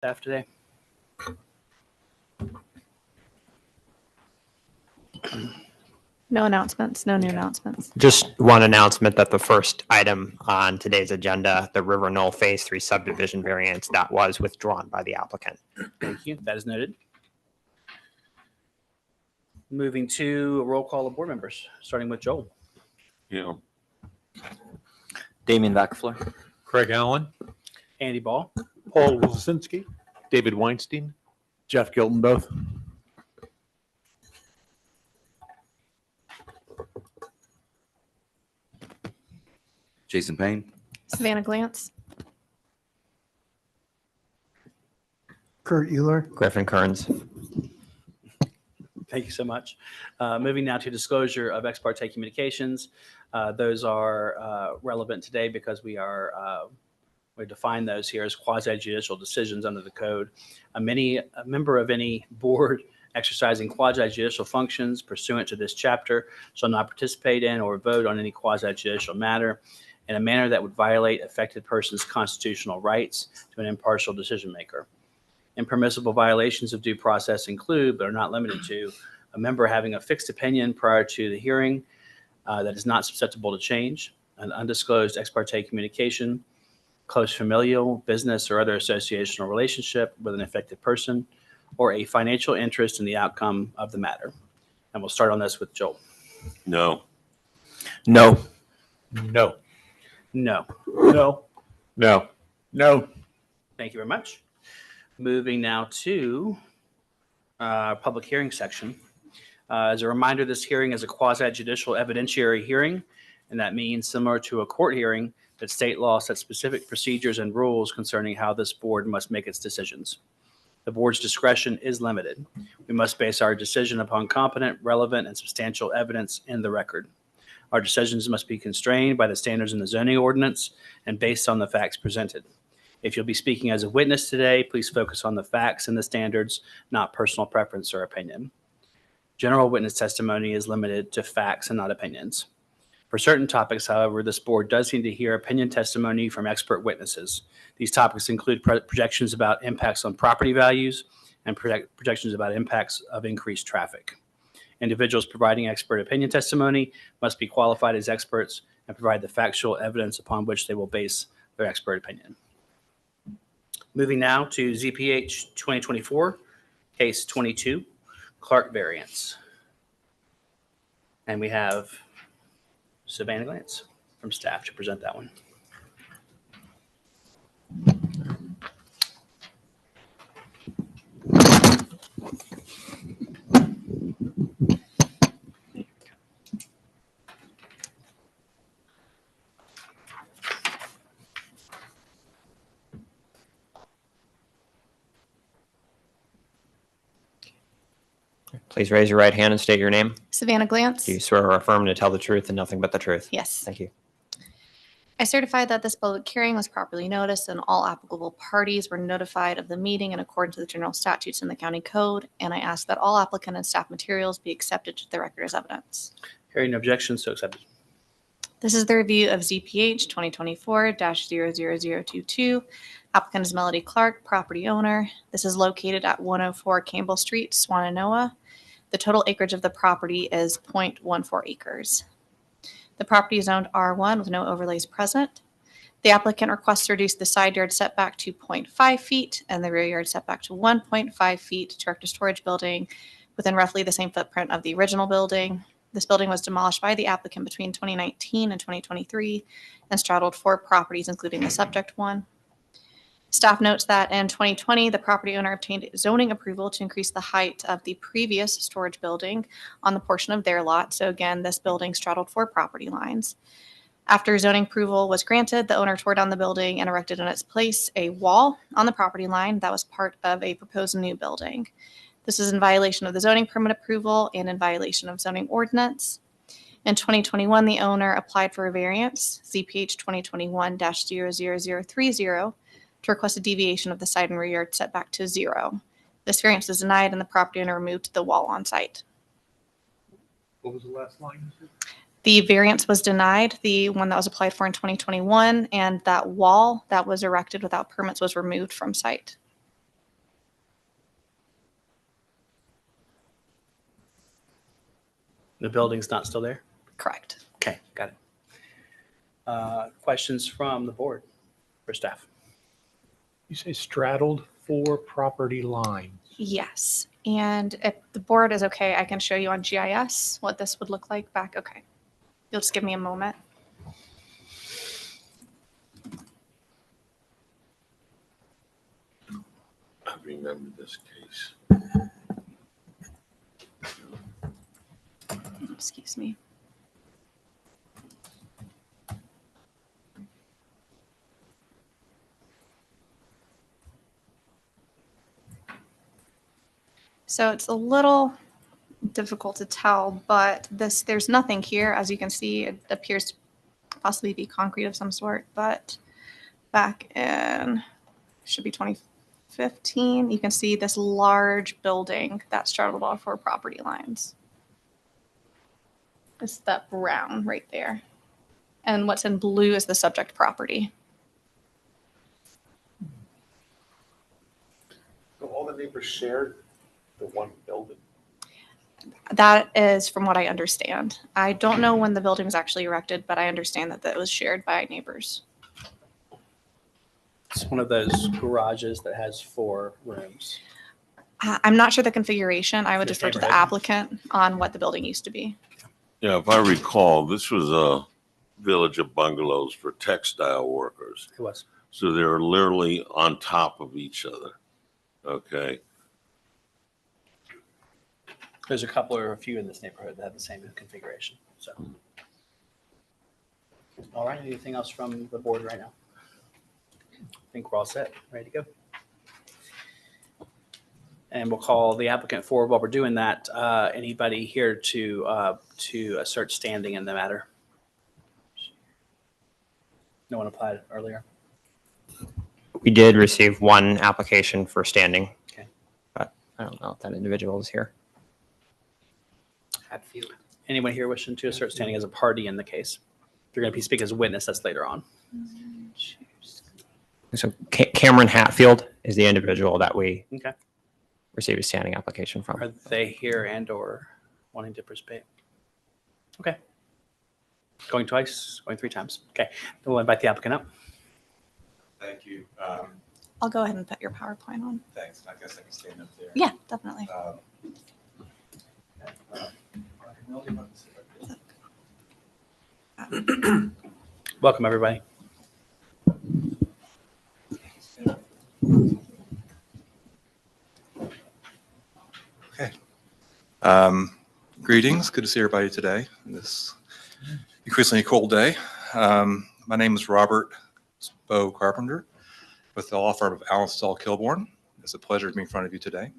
Staff today? No announcements, no new Okay. announcements. Just one announcement that the first item on today's agenda, the River Knoll Phase 3 subdivision variance, that was withdrawn by the applicant. Thank you. That is noted. Moving to a roll call of board members, starting with Joel. Yeah. Damien Backfloor. Craig Allen, Andy Ball. Paul Wilsinski, David Weinstein, Jeff Gilton, both. Jason Payne. Savannah Glantz. Kurt Euler. Griffin Kearns. Thank you so much. Moving now to disclosure of ex parte communications. Those are relevant today because we define those here as quasi-judicial decisions under the code. A member of any board exercising quasi-judicial functions pursuant to this chapter shall not participate in or vote on any quasi-judicial matter in a manner that would violate affected person's constitutional rights to an impartial decision maker. Impermissible violations of due process include, but are not limited to, a member having a fixed opinion prior to the hearing that is not susceptible to change, an undisclosed ex parte communication, close familial, business, or other associational relationship with an affected person, or a financial interest in the outcome of the matter. And we'll start on this with Joel. No. No. no, No. No. no, No. Thank you very much. Moving now to public hearing section. As a reminder, this hearing is a quasi-judicial evidentiary hearing, and that means similar to a court hearing that state law sets specific procedures and rules concerning how this board must make its decisions. The board's discretion is limited. We must base our decision upon competent, relevant, and substantial evidence in the record. Our decisions must be constrained by the standards in the zoning ordinance and based on the facts presented. If you'll be speaking as a witness today, please focus on the facts and the standards, not personal preference or opinion. General witness testimony is limited to facts and not opinions. For certain topics, however, this board does need to hear opinion testimony from expert witnesses. These topics include projections about impacts on property values and projections about impacts of increased traffic. Individuals providing expert opinion testimony must be qualified as experts and provide the factual evidence upon which they will base their expert opinion. Moving now to ZPH 2024, case 22, Clark variance. And we have Savannah Glantz from staff to present that one. Please raise your right hand and state your name. Savannah Glantz. Do you swear or affirm to tell the truth and nothing but the truth? Yes. Thank you. I certify that this public hearing was properly noticed and all applicable parties were notified of the meeting in accordance with the general statutes in the county code. And I ask that all applicant and staff materials be accepted to the record as evidence. Hearing no objections, so accepted. This is the review of ZPH 2024-00022. Applicant is Melody Clark, property owner. This is located at 104 Campbell Street, Swannanoa. The total acreage of the property is 0.14 acres. The property is zoned R1 with no overlays present. The applicant requests to reduce the side yard setback to 0.5 feet and the rear yard setback to 1.5 feet to erect a storage building within roughly the same footprint of the original building. This building was demolished by the applicant between 2019 and 2023 and straddled 4 properties, including the subject one. Staff notes that in 2020, the property owner obtained zoning approval to increase the height of the previous storage building on the portion of their lot. So again, this building straddled 4 property lines. After zoning approval was granted, the owner tore down the building and erected in its place a wall on the property line that was part of a proposed new building. This is in violation of the zoning permit approval and in violation of zoning ordinance. In 2021, the owner applied for a variance, ZPH 2021-00030, to request a deviation of the side and rear yard setback to 0. This variance was denied and the property owner removed the wall on site. what was the last line? The variance was denied, the one that was applied for in 2021, and that wall that was erected without permits was removed from site. The building's not still there? Correct. Okay, got it. Questions from the board for staff? You say straddled 4 property lines. Yes. And if the board is okay, I can show you on GIS what this would look like back. Okay. You'll just give me a moment. I remember this case. Excuse me. So it's a little difficult to tell, but there's nothing here. As you can see, it appears to possibly be concrete of some sort, but back in, should be 2015, you can see this large building that straddled all 4 property lines. It's that brown right there. And what's in blue is the subject property. So all the neighbors shared the one building? That is from what I understand. I don't know when the building was actually erected, but I understand that that was shared by neighbors. It's one of those garages that has 4 rooms. I'm not sure the configuration. I would This defer to the neighborhood? applicant on what the building used to be. Yeah, if I recall, this was a village of bungalows for textile workers. It was. So they're literally on top of each other. Okay. There's a couple or a few in this neighborhood that have the same configuration, so. All right, anything else from the board right now? I think we're all set, ready to go. And we'll call the applicant forward while we're doing that. Anybody here to assert standing in the matter? No one applied earlier? We did receive one application for standing. Okay. But I don't know if that individual is here. Hatfield. Anyone here wishing to assert standing as a party in the case? If you're going to be speaking as a witness, that's later on. So Cameron Hatfield is the individual that we Okay. received a standing application from. Are they here and or wanting to participate? Okay. Going twice, going 3 times. Okay. Then we'll invite the applicant up. Thank you. I'll go ahead and put your PowerPoint on. Thanks. I guess I can stand up there. Yeah, definitely. Welcome, everybody. Greetings. Good to see everybody today on this increasingly cold day. My name is Robert Spo Carpenter with the law firm of Allen Stahl Kilborn. It's a pleasure to be in front of you today.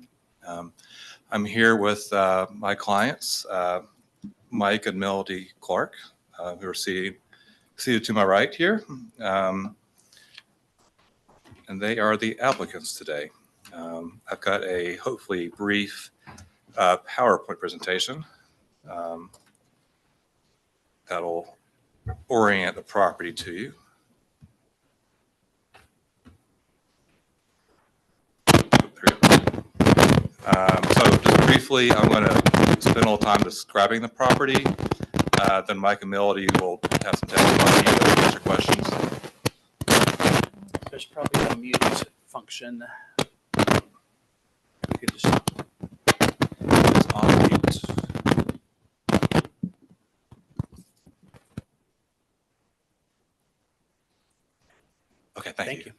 I'm here with my clients, Mike and Melody Clark, who are seated to my right here. And they are the applicants today. I've got a hopefully brief PowerPoint presentation that'll orient the property to you. So just briefly, I'm going to spend a little time describing the property. Then Mike and Melody will have some testimony and answer questions. There's probably a mute function. You could just It's on mute. Okay, thank you.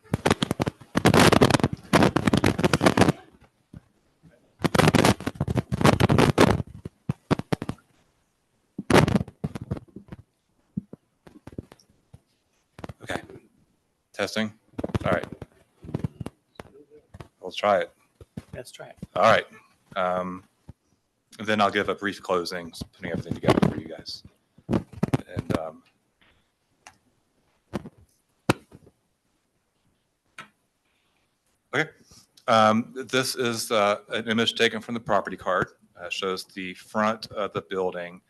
Okay, testing. All right. Let's try it. Let's try it. All right. And then I'll give a brief closing, putting everything together for you guys. And okay. This is an image taken from the property card. Shows the front of the building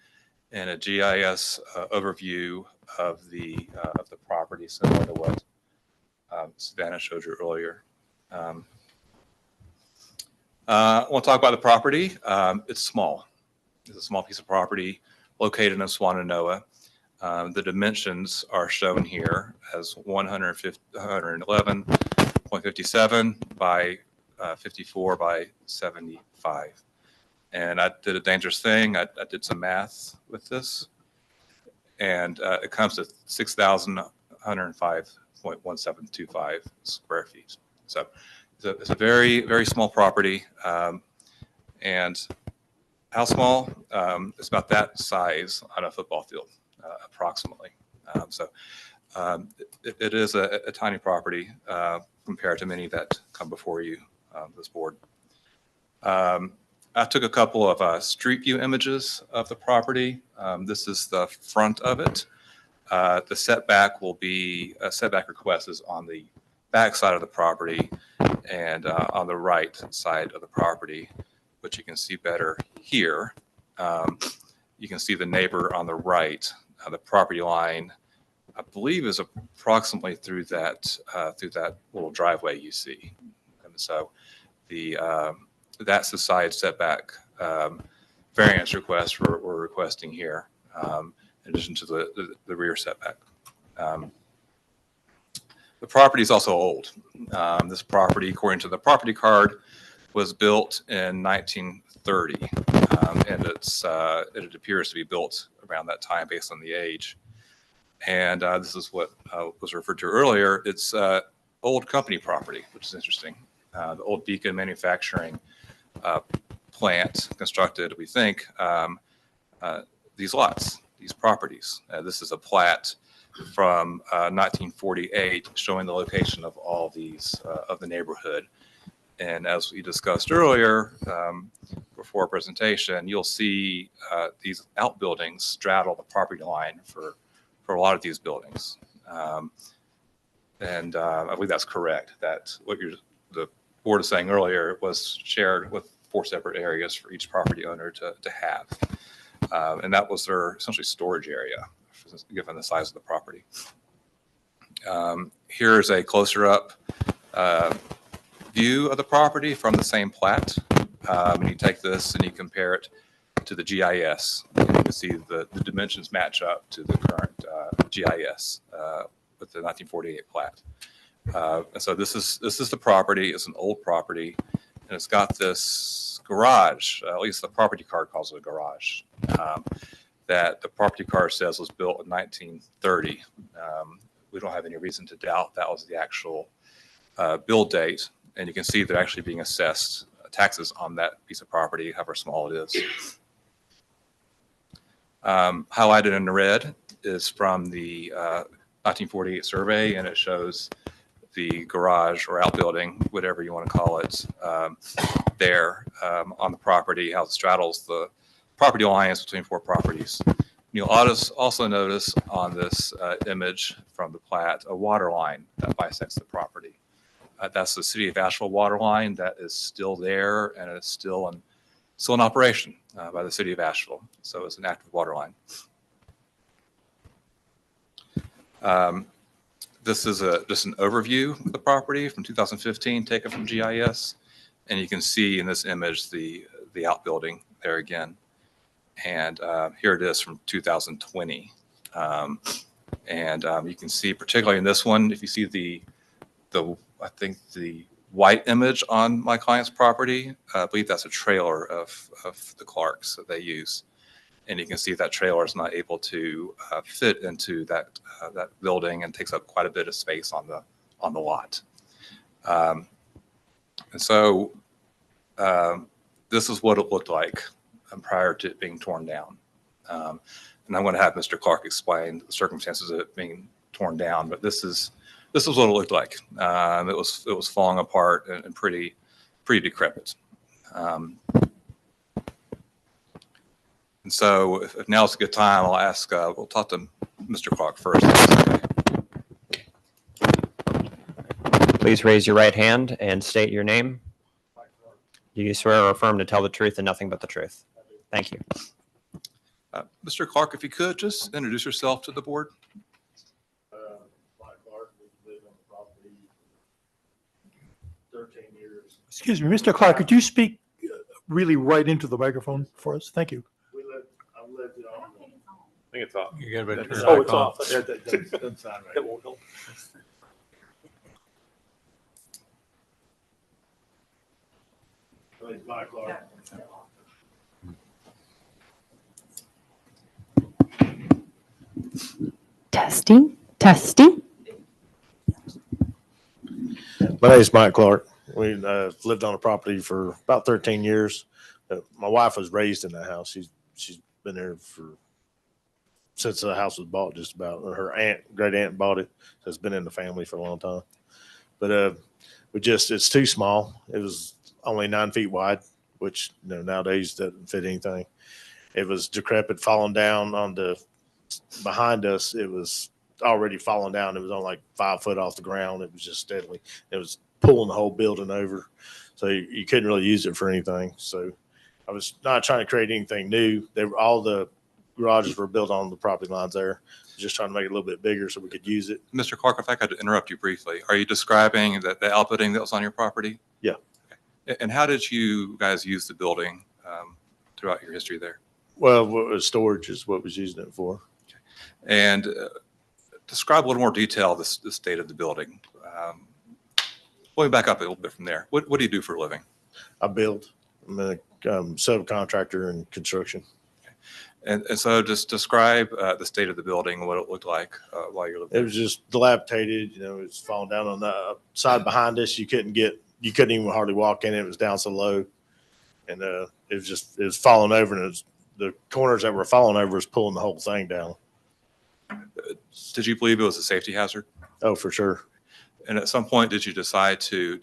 and a GIS overview of the property, similar to what Savannah showed you earlier. I want to talk about the property. It's small. It's a small piece of property located in Swannanoa. The dimensions are shown here as 111.57 by 54 by 75. And I did a dangerous thing. I did some math with this, and it comes to 6,105.1725 square feet. So it's a very, very small property. And how small? It's about that size on a football field, approximately. It is a tiny property compared to many that come before you, this board. I took a couple of street view images of the property. This is the front of it. The setback will be, a setback request is on the back side of the property and on the right side of the property, which you can see better here. You can see the neighbor on the right, the property line, I believe, is approximately through that little driveway you see. And so that's the side setback variance request we're requesting here, in addition to the rear setback. The property is also old. This property, according to the property card, was built in 1930, and it appears to be built around that time based on the age. And this is what was referred to earlier. It's old company property, which is interesting. The old Beacon Manufacturing plant constructed, we think, these lots, these properties. This is a plat from 1948 showing the location of all these, of the neighborhood. And as we discussed earlier, before our presentation, you'll see these outbuildings straddle the property line for a lot of these buildings. And I believe that's correct, that what the board was saying earlier was shared with 4 separate areas for each property owner to have. And that was their essentially storage area, given the size of the property. Here's a closer up view of the property from the same plat. And you take this and you compare it to the GIS. And you can see the dimensions match up to the current GIS with the 1948 plat. And so this is the property. It's an old property, and it's got this garage. At least the property card calls it a garage. That the property card says was built in 1930. We don't have any reason to doubt that was the actual build date. And you can see they're actually being assessed taxes on that piece of property, however small it is. Highlighted in red is from the 1948 survey, and it shows the garage or outbuilding, whatever you want to call it, there on the property, how it straddles the property lines between 4 properties. You'll also notice on this image from the plat a water line that bisects the property. That's the City of Asheville water line that is still there, and it's still in operation by the City of Asheville. So it's an active water line. This is just an overview of the property from 2015, taken from GIS. And you can see in this image the outbuilding there again. And here it is from 2020. You can see, particularly in this one, if you see I think the white image on my client's property, I believe that's a trailer of the Clarks that they use. And you can see that trailer is not able to fit into that building and takes up quite a bit of space on the lot. And so this is what it looked like prior to it being torn down. And I'm going to have Mr. Clark explain the circumstances of it being torn down, but this is what it looked like. It was falling apart and pretty decrepit. And so if now's a good time, I'll ask, we'll talk to Mr. Clark first. Please raise your right hand and state your name. Do you swear or affirm to tell the truth and nothing but the truth? Thank you. Mr. Clark, if you could just introduce yourself to the board. Mike Clark, we've lived on the property 13 years. Excuse me, Mr. Clark, could you speak really right into the microphone for us? Thank you. We live think it's off. You gotta turn it Oh, back it's on. off. Doesn't sound right. It won't help. It's Mike Clark. Testing, testing. My name is Mike Clark. We lived on the property for about 13 years. My wife was raised in that house. She's been there since the house was bought. Just about her great aunt bought it. So it's been in the family for a long time. But it's too small. It was only 9 feet wide, which nowadays doesn't fit anything. It was decrepit, falling down on behind us. It was already falling down. It was on like 5 foot off the ground. It was just steadily. It was pulling the whole building over. So you couldn't really use it for anything. So I was not trying to create anything new. All the garages were built on the property lines there. Just trying to make it a little bit bigger so we could use it. Mr. Clark, if I could interrupt you briefly, are you describing the outbuilding that was on your property? Yeah. Okay. And how did you guys use the building throughout your history there? Well, storage is what was using it for. And describe a little more detail the state of the building. Let me back up a little bit from there. What do you do for a living? I build. I'm a subcontractor in construction. And so just describe the state of the building and what it looked like while you're living It was just dilapidated. It was falling down on the side behind us. You couldn't even hardly walk in it. It was down so low. And it was falling over, and the corners that were falling over was pulling the whole thing down. Did you believe it was a safety hazard? Oh, for sure. And at some point, did you decide to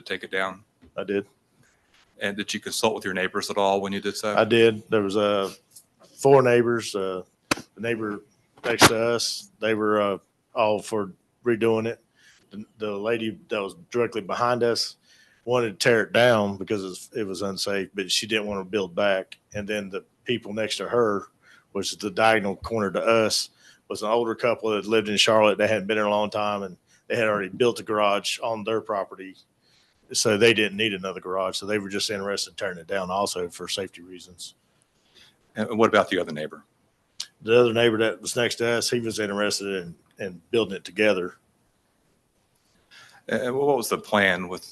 take it down? I did. And did you consult with your neighbors at all when you did so? I did. There was 4 neighbors. The neighbor next to us, they were all for redoing it. The lady that was directly behind us wanted to tear it down because it was unsafe, but she didn't want to build back. And then the people next to her, which is the diagonal corner to us, was an older couple that lived in Charlotte. They hadn't been there a long time, and they had already built a garage on their property. So they didn't need another garage. So they were just interested in tearing it down also for safety reasons. And what about the other neighbor? The other neighbor that was next to us, he was interested in building it together. And what was the plan with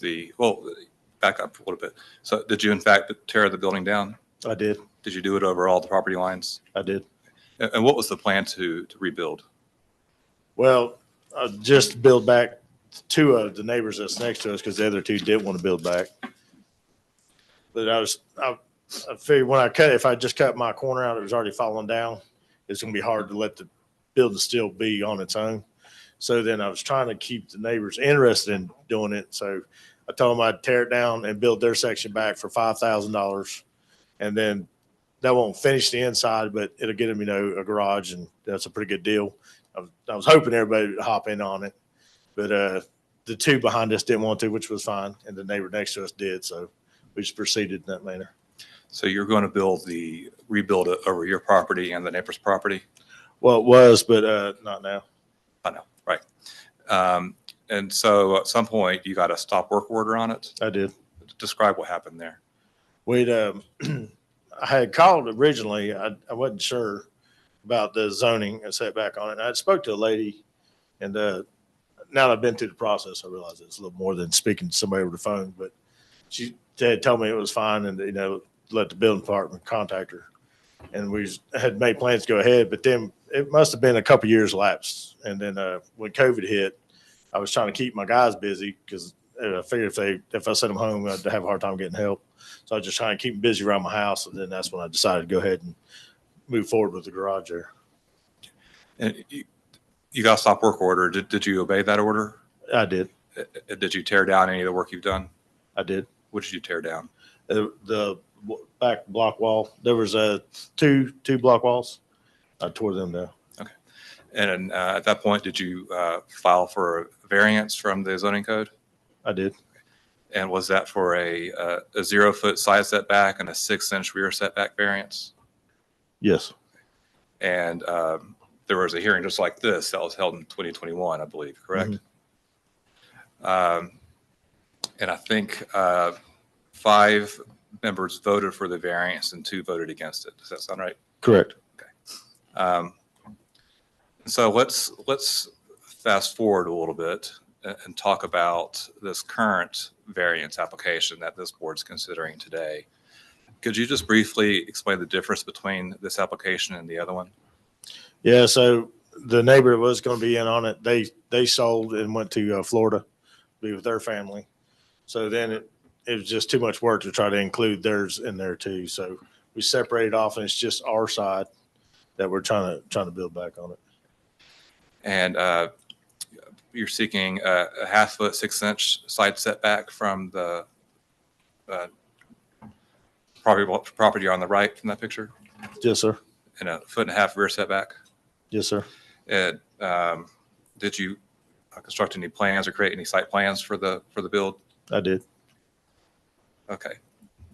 back up a little bit. So did you in fact tear the building down? I did. Did you do it over all the property lines? I did. And what was the plan to rebuild? Well, just build back 2 of the neighbors that's next to us because the other 2 did want to build back. But I figured if I just cut my corner out, it was already falling down. It's going to be hard to let the building still be on its own. So then I was trying to keep the neighbors interested in doing it. So I told them I'd tear it down and build their section back for $5,000. And then that won't finish the inside, but it'll get them, a garage, and that's a pretty good deal. I was hoping everybody would hop in on it, but the 2 behind us didn't want to, which was fine, and the neighbor next to us did, so we just proceeded in that manner. So you're going to rebuild it over your property and the neighbor's property? Well, it was, but not now. I know, right. And so at some point you got a stop work order on it? I did. Describe what happened there. I had called originally. I wasn't sure about the zoning and setback on it. I spoke to a lady, and now that I've been through the process, I realize it's a little more than speaking to somebody over the phone. But she had told me it was fine, and let the building department contact her. And we had made plans to go ahead, but then it must have been a couple years lapsed. And then when COVID hit, I was trying to keep my guys busy because I figured if I sent them home, I'd have a hard time getting help. So I was just trying to keep them busy around my house. And then that's when I decided to go ahead and move forward with the garage there. And you got a stop work order. Did you obey that order? I did. Did you tear down any of the work you've done? I did. What did you tear down? The back block wall. There was two block walls. I tore them down. Okay. And at that point, did you file for a variance from the zoning code? I did. And was that for a 0 foot side setback and a 6-inch rear setback variance? Yes. And there was a hearing just like this that was held in 2021, I believe, correct? Mm-hmm. And I think 5 members voted for the variance and 2 voted against it. Does that sound right? Correct. Okay. So let's fast forward a little bit and talk about this current variance application that this board's considering today. Could you just briefly explain the difference between this application and the other one? Yeah, so the neighbor that was going to be in on it, they sold and went to Florida, be with their family. So then it was just too much work to try to include theirs in there too. So we separated off, and it's just our side that we're trying to build back on it. And you're seeking a 1/2 foot, 6-inch side setback from the property on the right from that picture, Yes, sir. and a 1.5 foot rear setback. Yes, sir. And did you construct any plans or create any site plans for the build? I did. Okay.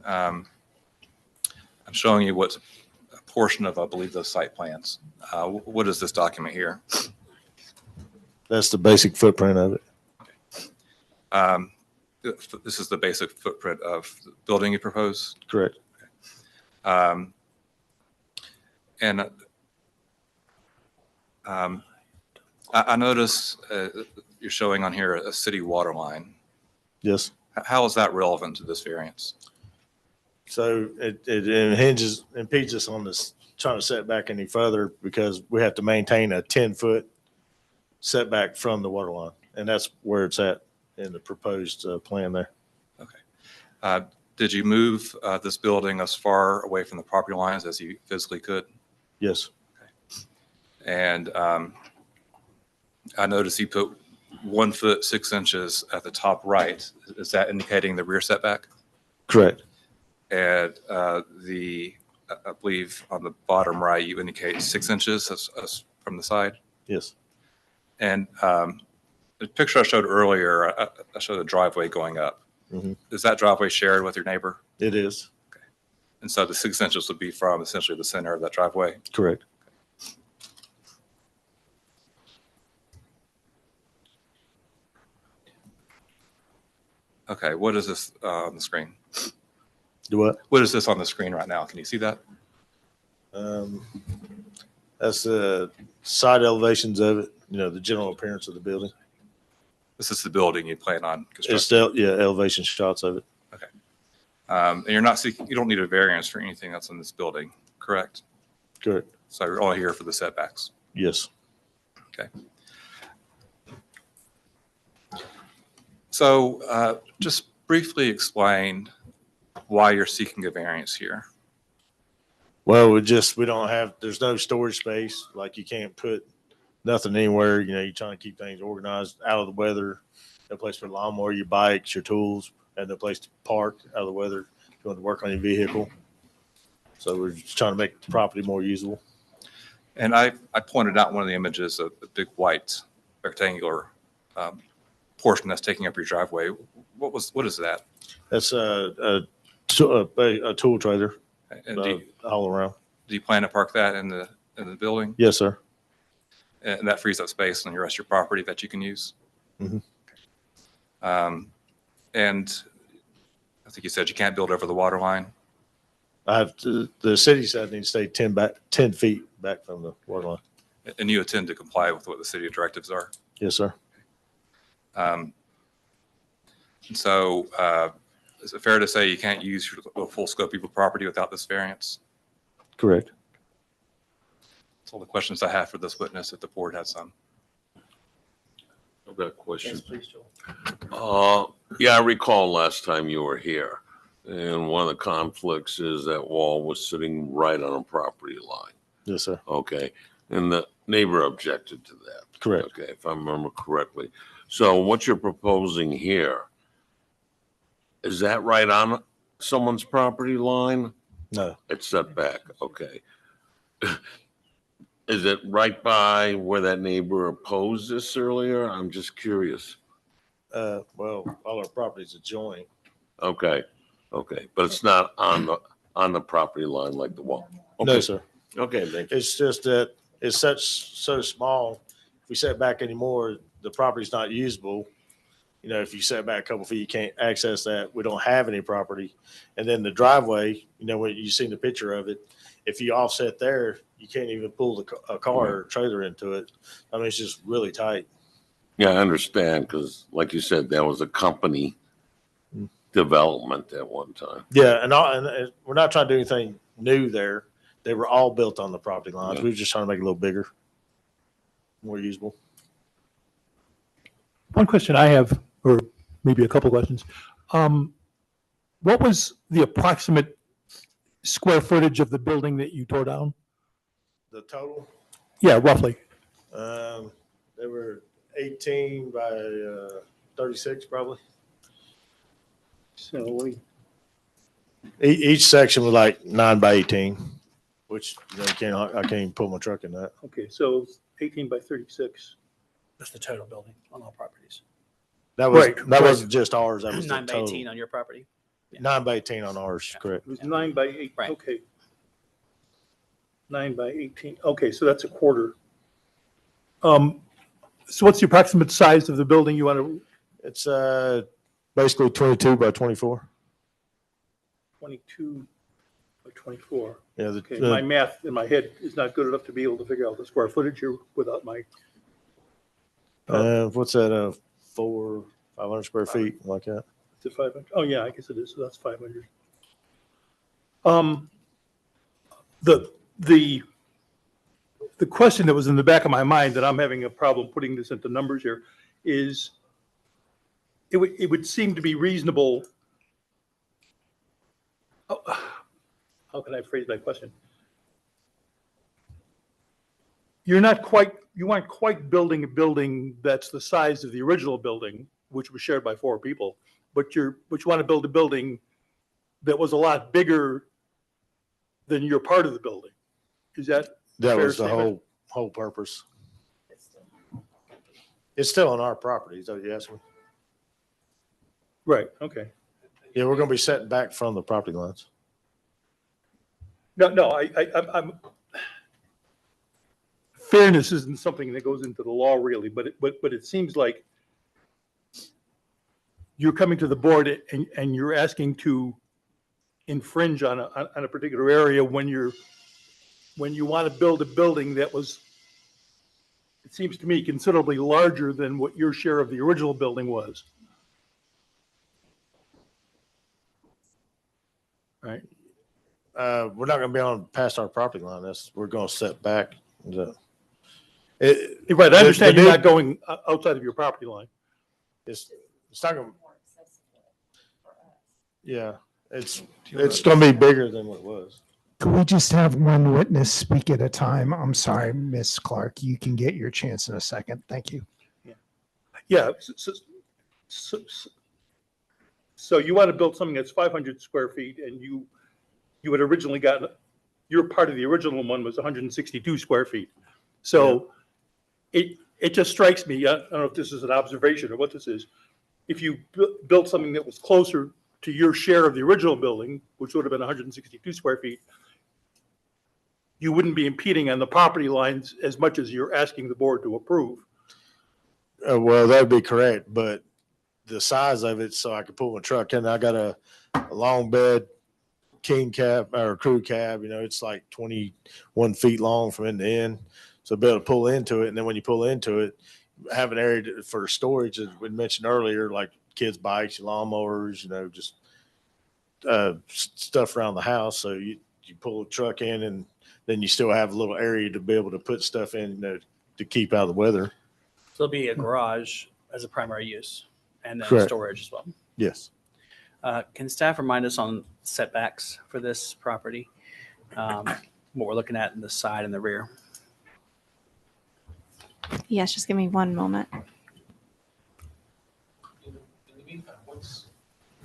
I'm showing you what's a portion of, I believe, those site plans. What is this document here? That's the basic footprint of it. This is the basic footprint of the building you propose? Correct. And I notice you're showing on here a city water line. Yes. How is that relevant to this variance? So it impedes us on this trying to set back any further because we have to maintain a 10-foot setback from the water line. And that's where it's at in the proposed plan there. Okay. Did you move this building as far away from the property lines as you physically could? Yes. And I noticed you put 1 foot 6 inches at the top right. Is that indicating the rear setback? Correct. And I believe on the bottom right, you indicate 6 inches as from the side. Yes. And the picture I showed earlier, I showed a driveway going up. Mhm. Is that driveway shared with your neighbor? It is. And so the 6 inches would be from essentially the center of that driveway. Correct. Okay, what is this on the screen? Do what? What is this on the screen right now? Can you see that? That's the side elevations of it, the general appearance of the building. This is the building you plan on It's constructing. elevation shots of it. And you're not seeking, you don't need a variance for anything that's in this building, correct? Correct. So you're all here for the setbacks. Yes. Okay. So just briefly explain why you're seeking a variance here. Well, there's no storage space. Like you can't put nothing anywhere. You're trying to keep things organized out of the weather. No place for lawnmower, your bikes, your tools, and no place to park out of the weather. If you want to work on your vehicle. So we're just trying to make the property more usable. And I pointed out one of the images of the big white rectangular portion that's taking up your driveway. What is that? That's a tool trailer And do all around. you plan to park that in the building? Yes, sir. And that frees up space on your rest of your property that you can use? Mhm. And I think you said you can't build over the water line. The city said I need to stay 10 feet back from the water line. And you intend to comply with what the city directives are. Yes, sir. And so is it fair to say you can't use the full scope of your property without this variance? Correct. That's all the questions I have for this witness, if the board has some. I've got a question. please, Joel. Yeah, I recall last time you were here, and one of the conflicts is that wall was sitting right on a property line. Yes, sir. Okay, and the neighbor objected to that. Correct. Okay, if I remember correctly. So what you're proposing here, is that right on someone's property line? No. It's set back, okay. Is it right by where that neighbor opposed this earlier? I'm just curious. Well, all our properties adjoin. Okay, but it's not on the property line like the wall? No, Okay. sir. Okay, thank you. It's just that it's so small. If we set back anymore, the property's not usable. If you set back a couple feet, you can't access that. We don't have any property. And then the driveway, when you've seen the picture of it, if you offset there, you can't even pull a car or trailer into it. I mean, it's just really tight. Yeah, I understand, because like you said, there was a company development at one time. Yeah, and we're not trying to do anything new there. They were all built on the property lines. We were just trying to make it a little bigger, more usable. One question I have, or maybe a couple questions. What was the approximate square footage of the building that you tore down? The total, Yeah, roughly. they were 18 by 36 probably. So Each section was like 9 by 18, which I can't even pull my truck in that. okay, so 18 by 36. That's the total building on all properties. That was Right, that right. wasn't just ours. That was the 9 by total. 18 on your property. 9 by 18 on ours, correct? It was 9 by 8, Right. okay. 9 by 18, okay, so that's a quarter. So what's the approximate size of the building you want to, It's basically 22 by 24. 22 by 24? Yeah, Okay, my math in my head is not good enough to be able to figure out the square footage here without my, what's that? 500 square feet, like that. is it 500? Oh, yeah, I guess it is, so that's 500. The question that was in the back of my mind that I'm having a problem putting this into numbers here is it would seem to be reasonable. How can I phrase my question? You aren't quite building a building that's the size of the original building, which was shared by 4 people, but you want to build a building that was a lot bigger than your part of the building. Is that That fair was the statement? whole purpose. It's still on our property, is that what you asked me? Right, okay. Yeah, we're gonna be setting back from the property lines. No, I'm, fairness isn't something that goes into the law really, but it seems like you're coming to the board and you're asking to infringe on a particular area when you want to build a building that was, it seems to me, considerably larger than what your share of the original building was. Right? We're not gonna be on past our property line. We're gonna set back. Right, I understand you're not going outside of your property line. It's not gonna. Yeah, it's gonna be bigger than what it was. Could we just have one witness speak at a time? I'm sorry, Miss Clark. You can get your chance in a second. Thank you. Yeah, so you want to build something that's 500 square feet and you had originally gotten, your part of the original one was 162 square feet. So it just strikes me, I don't know if this is an observation or what this is, if you built something that was closer to your share of the original building, which would have been 162 square feet, you wouldn't be impeding on the property lines as much as you're asking the board to approve. Well, that'd be correct, but the size of it, so I could pull my truck in. I got a long bed king cab or crew cab. It's like 21 feet long from end to end. So be able to pull into it, and then when you pull into it, have an area for storage, as we mentioned earlier, like kids' bikes, lawnmowers, just stuff around the house. So you pull the truck in, and then you still have a little area to be able to put stuff in to keep out of the weather. So it'll be a garage as a primary use and then Correct. storage as well. Yes. Can staff remind us on setbacks for this property? What we're looking at in the side and the rear? Yes, just give me one moment. In the meantime, what's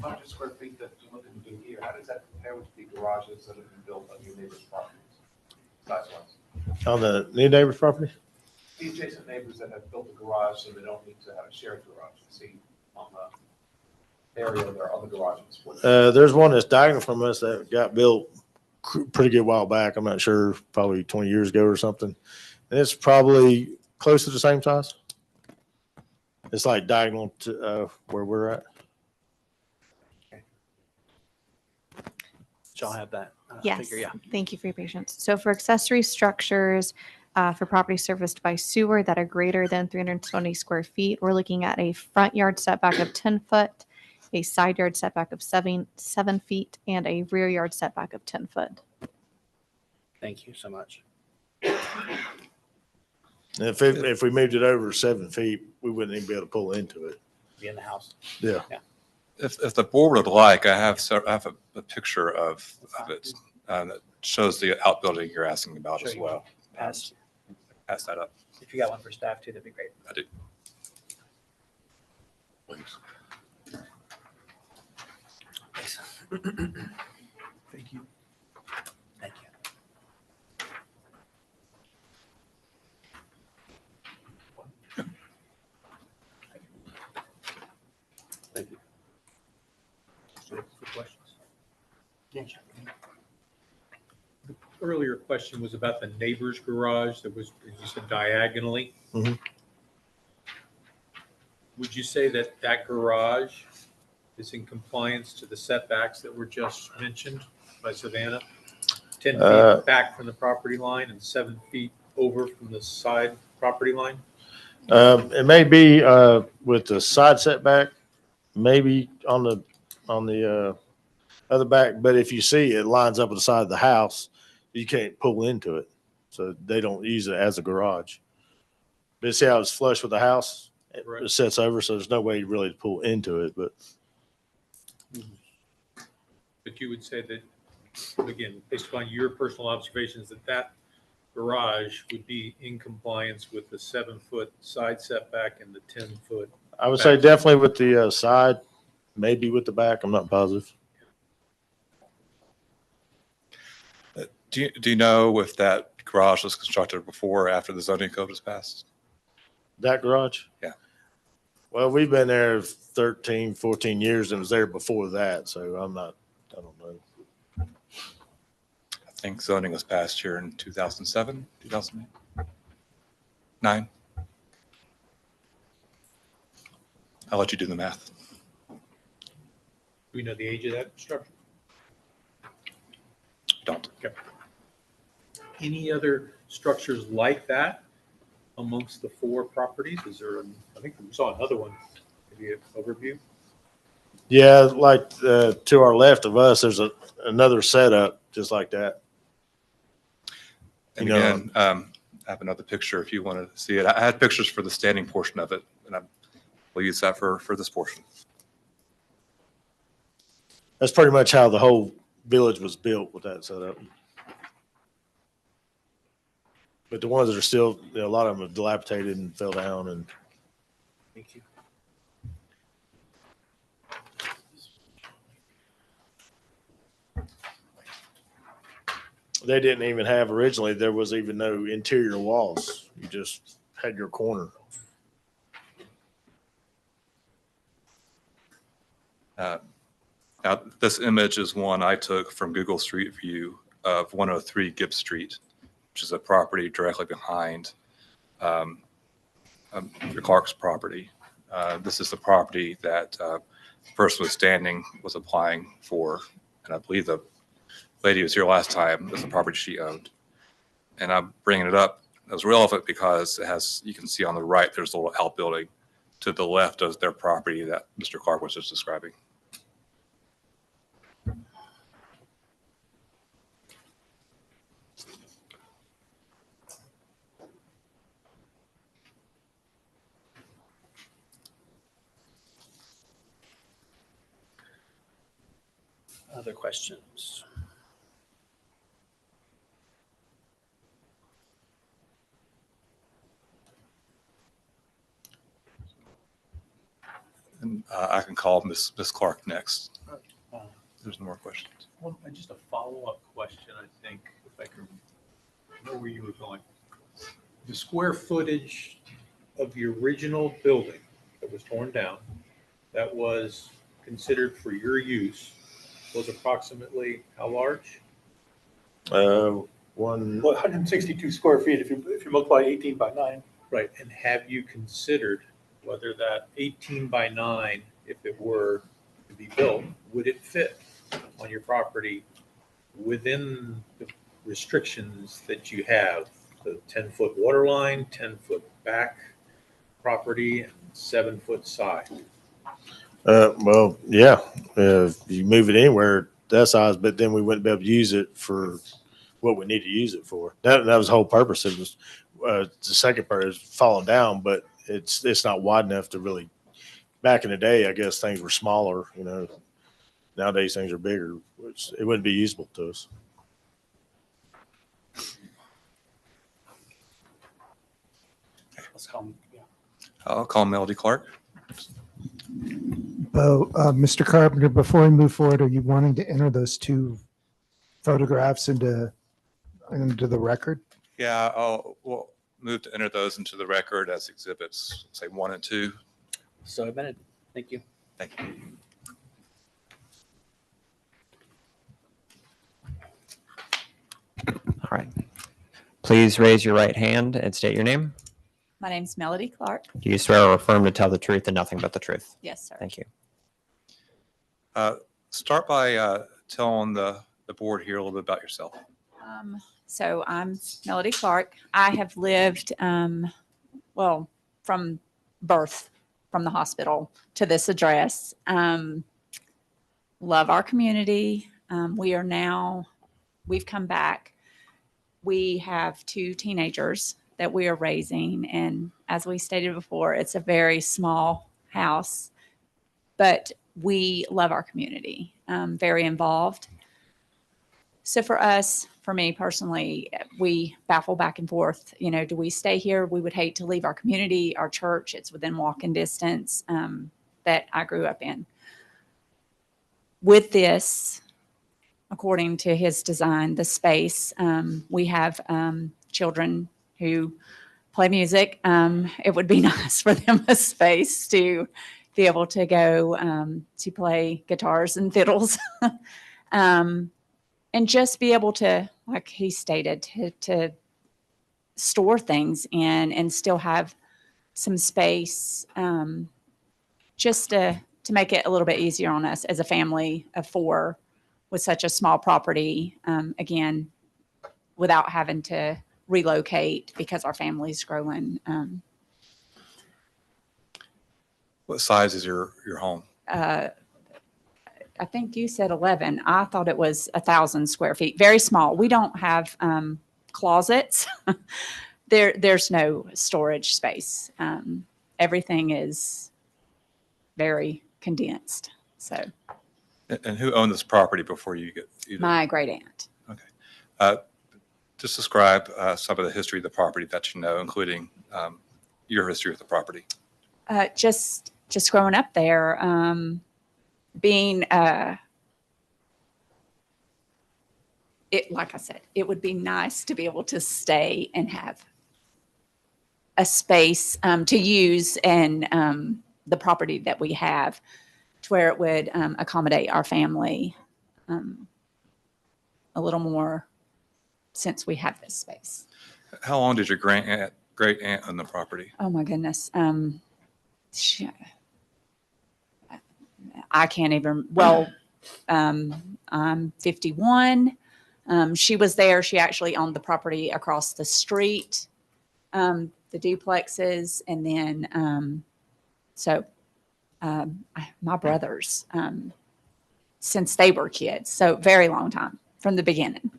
500 square feet that you're looking to do here? How does that compare with the garages that have been built on your neighbor's properties? Size-wise. On the new neighbor's property? The adjacent neighbors that have built a garage so they don't need to have a shared garage. See on the area there are other garages. There's one that's diagonal from us that got built pretty good while back. I'm not sure, probably 20 years ago or something. And it's probably close to the same size. It's like diagonal to where we're at. y'all have that Yes, figure? Yeah. thank you for your patience. So for accessory structures, for property serviced by sewer that are greater than 320 square feet, we're looking at a front yard setback of 10 foot, a side yard setback of 7 feet, and a rear yard setback of 10 foot. Thank you so much. If we moved it over 7 feet, we wouldn't even be able to pull into it. Be in the house. Yeah. If the board would like, I have a picture of it that shows the outbuilding you're asking about Sure as you well. Pass. Pass that up. If you got one for staff too, that'd be great. I do. Thank you. Thank you. Thank you. For questions. Yeah, sure. Earlier question was about the neighbor's garage that was, you said diagonally. Mhm. Would you say that that garage is in compliance to the setbacks that were just mentioned by Savannah? 10 feet back from the property line and 7 feet over from the side property line? It may be with the side setback, maybe on the other back, but if you see it lines up with the side of the house, you can't pull into it. So they don't use it as a garage. But see how it's flush with the house? Correct. It sets over, so there's no way really to pull into it. But But you would say that, again, based upon your personal observations, that that garage would be in compliance with the 7-foot side setback and the 10-foot. I would say definitely with the side, maybe with the back. I'm not positive. Do you know if that garage was constructed before or after the zoning code was passed? That garage? Yeah. Well, we've been there 13, 14 years and was there before that. So I don't know. I think zoning was passed here in 2007, 2008, 9. I'll let you do the math. Do we know the age of that structure? Don't. Okay. Any other structures like that amongst the 4 properties? Is there, I think we saw another one, maybe an overview? Yeah, like to our left of us, there's another setup just like that. And You know, again, I have another picture if you want to see it. I had pictures for the standing portion of it, and we'll use that for this portion. That's pretty much how the whole village was built with that setup. But the ones that are still, a lot of them are dilapidated and fell down, and Thank you. they didn't even have originally. There was even no interior walls. You just had your corner. Now, this image is one I took from Google Street View of 103 Gibbs Street, which is a property directly behind the Clark's property. This is the property that the person was standing was applying for, and I believe the lady who was here last time. This is the property she owned. And I'm bringing it up as relevant because it has, you can see on the right, there's a little outbuilding to the left of their property that Mr. Clark was just describing. Other questions? And I can call Miss Clark next. There's no more questions. Well, just a follow-up question, I think, if I can know where you were going. The square footage of the original building that was torn down, that was considered for your use, was approximately how large? One. 162 square feet if you multiply 18 by 9. Right, and have you considered whether that 18 by 9, if it were to be built, would it fit on your property within the restrictions that you have, the 10-foot water line, 10-foot back property, and 7-foot side. Well, yeah, if you move it anywhere that size, but then we wouldn't be able to use it for what we need to use it for. That was the whole purpose. It was, the second part is falling down, but it's not wide enough to really, back in the day, I guess things were smaller, you know. Nowadays things are bigger, which it wouldn't be usable to us. Let's call him, yeah. I'll call Melody Clark. Bo, Mr. Carpenter, before we move forward, are you wanting to enter those two photographs into the record? Yeah, we'll move to enter those into the record as exhibits, say 1 and 2. So admitted. Thank you. Thank you. All right. Please raise your right hand and state your name. My name's Melody Clark. Do you swear or affirm to tell the truth and nothing but the truth? Yes, sir. Thank you. Start by telling the board here a little bit about yourself. So I'm Melody Clark. I have lived, well, from birth, from the hospital to this address. Love our community. We've come back. We have 2 teenagers that we are raising. And as we stated before, it's a very small house, but we love our community, very involved. So for me personally, we baffle back and forth, you know, do we stay here? We would hate to leave our community, our church. It's within walking distance that I grew up in. With this, according to his design, the space, we have children who play music. It would be nice for them a space to be able to go to play guitars and fiddles. And just be able to, like he stated, to store things in and still have some space, just to make it a little bit easier on us as a family of 4 with such a small property, again, without having to relocate because our family's growing. What size is your home? I think you said 11. I thought it was 1,000 square feet. Very small. We don't have closets. There's no storage space. Everything is very condensed. So And who owned this property before you get? my great aunt. Okay. Just describe some of the history of the property that you know, including your history with the property. Just growing up there, being like I said, it would be nice to be able to stay and have a space to use and the property that we have to where it would accommodate our family a little more since we have this space. How long did your great aunt own the property? Oh my goodness. I can't even, I'm 51. She was there. She actually owned the property across the street, the duplexes. And then, my brothers, since they were kids. So very long time from the beginning.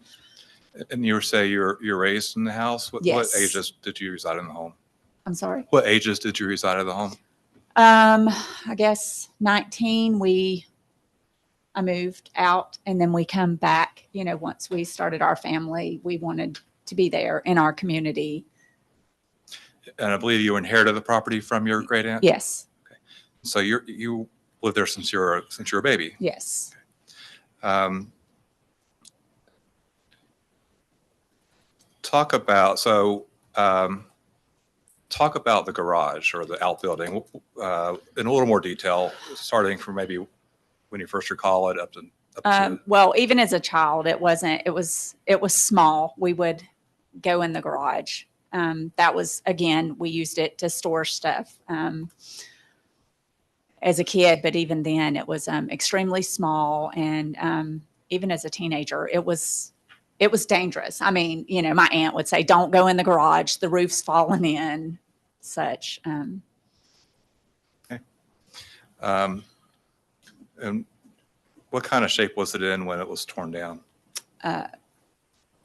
And you were saying you're raised in the house? What Yes. ages did you reside in the home? I'm sorry. What ages did you reside in the home? I guess 19, I moved out and then we come back, you know, once we started our family, we wanted to be there in our community. And I believe you inherited the property from your great aunt? Yes. So you lived there since you were a baby? Yes. Talk about the garage or the outbuilding in a little more detail, starting from maybe when you first recall it up to. Well, even as a child, it was small. We would go in the garage. That was, again, we used it to store stuff as a kid, but even then it was extremely small. And even as a teenager, it was dangerous. I mean, you know, my aunt would say, don't go in the garage, the roof's falling in, such. And what kind of shape was it in when it was torn down?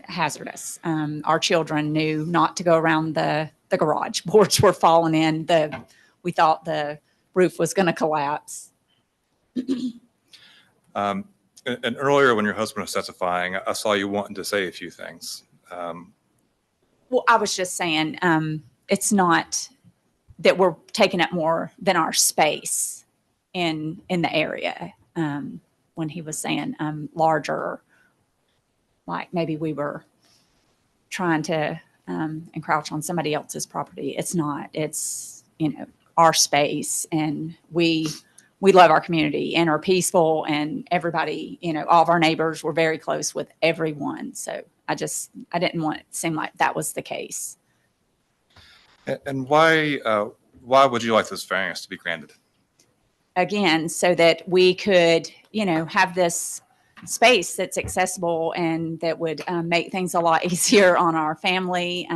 Hazardous. Our children knew not to go around the garage. Boards were falling in. We thought the roof was going to collapse. And earlier when your husband was testifying, I saw you wanting to say a few things. Well, I was just saying, it's not that we're taking up more than our space in the area. When he was saying larger, like maybe we were trying to encroach on somebody else's property. It's not. It's, you know, our space, and we love our community and are peaceful, and everybody, you know, all of our neighbors were very close with everyone. So I didn't want it to seem like that was the case. And why would you like this variance to be granted? Again, so that we could, you know, have this space that's accessible and that would make things a lot easier on our family,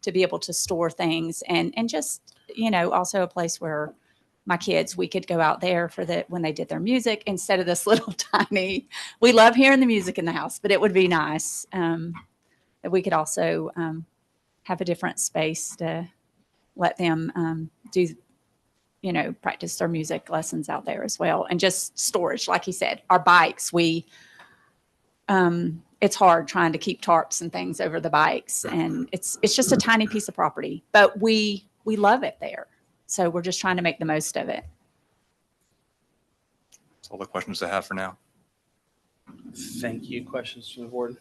to be able to store things, and just, you know, also a place where my kids, we could go out there for when they did their music instead of this little tiny, we love hearing the music in the house, but it would be nice that we could also have a different space to let them do, you know, practice their music lessons out there as well. And just storage, like he said, our bikes, it's hard trying to keep tarps and things over the bikes. And it's just a tiny piece of property, but we love it there. So we're just trying to make the most of it. That's all the questions I have for now. Thank you. Questions from the board?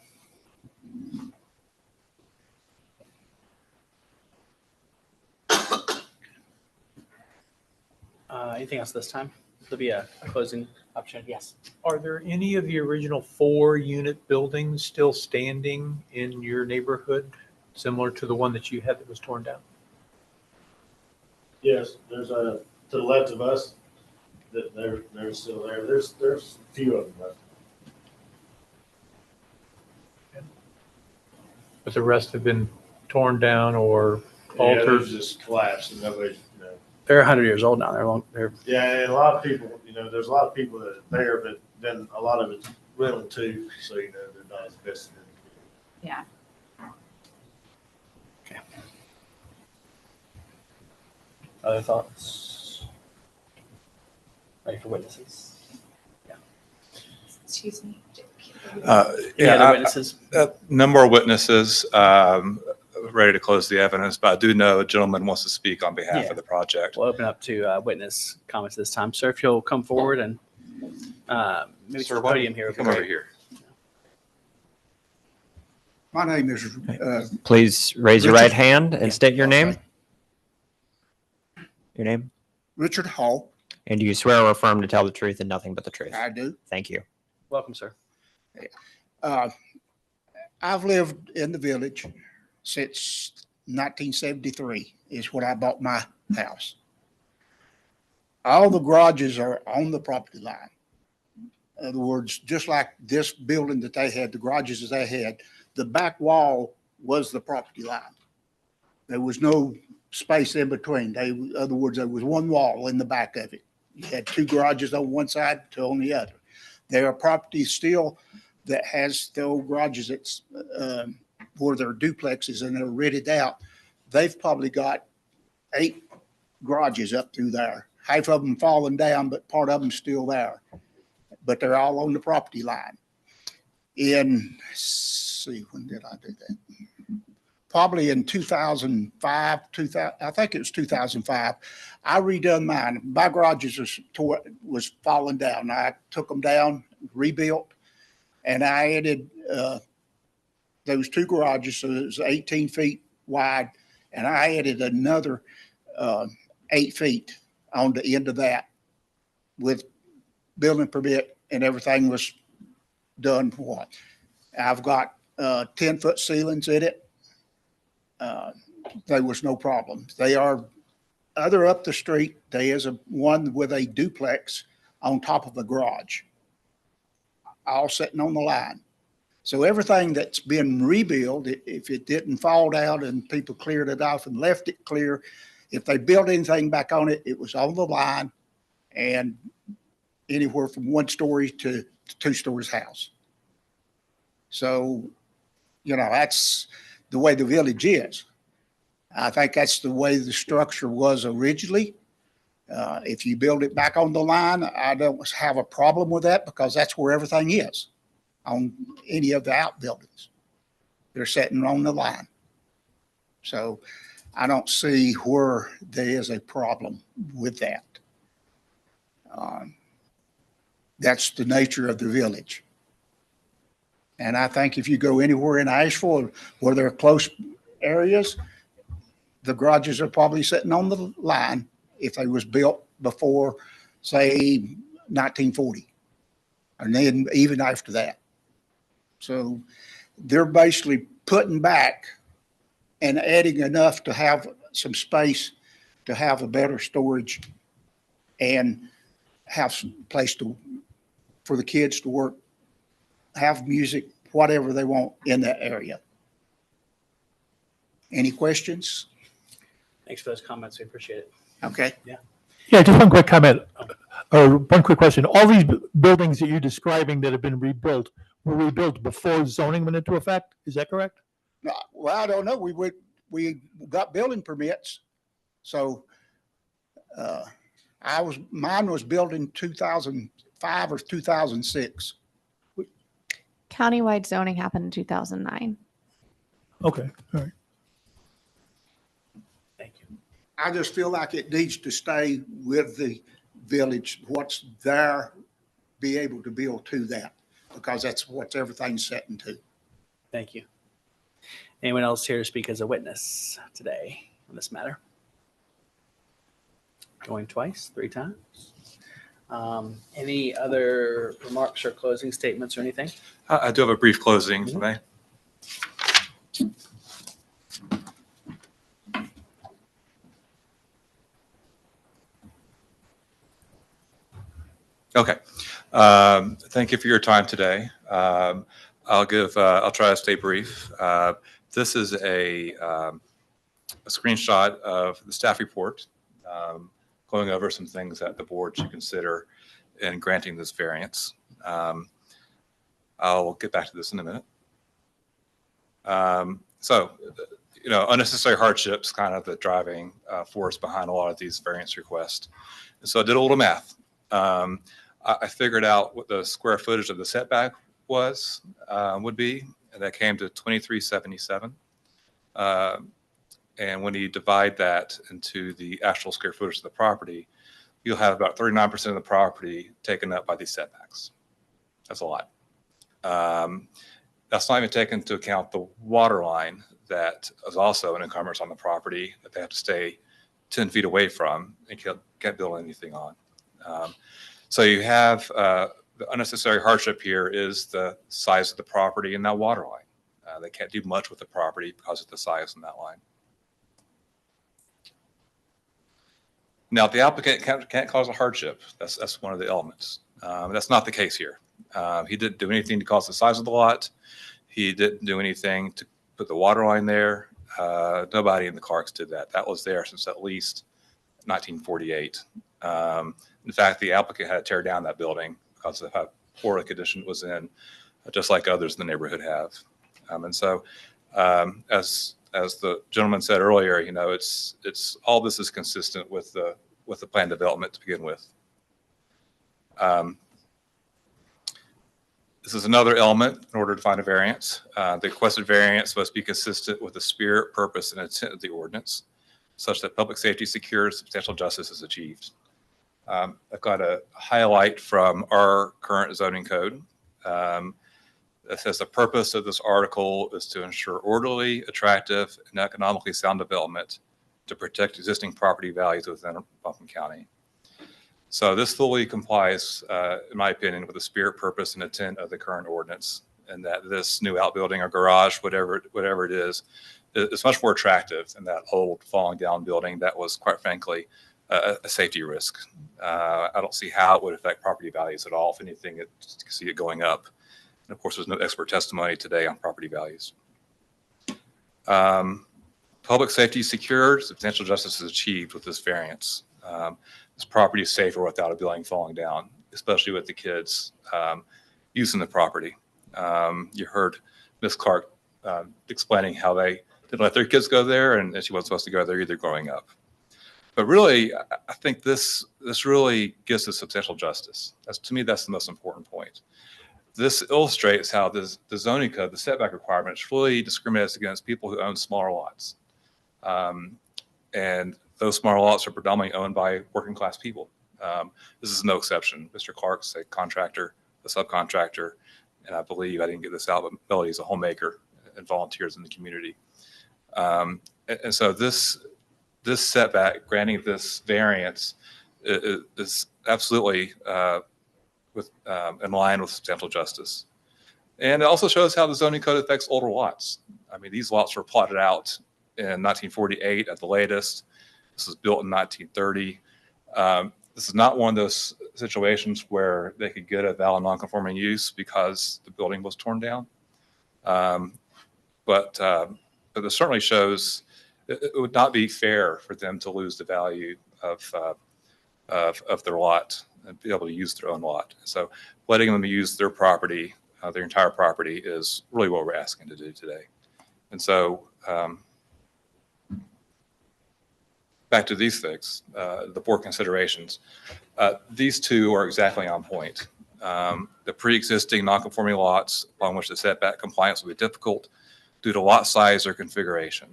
Anything else this time? There'll be a closing opportunity. Yes. Are there any of the original 4-unit buildings still standing in your neighborhood, similar to the one that you had that was torn down? Yes, there's to the left of us, that they're still there. There's a few of them left. But the rest have been torn down or Yeah, altered? they've just collapsed and nobody, you know. They're 100 years old now. They're Yeah, and a lot of people, you know, there's a lot of people that are there, but then a lot of it's rental too, so, you know, they're not invested in. Yeah. Other thoughts? Ready for witnesses? Excuse me. Any other witnesses? No more witnesses. Ready to close the evidence, but I do know a gentleman wants to speak on behalf Yeah. of the project. We'll open up to witness comments this time. Sir, if you'll come forward and maybe to the why don't podium here. you would be come over great. here. My name is, Please raise your right hand and state your name. Your name? Richard Hall. And do you swear or affirm to tell the truth and nothing but the truth? I do. Thank you. Welcome, sir. I've lived in the village since 1973 is when I bought my house. All the garages are on the property line. In other words, just like this building that they had, the garages that they had, the back wall was the property line. There was no space in between. In other words, there was one wall in the back of it. You had 2 garages on one side, 2 on the other. There are properties still that has the old garages that's where they're duplexes and they're rented out. They've probably got 8 garages up through there. Half of them fallen down, but part of them still there. But they're all on the property line. When did I do that? Probably in 2005, I think it was 2005. I redone mine. My garages was falling down. I took them down, rebuilt, and I added those 2 garages, so it was 18 feet wide, and I added another 8 feet on the end of that with building permit, and everything was done for what? I've got 10-foot ceilings in it. There was no problem. They are other up the street. There is one with a duplex on top of a garage. all sitting on the line. So everything that's been rebuilt, if it didn't fall down and people cleared it off and left it clear, if they built anything back on it, it was on the line and anywhere from 1 story to 2 stories house. So, that's the way the village is. I think that's the way the structure was originally. If you build it back on the line, I don't have a problem with that because that's where everything is on any of the outbuildings. They're sitting on the line. So I don't see where there is a problem with that. That's the nature of the village. And I think if you go anywhere in Asheville where there are close areas, the garages are probably sitting on the line if they was built before, say, 1940, and then even after that. So they're basically putting back and adding enough to have some space to have a better storage and have some place for the kids to work, have music, whatever they want in that area. Any questions? Thanks for those comments. We appreciate it. Okay. Yeah, just one quick comment, or one quick question. All these buildings that you're describing that have been rebuilt were rebuilt before zoning went into effect? Is that correct? Well, I don't know. We got building permits. So mine was built in 2005 or 2006. Countywide zoning happened in 2009. Okay, all right. Thank you. I just feel like it needs to stay with the village. What's there, be able to build to that, because that's what everything's set into. Thank you. Anyone else here to speak as a witness today on this matter? Going twice, 3 times. Any other remarks or closing statements or anything? I do have a brief closing, if I may. Okay. Thank you for your time today. I'll try to stay brief. This is a screenshot of the staff report, going over some things that the board should consider in granting this variance. I'll get back to this in a minute. Unnecessary hardships, kind of the driving force behind a lot of these variance requests. And so I did a little math. I figured out what the square footage of the setback would be, and that came to 2377. And when you divide that into the actual square footage of the property, you'll have about 39% of the property taken up by these setbacks. That's a lot. That's not even taken into account the water line that is also an encumbrance on the property that they have to stay 10 feet away from and can't build anything on. So you have the unnecessary hardship here is the size of the property and that water line. They can't do much with the property because of the size in that line. Now, the applicant can't cause a hardship. That's one of the elements. That's not the case here. He didn't do anything to cause the size of the lot. He didn't do anything to put the water line there. Nobody in the Clarks did that. That was there since at least 1948. In fact, the applicant had to tear down that building because of how poor the condition it was in, just like others in the neighborhood have. And so, as the gentleman said earlier, it's all this is consistent with the plan development to begin with. This is another element in order to find a variance. The requested variance must be consistent with the spirit, purpose, and intent of the ordinance, such that public safety secures, substantial justice is achieved. I've got a highlight from our current zoning code. It says the purpose of this article is to ensure orderly, attractive, and economically sound development to protect existing property values within Buncombe County. So this fully complies, in my opinion, with the spirit, purpose, and intent of the current ordinance, and that this new outbuilding or garage, whatever it is much more attractive than that old falling down building that was, quite frankly, a safety risk. I don't see how it would affect property values at all. If anything, you can see it going up. And of course, there's no expert testimony today on property values. Public safety is secured, substantial justice is achieved with this variance. This property is safer without a building falling down, especially with the kids using the property. You heard Ms. Clark explaining how they didn't let their kids go there, and she wasn't supposed to go there either growing up. But really, I think this really gives us substantial justice. To me, that's the most important point. This illustrates how the zoning code, the setback requirements, really discriminates against people who own smaller lots. And those smaller lots are predominantly owned by working class people. This is no exception. Mr. Clark's a contractor, a subcontractor, and I believe, I didn't get this out, but Melody's a homemaker and volunteers in the community. And so this setback, granting this variance, is absolutely in line with substantial justice. And it also shows how the zoning code affects older lots. I mean, these lots were plotted out in 1948 at the latest. This was built in 1930. This is not one of those situations where they could get a valid non-conforming use because the building was torn down. But this certainly shows it would not be fair for them to lose the value of their lot and be able to use their own lot. So letting them use their property, their entire property, is really what we're asking to do today. And so back to these things, the board considerations. These two are exactly on point. The pre-existing non-conforming lots upon which the setback compliance will be difficult due to lot size or configuration.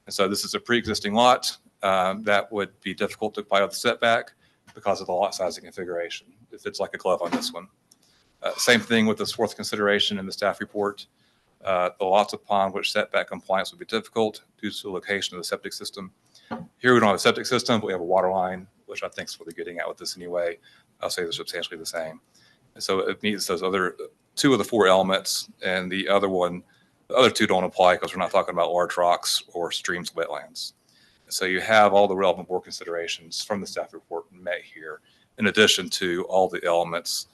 And so this is a pre-existing lot that would be difficult to apply with the setback because of the lot size and configuration. It fits like a glove on this one. Same thing with this fourth consideration in the staff report. The lots upon which setback compliance would be difficult due to the location of the septic system. Here we don't have a septic system, but we have a water line, which I think is what they're getting at with this anyway. I'll say they're substantially the same. And so it meets those other two of the four elements, and the other two don't apply because we're not talking about large rocks or streams, wetlands. So you have all the relevant board considerations from the staff report met here, in addition to all the elements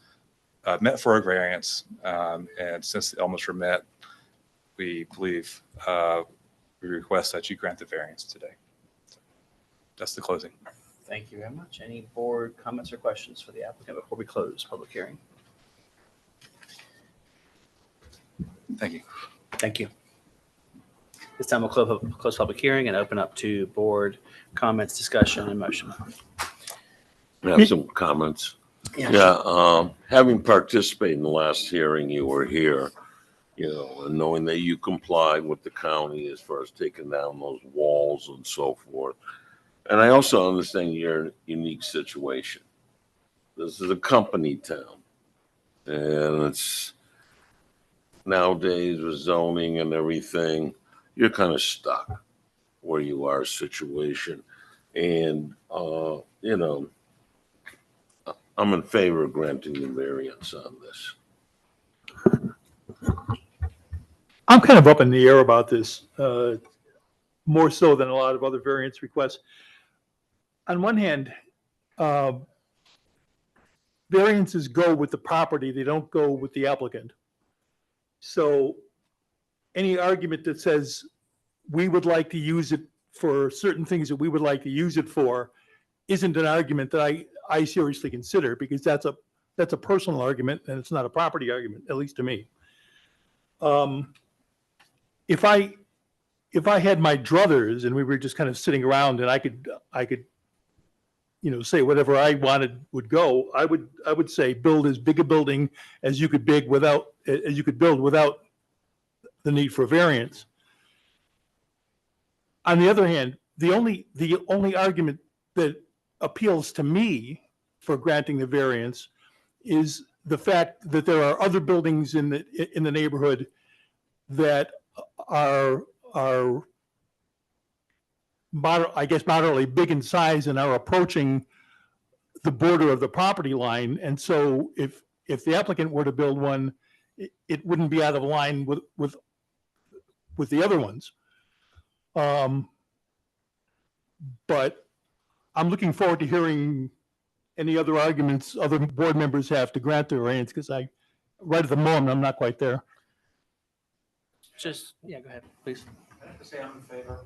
met for a variance. And since the elements were met, we believe we request that you grant the variance today. So that's the closing. Thank you very much. Any board comments or questions for the applicant before we close public hearing? Thank you. Thank you. This time we'll close public hearing and open up to board comments, discussion, and motion. I have some comments. Yeah, having participated in the last hearing, you were here, and knowing that you complied with the county as far as taking down those walls and so forth. And I also understand your unique situation. This is a company town, and it's nowadays with zoning and everything, you're kind of stuck where you are situation. And, I'm in favor of granting the variance on this. I'm kind of up in the air about this, more so than a lot of other variance requests. On one hand, variances go with the property, they don't go with the applicant. So any argument that says we would like to use it for certain things that we would like to use it for isn't an argument that I seriously consider, because that's a personal argument and it's not a property argument, at least to me. If I had my druthers and we were just kind of sitting around and I could say whatever I wanted would go, I would say build as big a building as you could build without the need for a variance. On the other hand, the only argument that appeals to me for granting the variance is the fact that there are other buildings in the neighborhood that are moderately big in size and are approaching the border of the property line. And so if the applicant were to build one, it wouldn't be out of line with the other ones. But I'm looking forward to hearing any other arguments other board members have to grant the variance, because right at the moment, I'm not quite there. Just, yeah, go ahead, please. I have to say I'm in favor.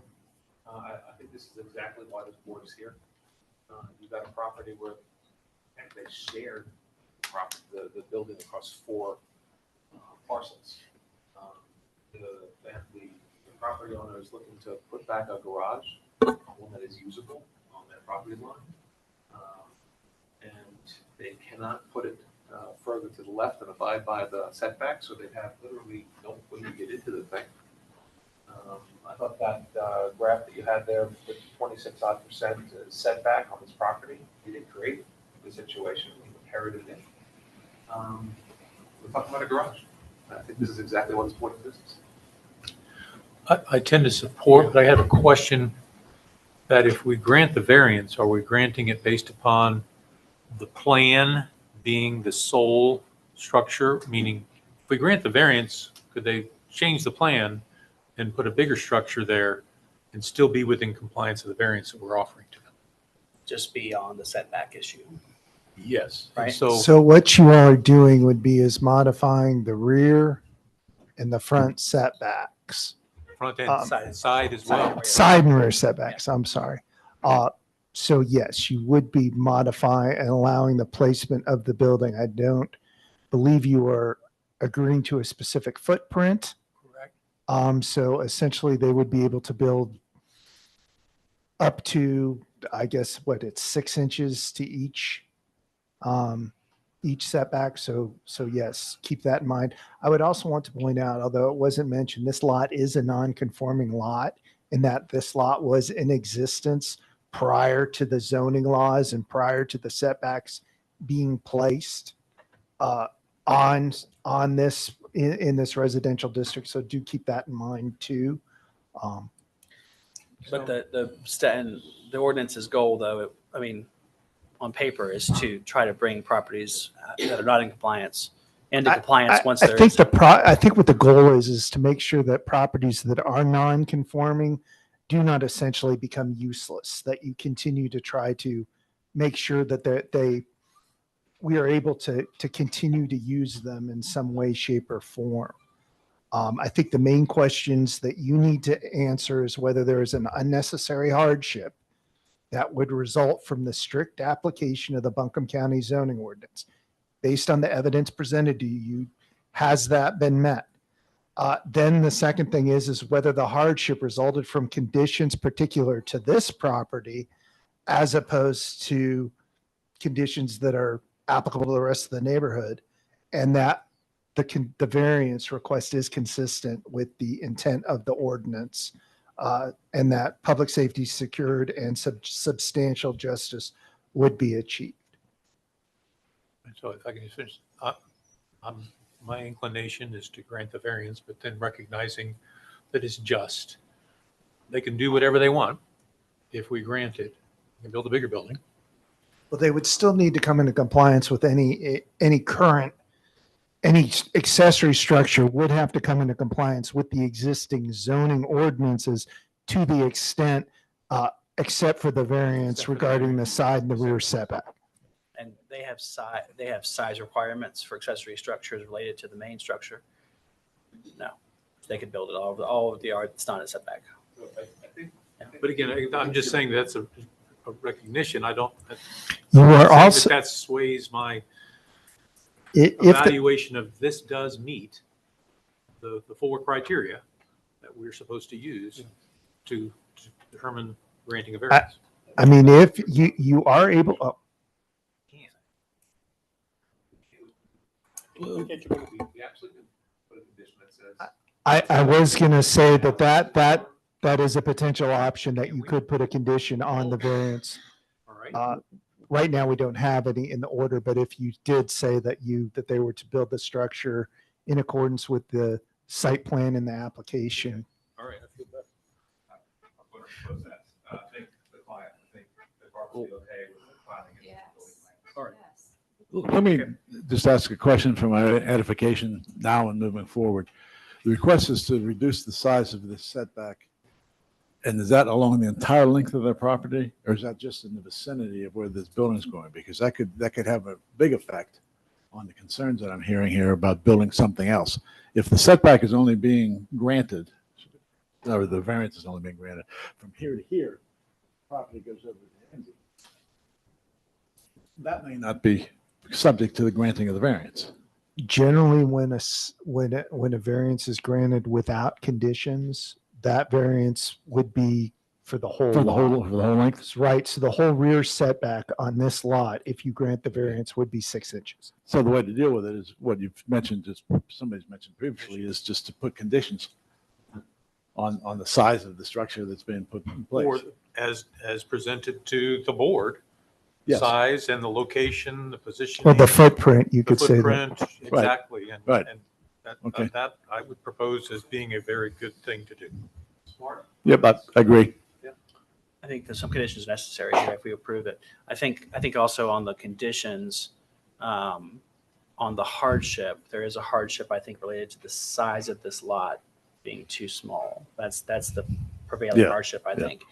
I think this is exactly why this board is here. You've got a property where, and they shared the building across 4 parcels. The property owner is looking to put back a garage, one that is usable on their property line. And they cannot put it further to the left and abide by the setback, so they have literally no way to get into the thing. I thought that graph that you had there with 26% setback on this property, you didn't create the situation, you inherited it. We're talking about a garage. I think this is exactly what is point of business. I tend to support, but I have a question that if we grant the variance, are we granting it based upon the plan being the sole structure? Meaning, if we grant the variance, could they change the plan and put a bigger structure there and still be within compliance of the variance that we're offering to them? Just be on the setback issue. Yes. And Right. So what you are doing would be is modifying the rear and the front setbacks. Front Um, end, side as well. Side and rear setbacks, I'm sorry. So yes, you would be modifying and allowing the placement of the building. I don't believe you are agreeing to a specific footprint. Correct. So essentially they would be able to build up to, I guess, what, it's 6 inches to each setback. So yes, keep that in mind. I would also want to point out, although it wasn't mentioned, this lot is a non-conforming lot in that this lot was in existence prior to the zoning laws and prior to the setbacks being placed on this in this residential district. So do keep that in mind too. But the ordinance's goal, though, I mean, on paper, is to try to bring properties that are not in compliance into compliance once I there think is. I think what the goal is to make sure that properties that are non-conforming do not essentially become useless, that you continue to try to make sure that we are able to continue to use them in some way, shape, or form. I think the main questions that you need to answer is whether there is an unnecessary hardship that would result from the strict application of the Buncombe County zoning ordinance. Based on the evidence presented to you, has that been met? Then the second thing is whether the hardship resulted from conditions particular to this property as opposed to conditions that are applicable to the rest of the neighborhood, and that the variance request is consistent with the intent of the ordinance, and that public safety secured and substantial justice would be achieved. So if I can just finish, my inclination is to grant the variance, but then recognizing that it's just. They can do whatever they want if we grant it. They can build a bigger building. Well, they would still need to come into compliance with any accessory structure would have to come into compliance with the existing zoning ordinances to the extent, except for the variance regarding the side and the rear setback. And they have size requirements for accessory structures related to the main structure. No, they could build it all of the yard. It's not a setback. But again, I'm just saying that's a recognition. I don't. You are also that sways my if evaluation of this does meet the 4 criteria that we're supposed to use to determine granting a variance. I mean, if you are able. Oh. I was going to say that is a potential option that you could put a condition on the variance. All right. Right now, we don't have any in the order, but if you did say that they were to build the structure in accordance with the site plan and the application. All right. I feel better. I'm going to propose that. I think the client, they're probably okay with filing it. All right. Let me just ask a question for my edification now and moving forward. The request is to reduce the size of this setback. And is that along the entire length of their property, or is that just in the vicinity of where this building is going? Because that could have a big effect on the concerns that I'm hearing here about building something else. If the setback is only being granted, or the variance is only being granted from here to here, property goes over to Enzy. That may not be subject to the granting of the variance. Generally, when a variance is granted without conditions, that variance would be for the whole For the lot. whole, for the whole length? Right, so the whole rear setback on this lot, if you grant the variance, would be 6 inches. So the way to deal with it is what you've mentioned, just somebody's mentioned previously, is just to put conditions on the size of the structure that's being put in Or place. as presented to the board, Yes. size and the location, the position. Well, the footprint, you could say that. Footprint, exactly. And, Right. and Okay. that I would propose as being a very good thing to do. Smart. Yep, I agree. I think there's some conditions necessary here if we approve it. I think also on the conditions, on the hardship, there is a hardship, I think, related to the size of this lot being too small. That's the prevailing Yeah, hardship, I yeah. think.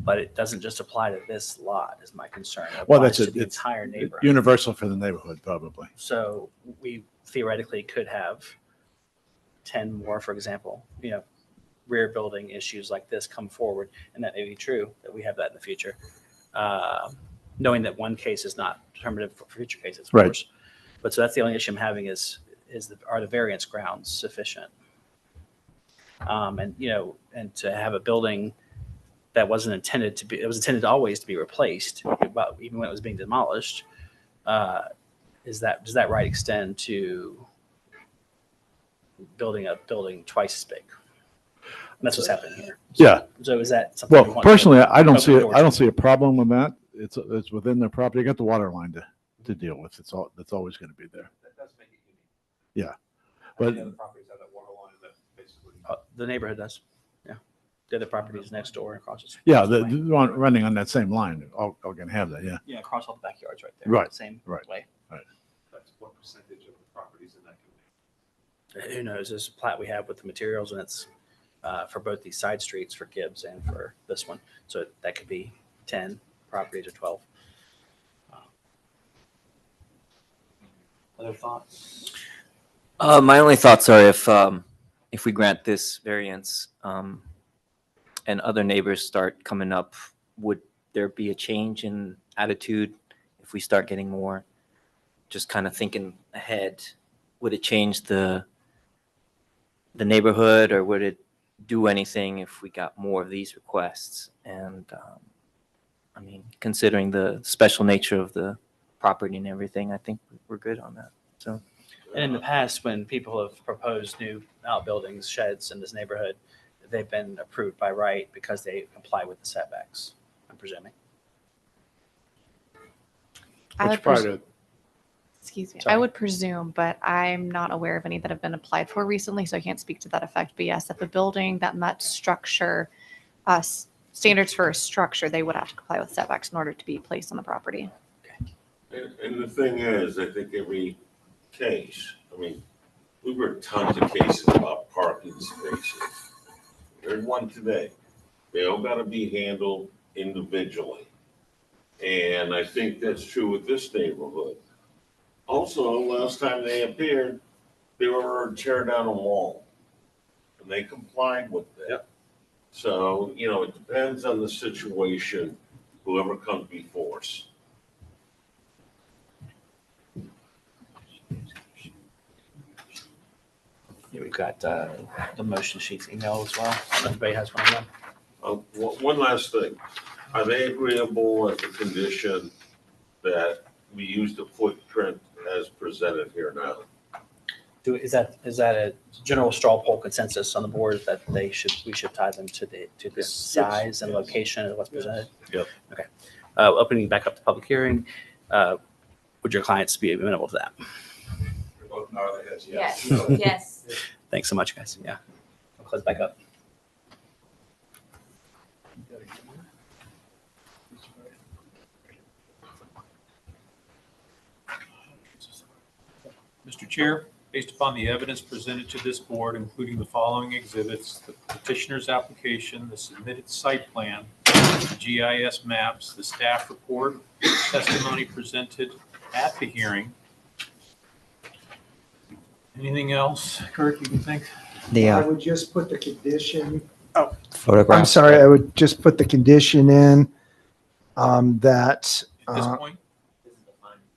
But it doesn't just apply to this lot, is my concern. It Well, applies that's to it. the It's entire neighborhood. universal for the neighborhood, probably. So we theoretically could have 10 more, for example, rear building issues like this come forward, and that may be true, that we have that in the future. Knowing that one case is not determinative for future cases, of Right. course. But so that's the only issue I'm having are the variance grounds sufficient? And to have a building that wasn't intended to be, it was intended always to be replaced, but even when it was being demolished, does that right extend to building a building twice as big? And that's what's happening here. Yeah. So is that something? we Well, want to personally, I don't open see the it. door I don't to? see a problem with that. It's within their property. You got the water line to deal with. That's always going to be there. That does make it unique. Yeah. But properties have that water line that basically. The neighborhood does. Yeah. The other properties next door and across the street. yeah, the one running on that same line, all going to have that. Yeah. Yeah, across all the backyards right there. Right, Same right. way. That's what percentage of the properties in that community. Who knows? There's a plat we have with the materials, and it's for both these side streets for Gibbs and for this one. So that could be 10 properties or 12. Other thoughts? My only thoughts are if we grant this variance and other neighbors start coming up, would there be a change in attitude if we start getting more? Just kind of thinking ahead, would it change the neighborhood, or would it do anything if we got more of these requests? And I mean, considering the special nature of the property and everything, I think we're good on that. So. And in the past, when people have proposed new outbuildings, sheds in this neighborhood, they've been approved by right because they comply with the setbacks, I'm presuming. I Which would part pres- of- Excuse me. Sorry. I would presume, but I'm not aware of any that have been applied for recently, so I can't speak to that effect. But yes, if a building that met structure, standards for a structure, they would have to comply with setbacks in order to be placed on the property. And the thing is, I think every case, I mean, we've heard tons of cases about parking spaces. There's one today. They all gotta be handled individually. And I think that's true with this neighborhood. Also, last time they appeared, they were tearing down a wall. And they complied with that. Yep. So, it depends on the situation, whoever comes before us. Yeah, we've got the motion sheets email as well. Everybody has one of them. One last thing. Are they agreeable with the condition that we use the footprint as presented here now? Is that a general straw poll consensus on the board that we should tie them to the Yes. size and Yes. location of what's presented? Yep. Okay. Opening back up the public hearing, would your clients be amenable to that? Both nod their heads, Yes, yes. Thanks so much, guys. Yeah. I'll close back up. Mr. Chair, based upon the evidence presented to this board, including the following exhibits, the petitioner's application, the submitted site plan, the GIS maps, the staff report, testimony presented at the hearing, Anything else, Kirk, you can think? I would just put the condition, Photographs. I'm sorry, I would just put the condition in that, At this point?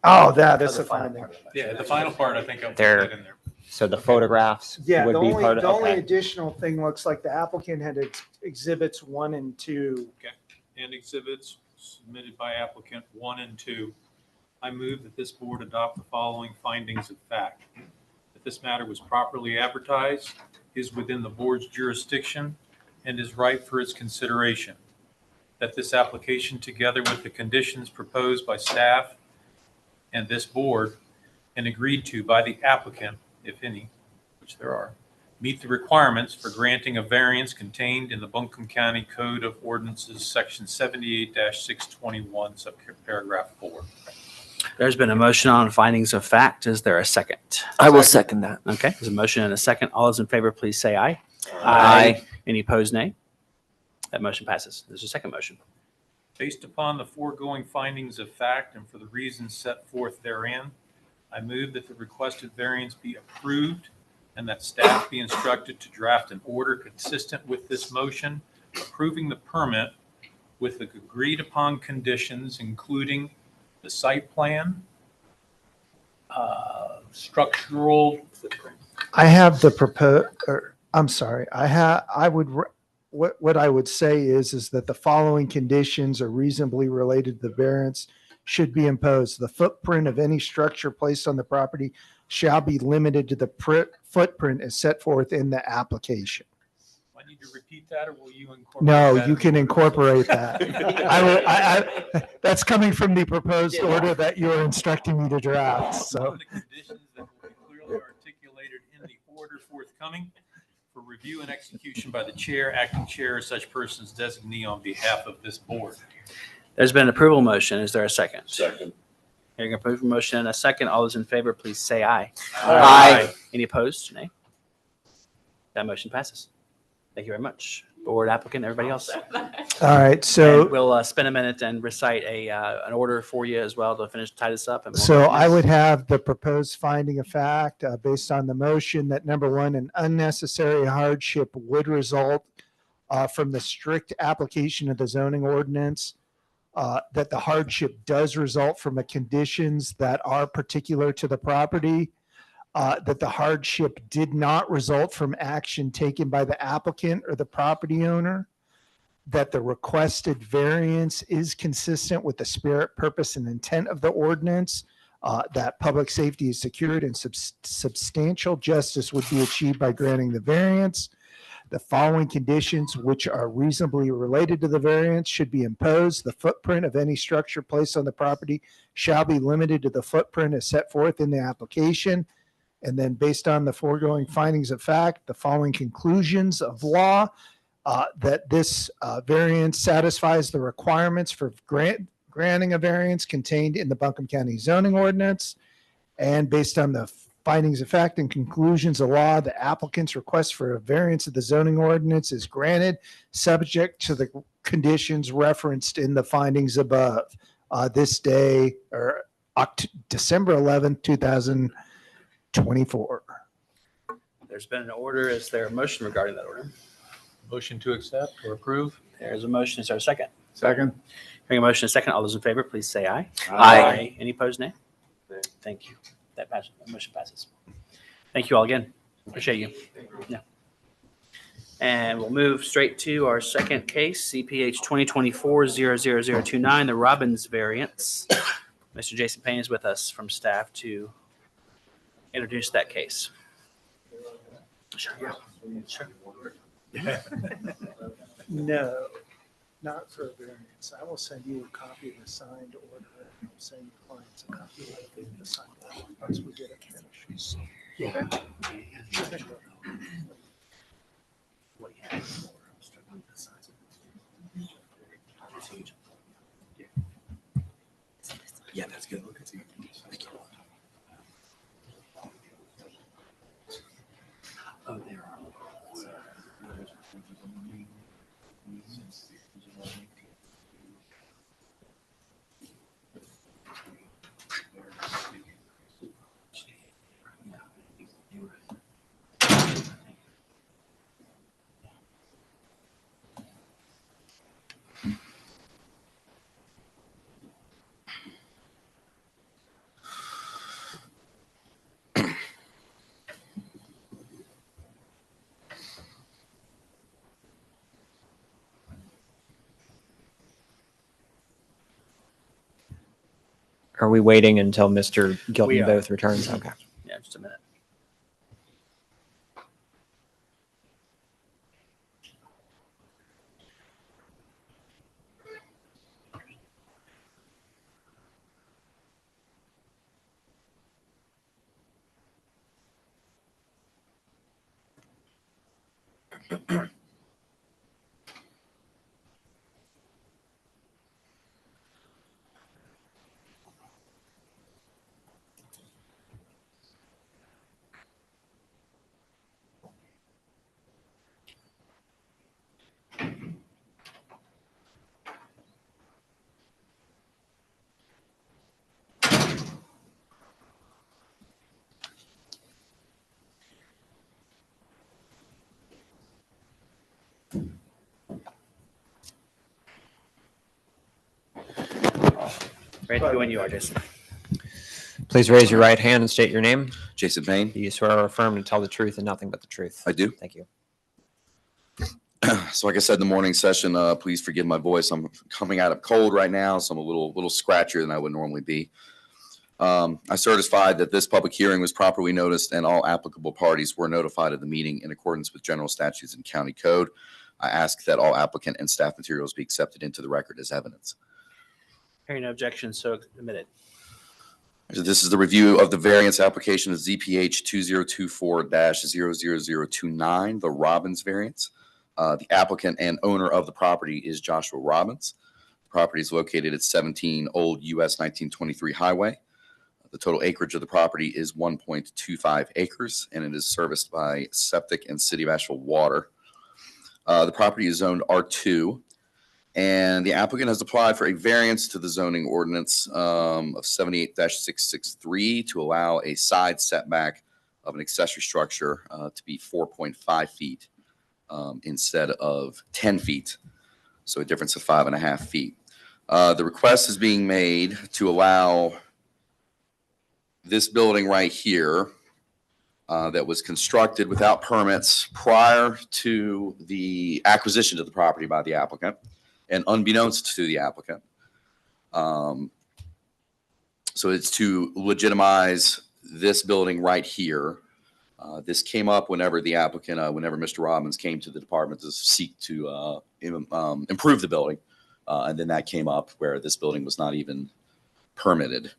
that's the final finding. Yeah, the final part, I think I'll put There. that in there. So the photographs Yeah, would the be only, part of, the only okay. additional thing looks like the applicant had exhibits 1 and 2. And exhibits submitted by applicant 1 and 2. I move that this board adopt the following findings of fact. That this matter was properly advertised, is within the board's jurisdiction, and is ripe for its consideration. That this application, together with the conditions proposed by staff and this board and agreed to by the applicant, if any, which there are, meet the requirements for granting a variance contained in the Buncombe County Code of Ordinances, Section 78-621, subparagraph 4. There's been a motion on findings of fact. Is there a second? I will second that. Okay, there's a motion and a second. All those in favor, please say aye. Aye. Any opposed, nay? That motion passes. There's a second motion. Based upon the foregoing findings of fact and for the reasons set forth therein, I move that the requested variance be approved and that staff be instructed to draft an order consistent with this motion, approving the permit with the agreed upon conditions, including the site plan, structural. I have the I'm sorry, what I would say is that the following conditions are reasonably related to the variance should be imposed. The footprint of any structure placed on the property shall be limited to the footprint as set forth in the application. Do I need to repeat that, or will you incorporate No, that you in can the order? incorporate that. That's coming from the proposed order that you're instructing me to draft, One so. of the conditions that will be clearly articulated in the order forthcoming for review and execution by the chair, acting chair, or such person's designee on behalf of this board. There's been an approval motion. Is there a second? Second. Hearing approval motion and a second. All those in favor, please say aye. Aye. Any opposed? Nay. That motion passes. Thank you very much. Board applicant, everybody else. All right, so. And we'll spend a minute and recite an order for you as well to finish, tie this up. And we'll So go from I there. would have the proposed finding of fact based on the motion that number one, an unnecessary hardship would result from the strict application of the zoning ordinance, that the hardship does result from the conditions that are particular to the property, that the hardship did not result from action taken by the applicant or the property owner, that the requested variance is consistent with the spirit, purpose, and intent of the ordinance, that public safety is secured and substantial justice would be achieved by granting the variance. The following conditions, which are reasonably related to the variance, should be imposed. The footprint of any structure placed on the property shall be limited to the footprint as set forth in the application. And then based on the foregoing findings of fact, the following conclusions of law, that this variance satisfies the requirements for granting a variance contained in the Buncombe County zoning ordinance. And based on the findings of fact and conclusions of law, the applicant's request for a variance of the zoning ordinance is granted, subject to the conditions referenced in the findings above. This day, or December 11th, 2024. There's been an order. Is there a motion regarding that order? Motion to accept or approve? There's a motion. Is there a second? Second. Hearing a motion and a second. All those in favor, please say aye. Aye. Any opposed, nay? Thank you. That motion passes. Thank you all again. Appreciate you. Yeah. And we'll move straight to our second case, CPH 2024-00029, the Robbins variance. Mr. Jason Payne is with us from staff to introduce that case. Sure. Yeah. Sure. No, not for a variance. I will send you a copy of the signed order. I'll send your clients a copy of the signed order once we get it finished. Yeah. Yeah, that's good. Thank you. Oh, there are. Are we waiting until Mr. We Gilton are. Both returns? Okay. Yeah, just a minute. Ready to go when you are, Jason. Please raise your right hand and state your name. Jason Payne. Do you swear or affirm to tell the truth and nothing but the truth? I do. Thank you. So like I said in the morning session, please forgive my voice. I'm coming out of cold right now, so I'm a little scratchier than I would normally be. I certified that this public hearing was properly noticed and all applicable parties were notified of the meeting in accordance with general statutes and county code. I ask that all applicant and staff materials be accepted into the record as evidence. Hearing no objection, so admitted. So this is the review of the variance application of ZPH 2024-00029, the Robbins variance. The applicant and owner of the property is Joshua Robbins. The property is located at 17 Old US 1923 Highway. The total acreage of the property is 1.25 acres, and it is serviced by septic and City of Asheville water. The property is zoned R2, and the applicant has applied for a variance to the zoning ordinance of 78-663 to allow a side setback of an accessory structure to be 4.5 feet instead of 10 feet, so a difference of 5.5 feet. The request is being made to allow this building right here that was constructed without permits prior to the acquisition of the property by the applicant and unbeknownst to the applicant. So it's to legitimize this building right here. This came up whenever the applicant, whenever Mr. Robbins came to the department to seek to improve the building. And then that came up where this building was not even permitted.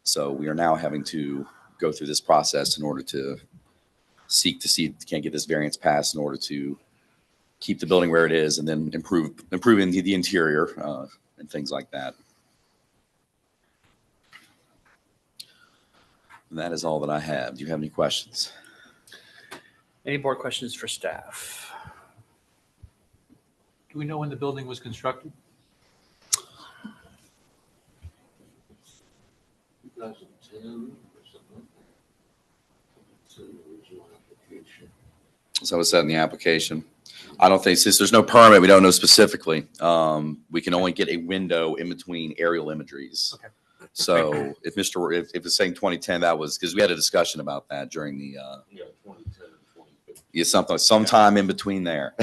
So we are now having to go through this process in order to seek to see if we can get this variance passed in order to keep the building where it is and then improving the interior and things like that. And that is all that I have. Do you have any questions? Any board questions for staff? Do we know when the building was constructed? 2010 or something. It's an original application. So it was said in the application. I don't think, since there's no permit, we don't know specifically. We can only get a window in between aerial imageries. Okay. So if it's saying 2010, that was, because we had a discussion about that during the, Yeah, 2010 and 2015. yeah, sometime in between there.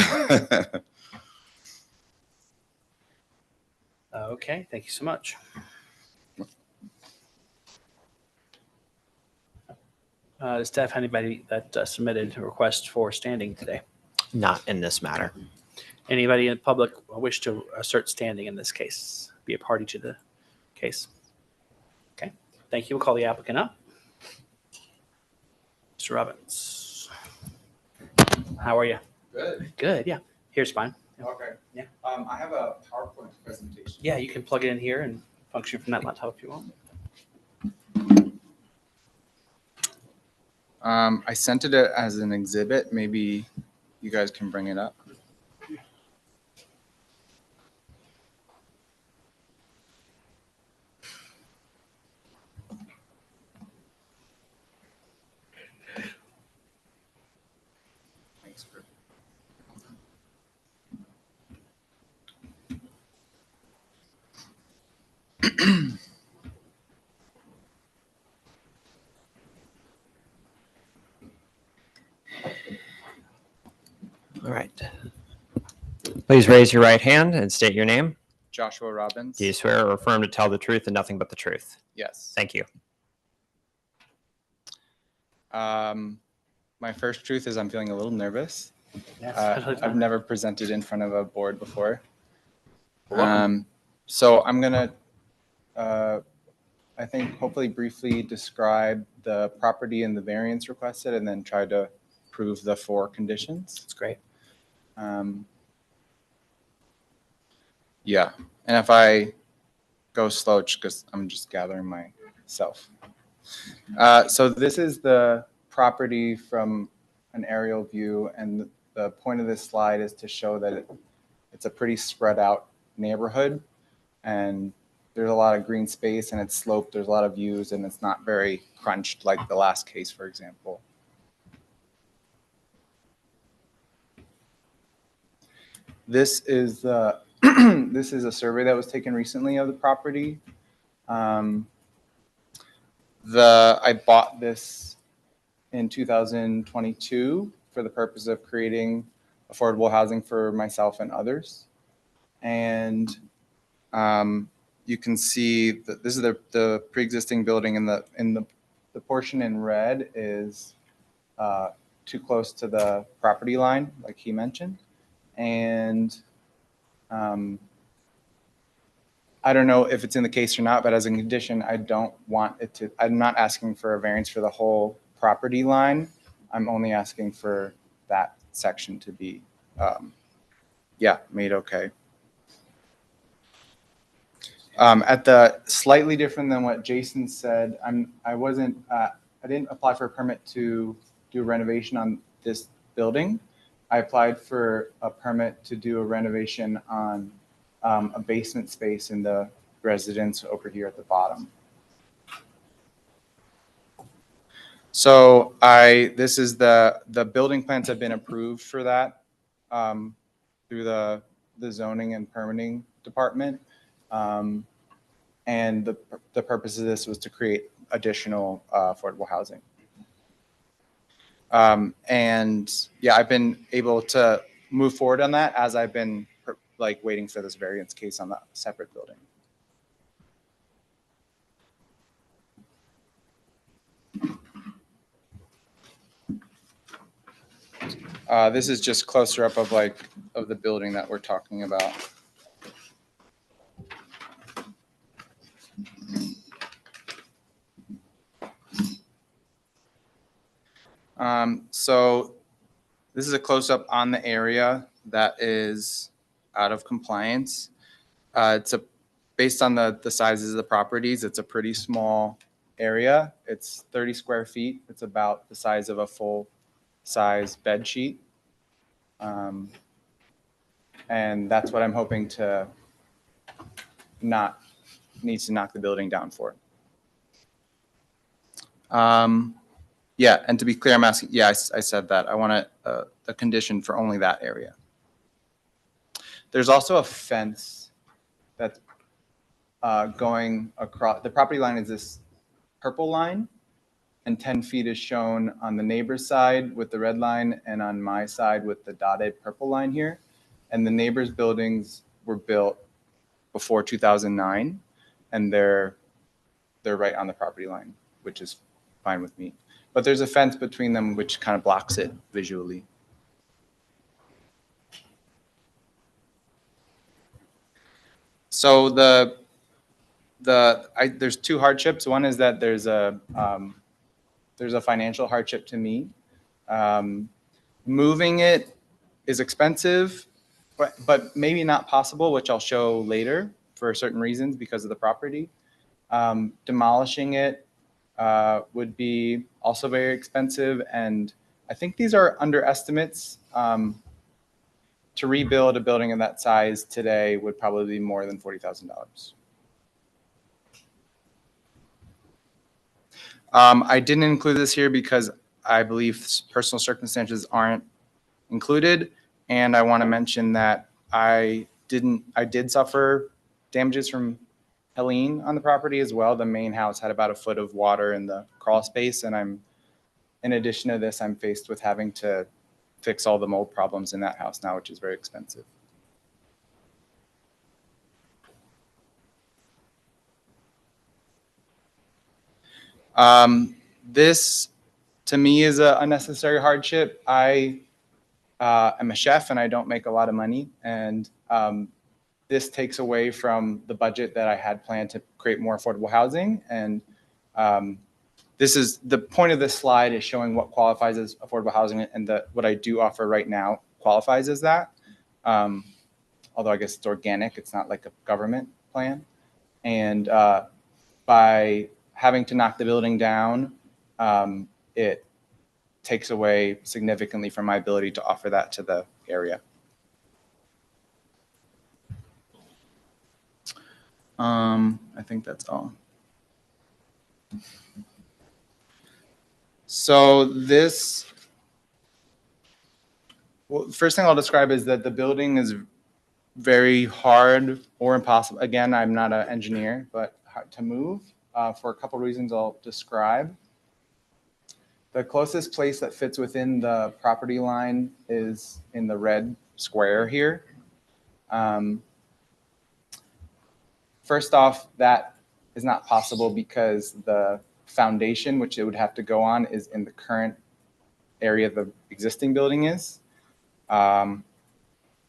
Okay, thank you so much. Does staff have anybody that submitted a request for standing today? Not in this matter. Anybody in the public wish to assert standing in this case, be a party to the case? Okay, thank you. We'll call the applicant up. Mr. Robbins. How are you? Good. Good, yeah. Here's fine. Okay. Yeah. I have a PowerPoint presentation. Yeah, you can plug it in here and function from that laptop if you want. I sent it as an exhibit. Maybe you guys can bring it up. Thanks, Chris. All right. Please raise your right hand and state your name. Joshua Robbins. Do you swear or affirm to tell the truth and nothing but the truth? Yes. Thank you. My first truth is I'm feeling a little nervous. Yes, totally I've fine. never presented in front of a board before. Welcome. So I'm gonna, I think, hopefully briefly describe the property and the variance requested, and then try to prove the 4 conditions. That's great. Yeah, and if I go slow, because I'm just gathering myself. So this is the property from an aerial view, and the point of this slide is to show that it's a pretty spread out neighborhood, and there's a lot of green space, and it's sloped, there's a lot of views, and it's not very crunched like the last case, for example. This is the this is a survey that was taken recently of the property. I bought this in 2022 for the purpose of creating affordable housing for myself and others. And you can see that this is the pre-existing building, and the portion in red is too close to the property line, like he mentioned. And I don't know if it's in the case or not, but as a condition, I don't want it to, I'm not asking for a variance for the whole property line. I'm only asking for that section to be, made okay. At the slightly different than what Jason said, I didn't apply for a permit to do a renovation on this building. I applied for a permit to do a renovation on a basement space in the residence over here at the bottom. So this is the building plans have been approved for that through the zoning and permitting department. And the purpose of this was to create additional affordable housing. And yeah, I've been able to move forward on that as I've been waiting for this variance case on the separate building. This is just closer up of the building that we're talking about. So this is a close-up on the area that is out of compliance. Based on the sizes of the properties, it's a pretty small area. It's 30 square feet. It's about the size of a full-size bed sheet. And that's what I'm hoping to needs to knock the building down for. Yeah, and to be clear, I'm asking, yeah, I said that. I want a condition for only that area. There's also a fence that's going across. The property line is this purple line, and 10 feet is shown on the neighbor's side with the red line, and on my side with the dotted purple line here. And the neighbor's buildings were built before 2009, and they're right on the property line, which is fine with me. But there's a fence between them which kind of blocks it visually. So there's 2 hardships. One is that there's a financial hardship to me. Moving it is expensive, but maybe not possible, which I'll show later for certain reasons because of the property. Demolishing it would be also very expensive, and I think these are underestimates. To rebuild a building of that size today would probably be more than $40,000. I didn't include this here because I believe personal circumstances aren't included, and I want to mention that I did suffer damages from Helene on the property as well. The main house had about a foot of water in the crawl space, and in addition to this, I'm faced with having to fix all the mold problems in that house now, which is very expensive. This, to me, is a unnecessary hardship. I am a chef and I don't make a lot of money, and this takes away from the budget that I had planned to create more affordable housing. And this is the point of this slide, is showing what qualifies as affordable housing, and what I do offer right now qualifies as that. Although I guess it's organic, it's not like a government plan. And by having to knock the building down, it takes away significantly from my ability to offer that to the area. I think that's all. So this, well, first thing I'll describe is that the building is very hard or impossible. Again, I'm not an engineer, but hard to move for a couple reasons I'll describe. The closest place that fits within the property line is in the red square here. First off, that is not possible because the foundation, which it would have to go on, is in the current area the existing building is.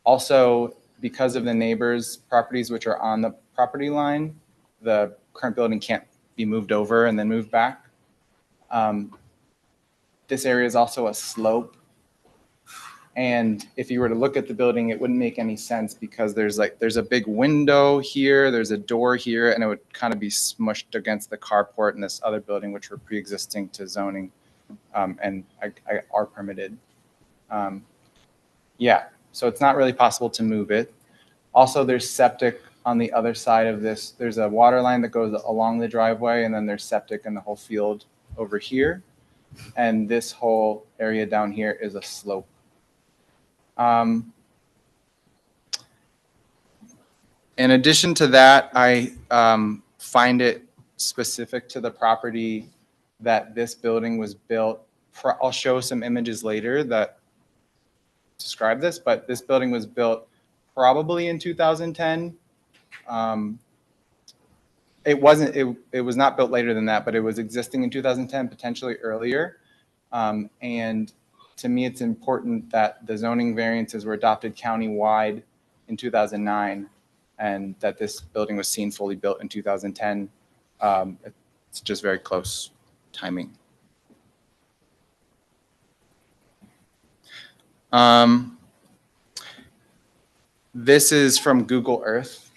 Also, because of the neighbors' properties which are on the property line, the current building can't be moved over and then moved back. This area is also a slope. And if you were to look at the building, it wouldn't make any sense because there's a big window here, there's a door here, and it would kind of be smushed against the carport in this other building, which were pre-existing to zoning and are permitted. Yeah, so it's not really possible to move it. Also, there's septic on the other side of this. There's a water line that goes along the driveway, and then there's septic in the whole field over here. And this whole area down here is a slope. In addition to that, I find it specific to the property that this building was built. I'll show some images later that describe this, but this building was built probably in 2010. It was not built later than that, but it was existing in 2010, potentially earlier. And to me, it's important that the zoning variances were adopted countywide in 2009 and that this building was seen fully built in 2010. It's just very close timing. This is from Google Earth.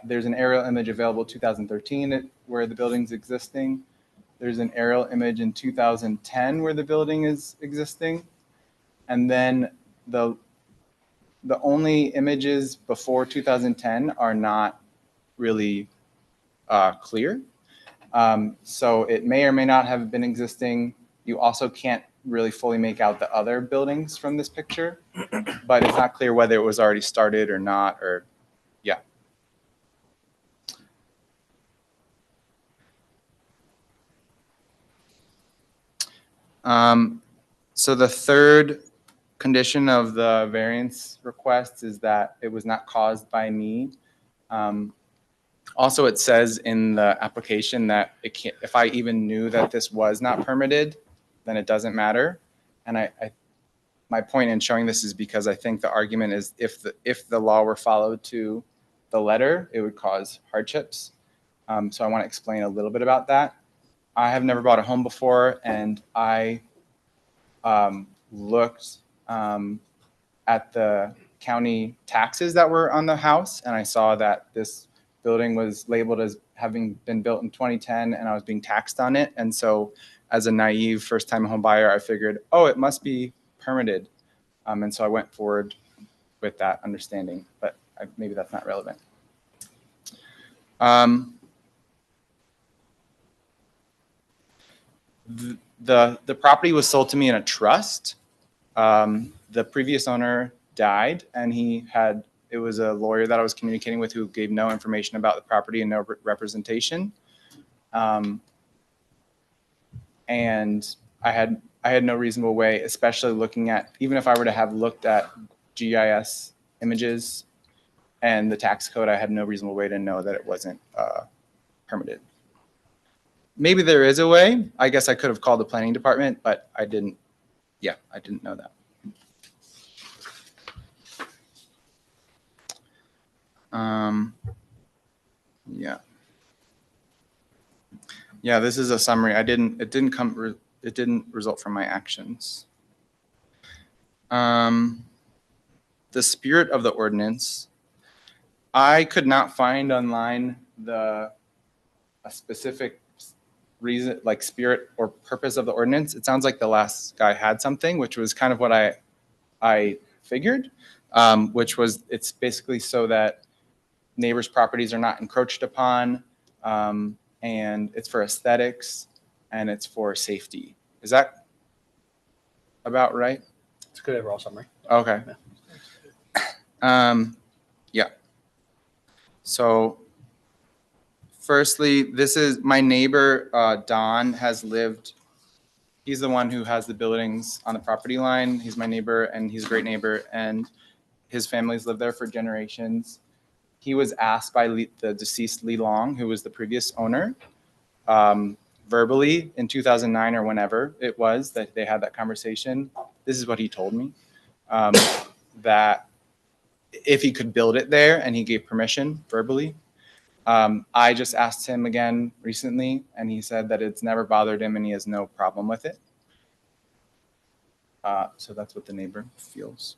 There's an aerial image available 2013 where the building's existing. There's an aerial image in 2010 where the building is existing. And then the only images before 2010 are not really clear. So it may or may not have been existing. You also can't really fully make out the other buildings from this picture, but it's not clear whether it was already started or not, or yeah. So the third condition of the variance request is that it was not caused by me. Also, it says in the application that it can't, if I even knew that this was not permitted, then it doesn't matter. And my point in showing this is because I think the argument is if the law were followed to the letter, it would cause hardships. So I want to explain a little bit about that. I have never bought a home before, and I looked at the county taxes that were on the house, and I saw that this building was labeled as having been built in 2010, and I was being taxed on it. And so as a naive first-time home buyer, I figured, oh, it must be permitted. And so I went forward with that understanding, but maybe that's not relevant. The property was sold to me in a trust. The previous owner died, and it was a lawyer that I was communicating with who gave no information about the property and no representation. And I had no reasonable way, especially looking at, even if I were to have looked at GIS images and the tax code, I had no reasonable way to know that it wasn't permitted. maybe there is a way. I guess I could have called the planning department, but I didn't. Yeah, I didn't know that. Yeah. Yeah, this is a summary. It didn't result from my actions. The spirit of the ordinance. I could not find online a specific reason, like spirit or purpose of the ordinance. It sounds like the last guy had something, which was kind of what I figured, which was it's basically so that neighbors' properties are not encroached upon, and it's for aesthetics and it's for safety. Is that about right? It's a good overall summary. Okay. Yeah. So firstly, this is my neighbor, Don, has lived, he's the one who has the buildings on the property line. He's my neighbor and he's a great neighbor, and his family's lived there for generations. He was asked by the deceased Lee Long, who was the previous owner, verbally in 2009 or whenever it was that they had that conversation. This is what he told me, that if he could build it there, and he gave permission verbally. I just asked him again recently, and he said that it's never bothered him and he has no problem with it. So that's what the neighbor feels.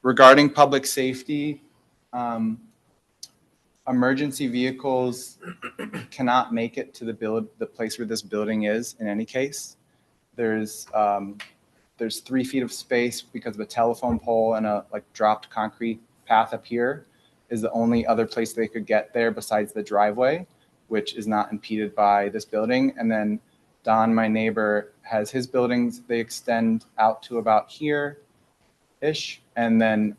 Regarding public safety, emergency vehicles cannot make it to the place where this building is in any case. There's 3 feet of space because of a telephone pole and a dropped concrete path up here is the only other place they could get there besides the driveway, which is not impeded by this building. And then Don, my neighbor, has his buildings. They extend out to about here-ish. And then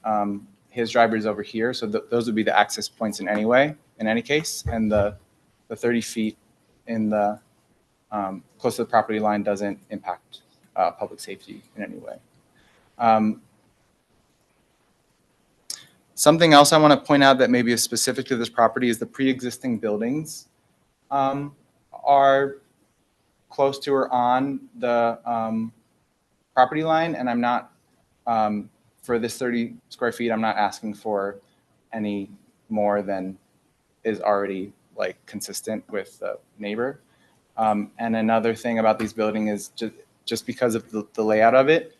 his driveway is over here. So those would be the access points in any case. And the 30 feet in the close to the property line doesn't impact public safety in any way. Something else I want to point out that maybe is specific to this property is the pre-existing buildings are close to or on the property line, and I'm not, for this 30 square feet, I'm not asking for any more than is already consistent with the neighbor. And another thing about these buildings is just because of the layout of it,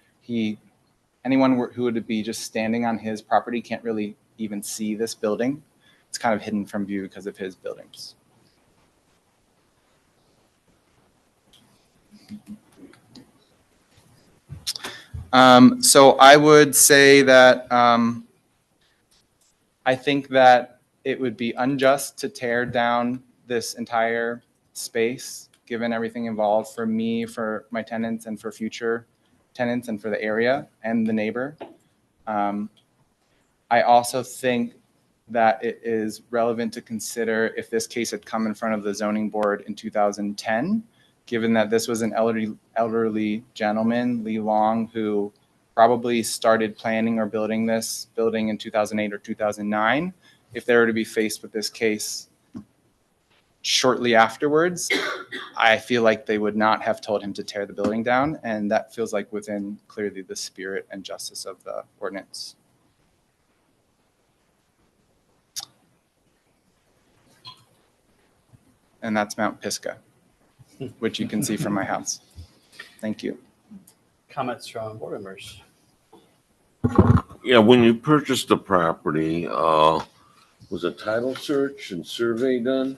anyone who would be just standing on his property can't really even see this building. It's kind of hidden from view because of his buildings. So I would say that I think that it would be unjust to tear down this entire space, given everything involved for me, for my tenants, and for future tenants, and for the area and the neighbor. I also think that it is relevant to consider if this case had come in front of the zoning board in 2010, given that this was an elderly gentleman, Lee Long, who probably started planning or building this building in 2008 or 2009. If they were to be faced with this case shortly afterwards, I feel like they would not have told him to tear the building down, and that feels like within clearly the spirit and justice of the ordinance. And that's Mount Pisgah, which you can see from my house. Thank you. Comments from board members? Yeah, when you purchased the property, was a title search and survey done?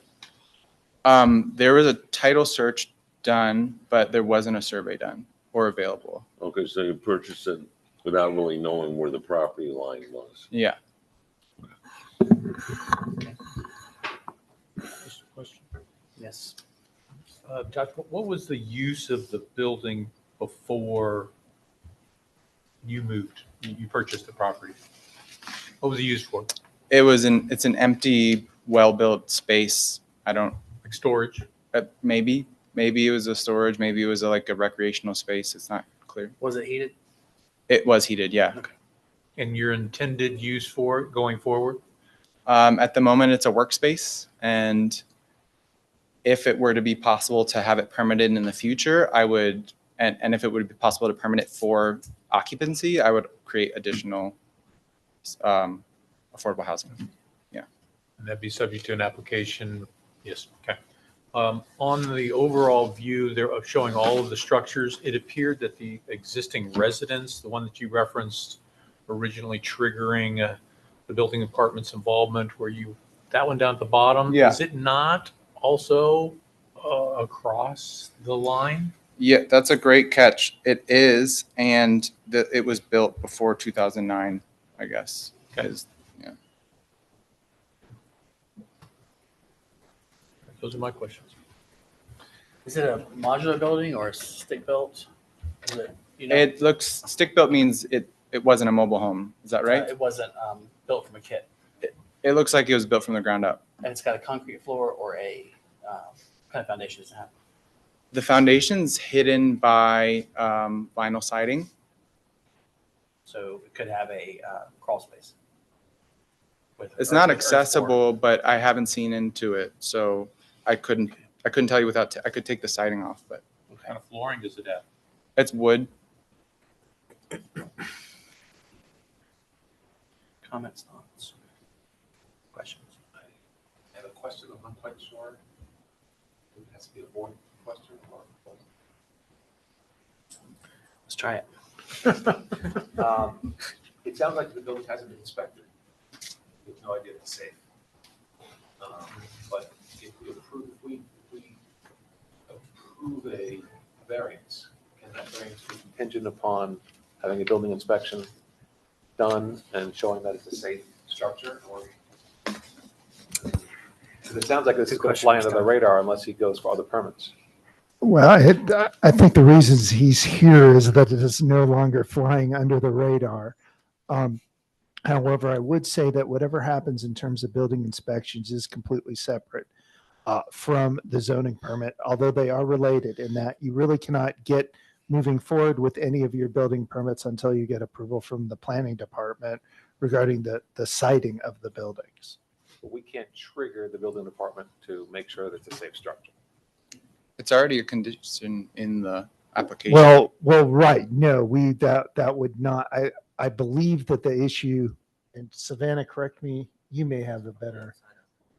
There was a title search done, but there wasn't a survey done or available. Okay, so you purchased it without really knowing where the property line was? Yeah. Yes. Josh, what was the use of the building before you moved? You purchased the property. What was it used for? It's an empty, well-built space. I don't. Like storage? Maybe it was a storage. Maybe it was a recreational space. It's not clear. Was it heated? It was heated, yeah. Okay. And your intended use for it going forward? At the moment, it's a workspace, and if it were to be possible to have it permitted in the future, I would, and if it would be possible to permit it for occupancy, I would create additional affordable housing. Yeah. And that'd be subject to an application. Yes, okay. On the overall view there of showing all of the structures, it appeared that the existing residence, the one that you referenced originally triggering the building department's involvement, where you, that one down at the bottom, Yeah. is it not also across the line? Yeah, that's a great catch. It is, and it was built before 2009, I guess. Okay. Yeah. Those are my questions. Is it a modular building or a stick built? Is it, you know, It looks, stick built means it wasn't a mobile home. Is that right? it wasn't built from a kit, It looks like it was built from the ground up. and it's got a concrete floor or a kind of foundation does it have? The foundation's hidden by vinyl siding. So it could have a crawl space. It's not accessible, but I haven't seen into it, so I couldn't tell you without, I could take the siding off, but What kind of flooring does it have? it's wood. Comments, thoughts, questions? I have a question. I'm not quite sure. It has to be a board question or. Let's try it. It sounds like the building hasn't been inspected. We have no idea if it's safe. But if we approve a variance, can that variance be contingent upon having a building inspection done and showing that it's a safe structure, or? 'Cause it sounds like this is going to fly under the radar unless he goes for other permits. Well, I think the reasons he's here is that it is no longer flying under the radar. However, I would say that whatever happens in terms of building inspections is completely separate from the zoning permit, although they are related in that you really cannot get moving forward with any of your building permits until you get approval from the planning department regarding the siting of the buildings. But we can't trigger the building department to make sure that it's a safe structure. It's already a condition in the application. Well, right. No, that would not, I believe that the issue, and Savannah, correct me, you may have a better.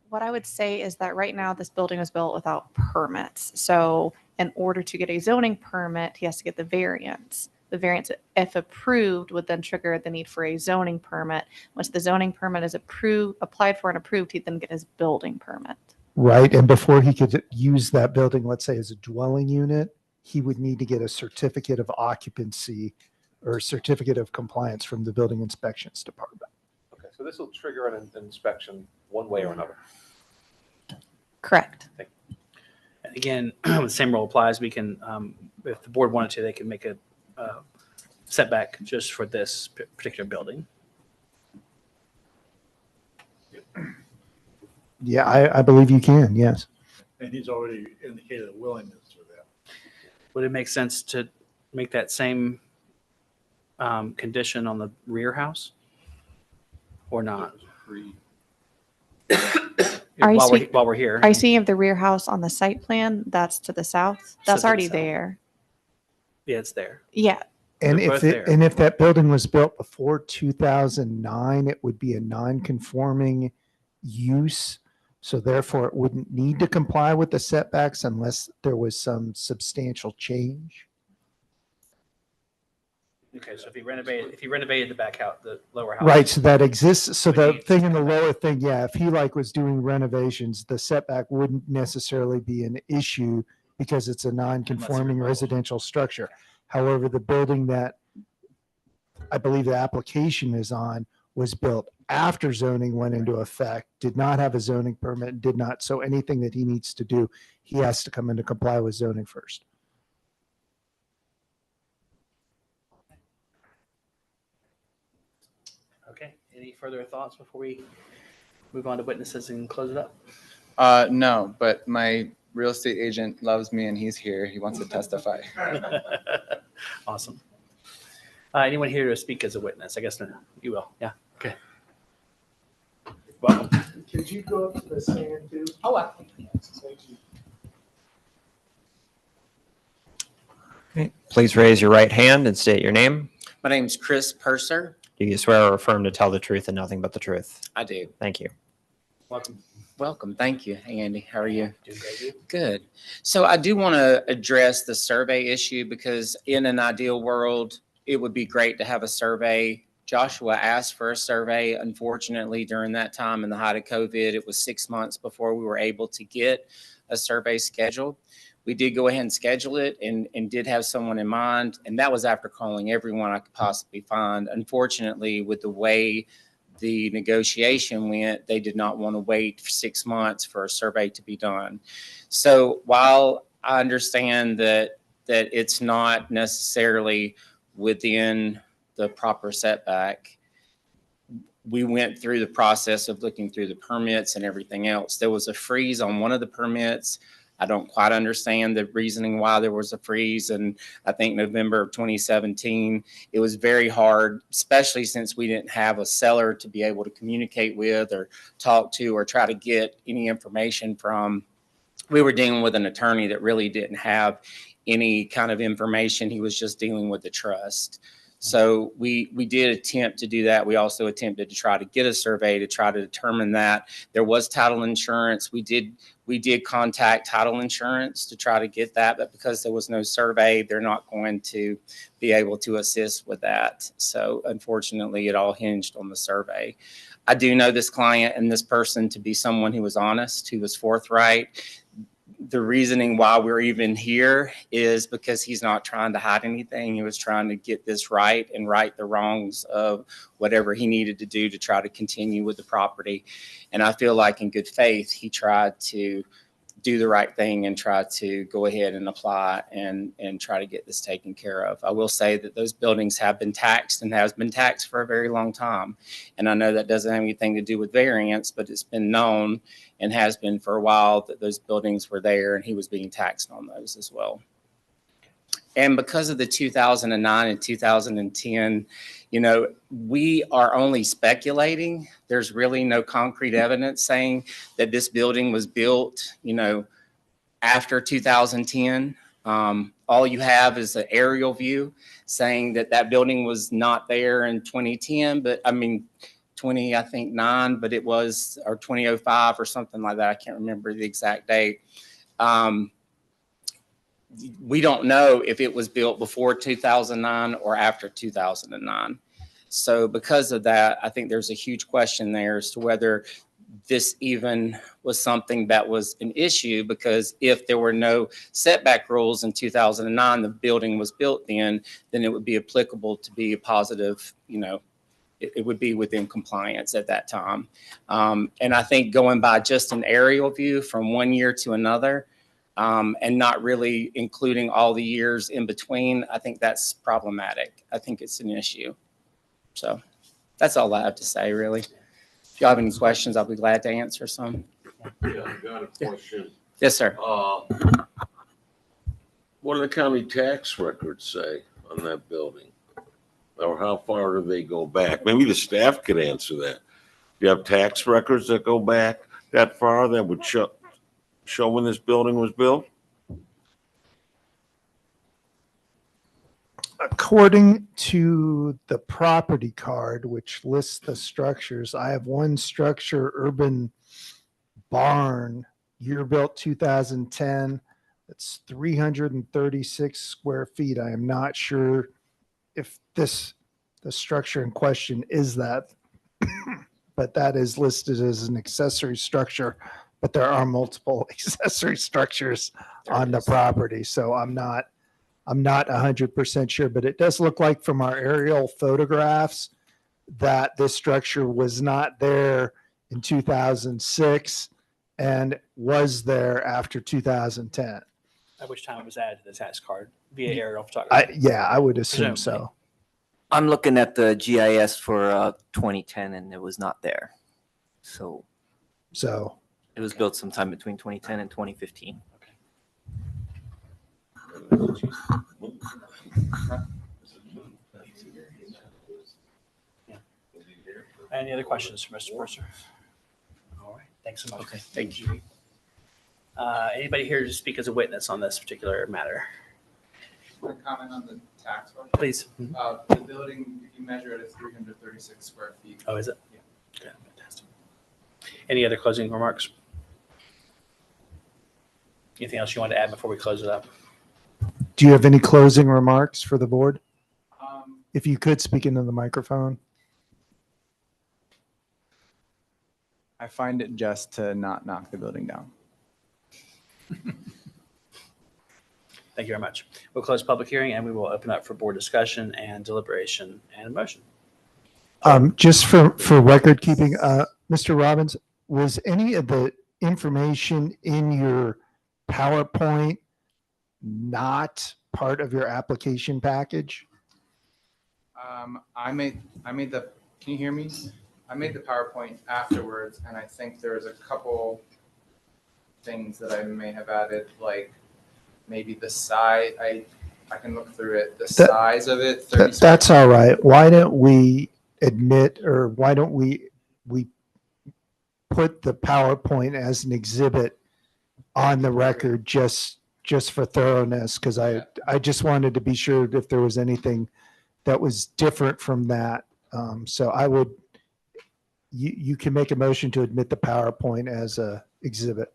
What I would say is that right now this building was built without permits. So in order to get a zoning permit, he has to get the variance. The variance, if approved, would then trigger the need for a zoning permit. Once the zoning permit is applied for and approved, he'd then get his building permit. Right. And before he could use that building, let's say as a dwelling unit, he would need to get a certificate of occupancy or certificate of compliance from the building inspections department. Okay, so this will trigger an inspection one way or another. Correct. And again, the same rule applies. We can, if the board wanted to, they can make a setback just for this particular building. Yeah, I believe you can. Yes. And he's already indicated a willingness for that. Would it make sense to make that same condition on the rear house or not? Are you While we're here. Are you seeing of the rear house on the site plan? That's to the south. That's the already south. there. Yeah, it's there. Yeah. And They're both there. if that building was built before 2009, it would be a non-conforming use. So therefore, it wouldn't need to comply with the setbacks unless there was some substantial change. Okay, so if you renovated the back house, the lower house. Right, so that exists. So the need thing in the lower thing, yeah, if he was doing renovations, the setback wouldn't necessarily be an issue because it's a non-conforming residential structure. However, the building that I believe the application is on was built after zoning went into effect, did not have a zoning permit, did not. So anything that he needs to do, he has to come in to comply with zoning first. Okay, any further thoughts before we move on to witnesses and close it up? No, but my real estate agent loves me and he's here. He wants to testify. Awesome. Anyone here to speak as a witness? I guess you will. Yeah. Okay. Welcome. Could you go up to the stand too? Oh, wow. Okay. Please raise your right hand and state your name. My name's Chris Purser. Do you swear or affirm to tell the truth and nothing but the truth? I do. Thank you. Welcome. Welcome. Thank you. Hey, Andy. How are you? Good. So I do want to address the survey issue because in an ideal world, it would be great to have a survey. Joshua asked for a survey. Unfortunately, during that time in the height of COVID, it was 6 months before we were able to get a survey scheduled. We did go ahead and schedule it and did have someone in mind. And that was after calling everyone I could possibly find. Unfortunately, with the way the negotiation went, they did not want to wait for 6 months for a survey to be done. So while I understand that it's not necessarily within the proper setback, we went through the process of looking through the permits and everything else. There was a freeze on one of the permits. I don't quite understand the reasoning why there was a freeze. And I think November of 2017, it was very hard, especially since we didn't have a seller to be able to communicate with or talk to or try to get any information from. We were dealing with an attorney that really didn't have any kind of information. He was just dealing with the trust. So we did attempt to do that. We also attempted to try to get a survey to try to determine that. There was title insurance. We did contact title insurance to try to get that, but because there was no survey, they're not going to be able to assist with that. So unfortunately, it all hinged on the survey. I do know this client and this person to be someone who was honest, who was forthright. The reasoning why we're even here is because he's not trying to hide anything. He was trying to get this right and right the wrongs of whatever he needed to do to try to continue with the property. And I feel like in good faith, he tried to do the right thing and try to go ahead and apply and try to get this taken care of. I will say that those buildings have been taxed and has been taxed for a very long time. And I know that doesn't have anything to do with variance, but it's been known and has been for a while that those buildings were there and he was being taxed on those as well. And because of the 2009 and 2010, we are only speculating. There's really no concrete evidence saying that this building was built, after 2010. All you have is an aerial view saying that building was not there in 2010, but I mean, 2009, but it was, or 2005 or something like that. I can't remember the exact date. We don't know if it was built before 2009 or after 2009. So because of that, I think there's a huge question there as to whether this even was something that was an issue, because if there were no setback rules in 2009, the building was built then it would be applicable to be a positive, it would be within compliance at that time. And I think going by just an aerial view from one year to another, and not really including all the years in between, I think that's problematic. I think it's an issue. So that's all I have to say, really. If you have any questions, I'll be glad to answer some. Yeah, I got a question. Yes, sir. What do the county tax records say on that building? Or how far do they go back? Maybe the staff could answer that. Do you have tax records that go back that far that would show when this building was built? According to the property card, which lists the structures, I have one structure, urban barn, year built 2010. It's 336 square feet. I am not sure if the structure in question is that, but that is listed as an accessory structure. But there are multiple accessory structures on the property, so I'm not 100% sure, but it does look like from our aerial photographs that this structure was not there in 2006 and was there after 2010. At which time it was added to the tax card via aerial photography. Yeah, I would assume Presumably. so. I'm looking at the GIS for 2010 and it was not there. So it was built sometime between 2010 and 2015. Any other questions for Mr. Purser? All right. Thanks so much. Okay, thank you. Anybody here to speak as a witness on this particular matter? Want to comment on the tax question? Please. The building, if you measure it, it's 336 square feet. Oh, is it? Yeah. Okay, fantastic. Any other closing remarks? Anything else you want to add before we close it up? Do you have any closing remarks for the board? Um, If you could speak into the microphone. I find it just to not knock the building down. Thank you very much. We'll close public hearing and we will open up for board discussion and deliberation and a motion. Just for record keeping, Mr. Robbins, was any of the information in your PowerPoint not part of your application package? I made the, can you hear me? I made the PowerPoint afterwards, and I think there's a couple things that I may have added, like maybe the size, I can look through it, the size of it. 30 That's all right. Why don't we admit, or why don't we put the PowerPoint as an exhibit on the record just for thoroughness? Because I just wanted to be sure if there was anything that was different from that. So I would, you can make a motion to admit the PowerPoint as a exhibit.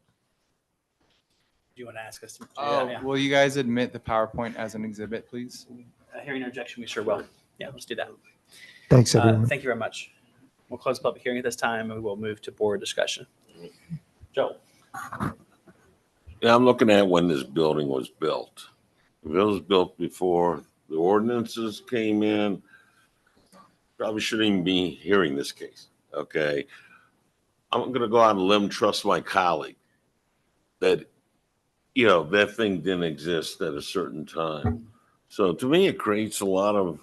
Do you want to ask us to do Oh, that? Yeah. will you guys admit the PowerPoint as an exhibit, please? Hearing no objection, we sure will. Yeah, let's do that. Thanks, everyone. Thank you very much. We'll close the public hearing at this time and we will move to board discussion. Joe. Yeah, I'm looking at when this building was built. If it was built before the ordinances came in, probably shouldn't even be hearing this case, okay? I'm gonna go out on a limb, trust my colleague, that, you know, that thing didn't exist at a certain time. So to me, it creates a lot of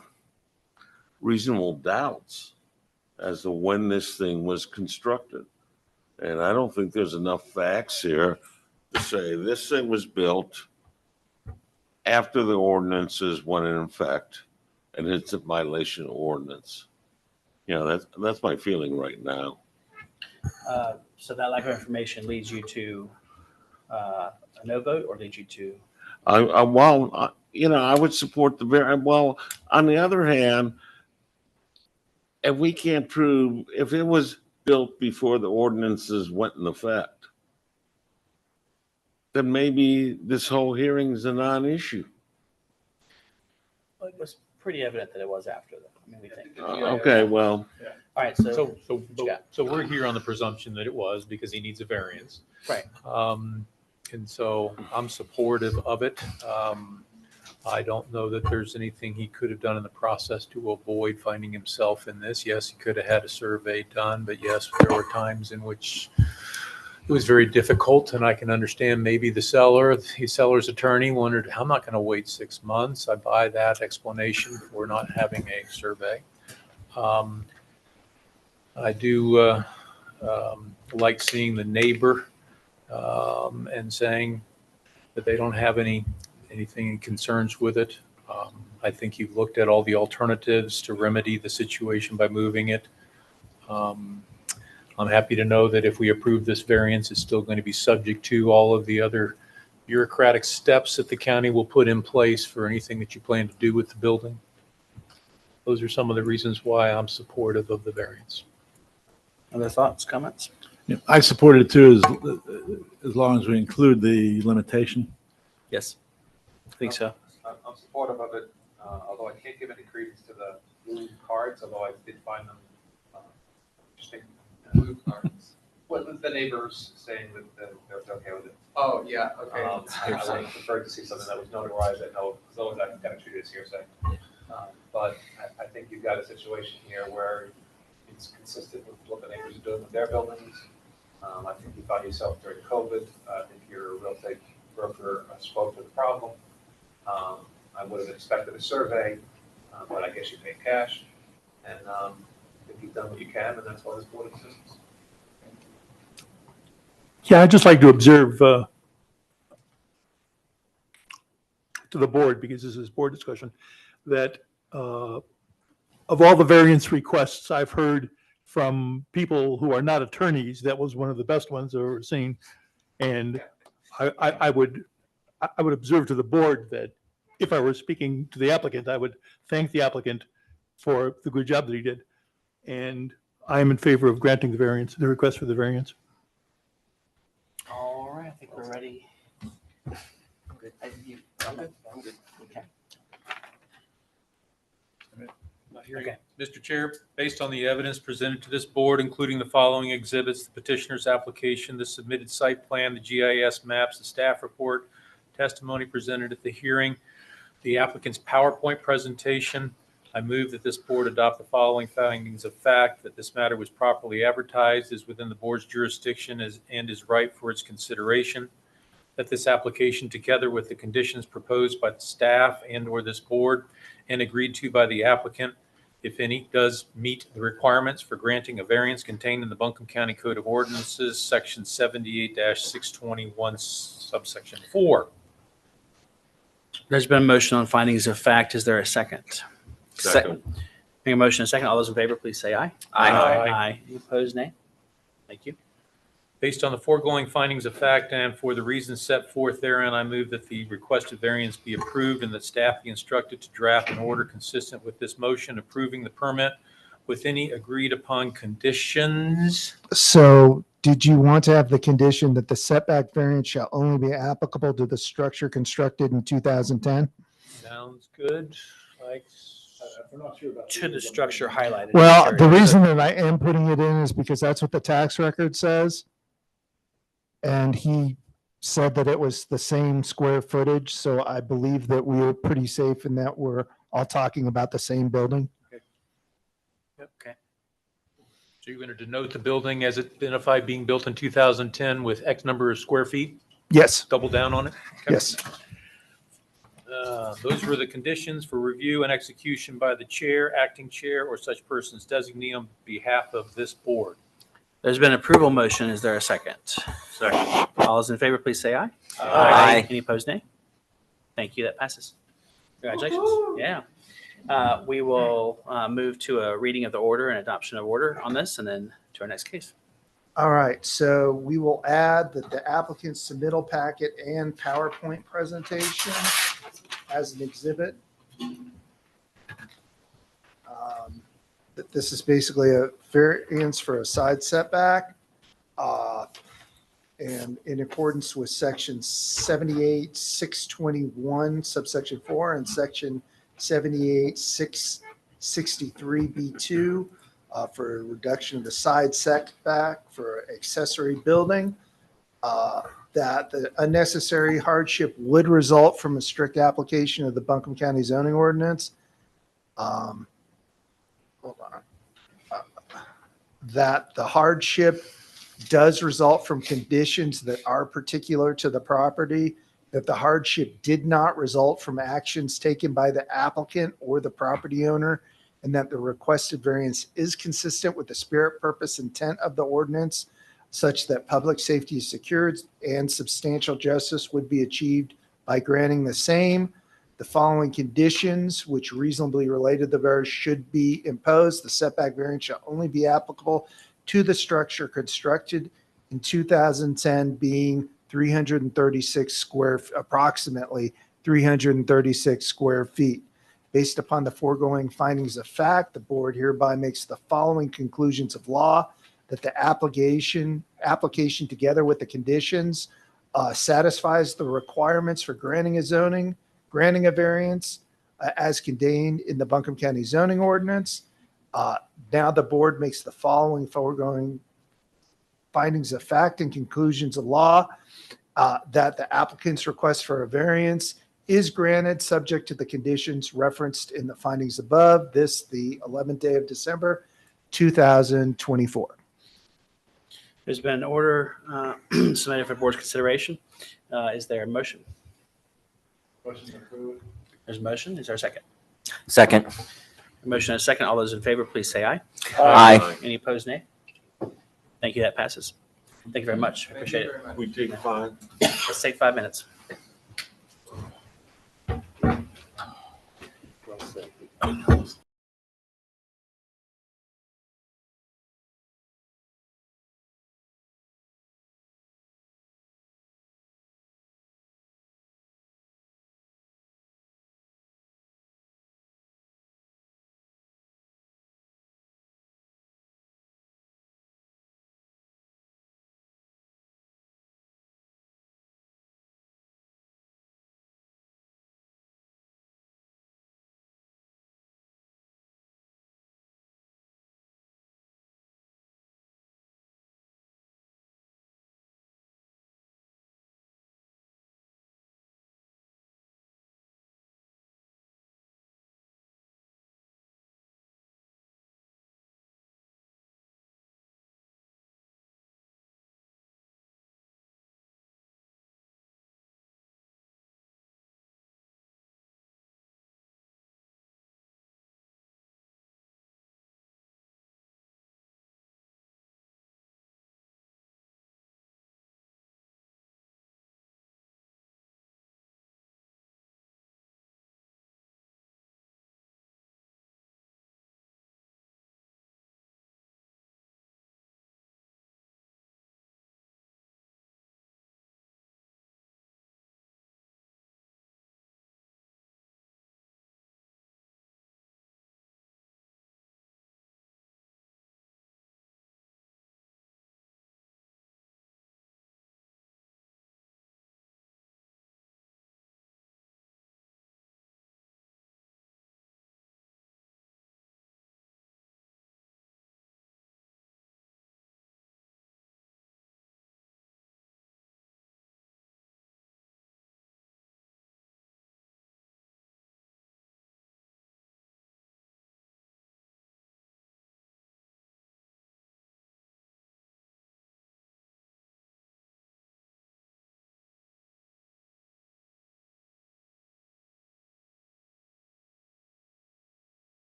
reasonable doubts as to when this thing was constructed. And I don't think there's enough facts here to say this thing was built after the ordinances went in effect and it's a violation of ordinance. You know, that's my feeling right now. So that lack of information leads you to a no vote or leads you to? You know, I would support well, on the other hand, if we can't prove, if it was built before the ordinances went in effect, then maybe this whole hearing is a non-issue. Well, it was pretty evident that it was after that. I mean, we think. Okay, well. All right, So we're here on the presumption that it was because he needs a variance. Right. And so I'm supportive of it. I don't know that there's anything he could have done in the process to avoid finding himself in this. Yes, he could have had a survey done, but yes, there were times in which it was very difficult, and I can understand maybe the seller's attorney wondered, I'm not going to wait 6 months. I buy that explanation for not having a survey. I do like seeing the neighbor and saying that they don't have anything concerns with it. I think you've looked at all the alternatives to remedy the situation by moving it. I'm happy to know that if we approve this variance, it's still going to be subject to all of the other bureaucratic steps that the county will put in place for anything that you plan to do with the building. Those are some of the reasons why I'm supportive of the variance. Other thoughts, comments? Yeah, I support it too, as long as we include the limitation. Yes, I think so. I'm supportive of it, although I can't give any credence to the blue cards, although I did find them interesting. Blue cards. Well, the neighbors saying that they're okay with it. Oh, yeah, okay. I would have preferred to see something that was notarized that no, as long as I can kind of treat it as hearsay. But I think you've got a situation here where it's consistent with what the neighbors are doing with their buildings. I think you found yourself during COVID. I think your real estate broker spoke to the problem. I would have expected a survey, but I guess you paid cash. And I think you've done what you can, and that's why this board exists. Yeah, I'd just like to observe to the board, because this is board discussion, that of all the variance requests I've heard from people who are not attorneys. That was one of the best ones I've ever seen. And I would observe to the board that if I were speaking to the applicant, I would thank the applicant for the good job that he did. And I am in favor of granting the variance, the request for the variance. All right, I think we're ready. I'm good. I'm good. Okay. Okay. Mr. Chair, based on the evidence presented to this board, including the following exhibits, the petitioner's application, the submitted site plan, the GIS maps, the staff report, testimony presented at the hearing, the applicant's PowerPoint presentation, I move that this board adopt the following findings of fact: that this matter was properly advertised, is within the board's jurisdiction, and is ripe for its consideration. That this application, together with the conditions proposed by the staff and/or this board and agreed to by the applicant, if any, does meet the requirements for granting a variance contained in the Buncombe County Code of Ordinances, Section 78-621, subsection 4. There's been a motion on findings of fact. Is there a second? Second. Make a motion and a second. All those in favor, please say aye. Aye. Aye. Any opposed, nay? Thank you. Based on the foregoing findings of fact and for the reasons set forth therein, I move that the requested variance be approved and that staff be instructed to draft an order consistent with this motion approving the permit with any agreed upon conditions. So did you want to have the condition that the setback variance shall only be applicable to the structure constructed in 2010? Sounds good. Like, To the structure highlighted. Well, the reason that I am putting it in is because that's what the tax record says. And he said that it was the same square footage, so I believe that we are pretty safe in that we're all talking about the same building. Okay. So you're going to denote the building as identified being built in 2010 with X number of square feet? Yes. Double down on it? Okay. Yes. Those were the conditions for review and execution by the chair, acting chair, or such person's designee on behalf of this board. There's been an approval motion. Is there a second? Second. All those in favor, please say aye. Aye. Any opposed, nay? Thank you. That passes. Congratulations. Yeah. We will move to a reading of the order and adoption of order on this, and then to our next case. All right, so we will add that the applicant's submittal packet and PowerPoint presentation as an exhibit. That this is basically a variance for a side setback. And in accordance with section 78-621 subsection 4 and section 78-663B2 for a reduction of the side setback for accessory building, that the unnecessary hardship would result from a strict application of the Buncombe County zoning ordinance. Hold on. That the hardship does result from conditions that are particular to the property, that the hardship did not result from actions taken by the applicant or the property owner, and that the requested variance is consistent with the spirit, purpose, intent of the ordinance, such that public safety is secured and substantial justice would be achieved by granting the same. The following conditions, which reasonably related to the variance, should be imposed. The setback variance shall only be applicable to the structure constructed in 2010, being approximately 336 square feet. Based upon the foregoing findings of fact, the board hereby makes the following conclusions of law: that the application together with the conditions satisfies the requirements for granting a variance as contained in the Buncombe County zoning ordinance. Now the board makes the following foregoing findings of fact and conclusions of law: that the applicant's request for a variance is granted subject to the conditions referenced in the findings above. This, the 11th day of December, 2024. There's been an order submitted for board's consideration. Is there a motion? Motion approved. There's a motion. Is there a second? Second. A motion and a second. All those in favor, please say aye. Aye. Any opposed, nay? Thank you. That passes. Thank you very much. I appreciate it. We take 5. Let's take 5 minutes.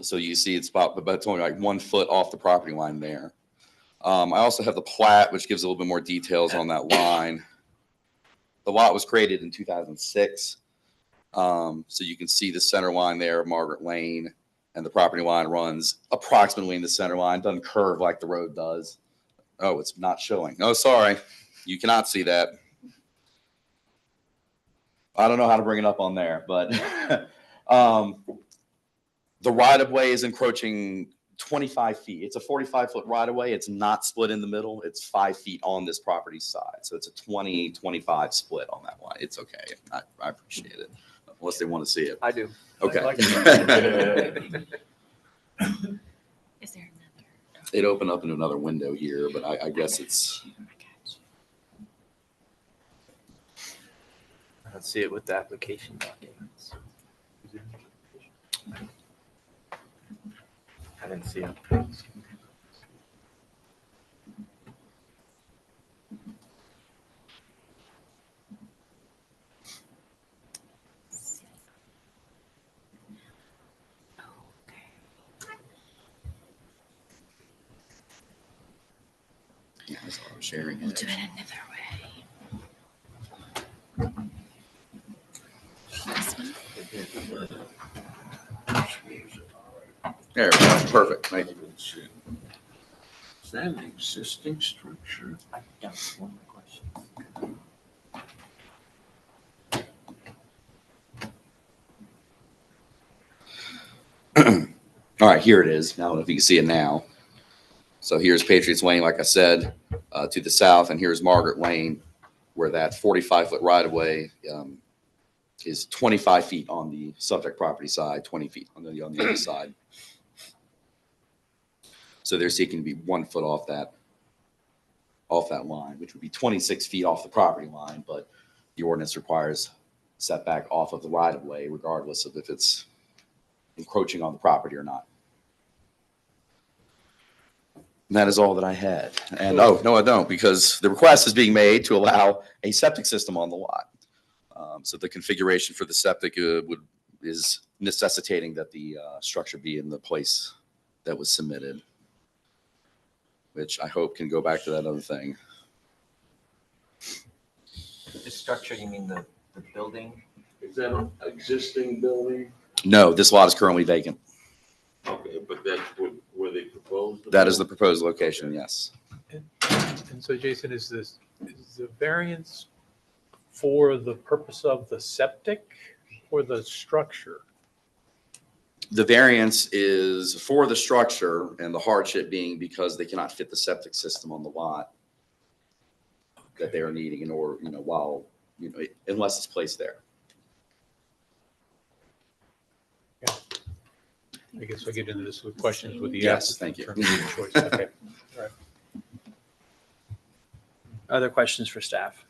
So you see it's about, but it's only like 1 foot off the property line there. I also have the plat, which gives a little bit more details on that line. The lot was created in 2006. So you can see the center line there, Margaret Lane, and the property line runs approximately in the center line, doesn't curve like the road does. Oh, it's not showing. Oh, sorry. You cannot see that. I don't know how to bring it up on there, but the right-of-way is encroaching 25 feet. It's a 45-foot right-of-way. It's not split in the middle. It's 5 feet on this property side. So it's a 20-25 split on that line. It's okay. I appreciate it. Unless they want to see it. I do. Okay. Is there It opened up in another window here, but I guess it's. I don't see it with the application documents. I didn't see it. Yeah, that's all I'm sharing. We'll do it another way. This one? There we go. Perfect. Thank you. Is that an existing structure? I don't want the question. All right, here it is. Now, I don't know if you can see it now. So here's Patriots Lane, like I said, to the south, and here's Margaret Lane, where that 45-foot right-of-way is 25 feet on the subject property side, 20 feet on the other side. So they're seeking to be 1 foot off that line, which would be 26 feet off the property line, but the ordinance requires setback off of the right-of-way, regardless of if it's encroaching on the property or not. And that is all that I had. And oh, no, I don't, because the request is being made to allow a septic system on the lot. So the configuration for the septic is necessitating that the structure be in the place that was submitted, which I hope can go back to that other thing. The structure, you mean the building? Is that an existing building? No, this lot is currently vacant. Okay, but that's where they proposed? That is the proposed location, yes. And so Jason, is the variance for the purpose of the septic or the structure? The variance is for the structure, and the hardship being because they cannot fit the septic system on the lot that they are needing in order, unless it's placed there. I guess I get into this with questions with the Yes, applicant thank you. in terms of the choice. Okay. All right. Other questions for staff?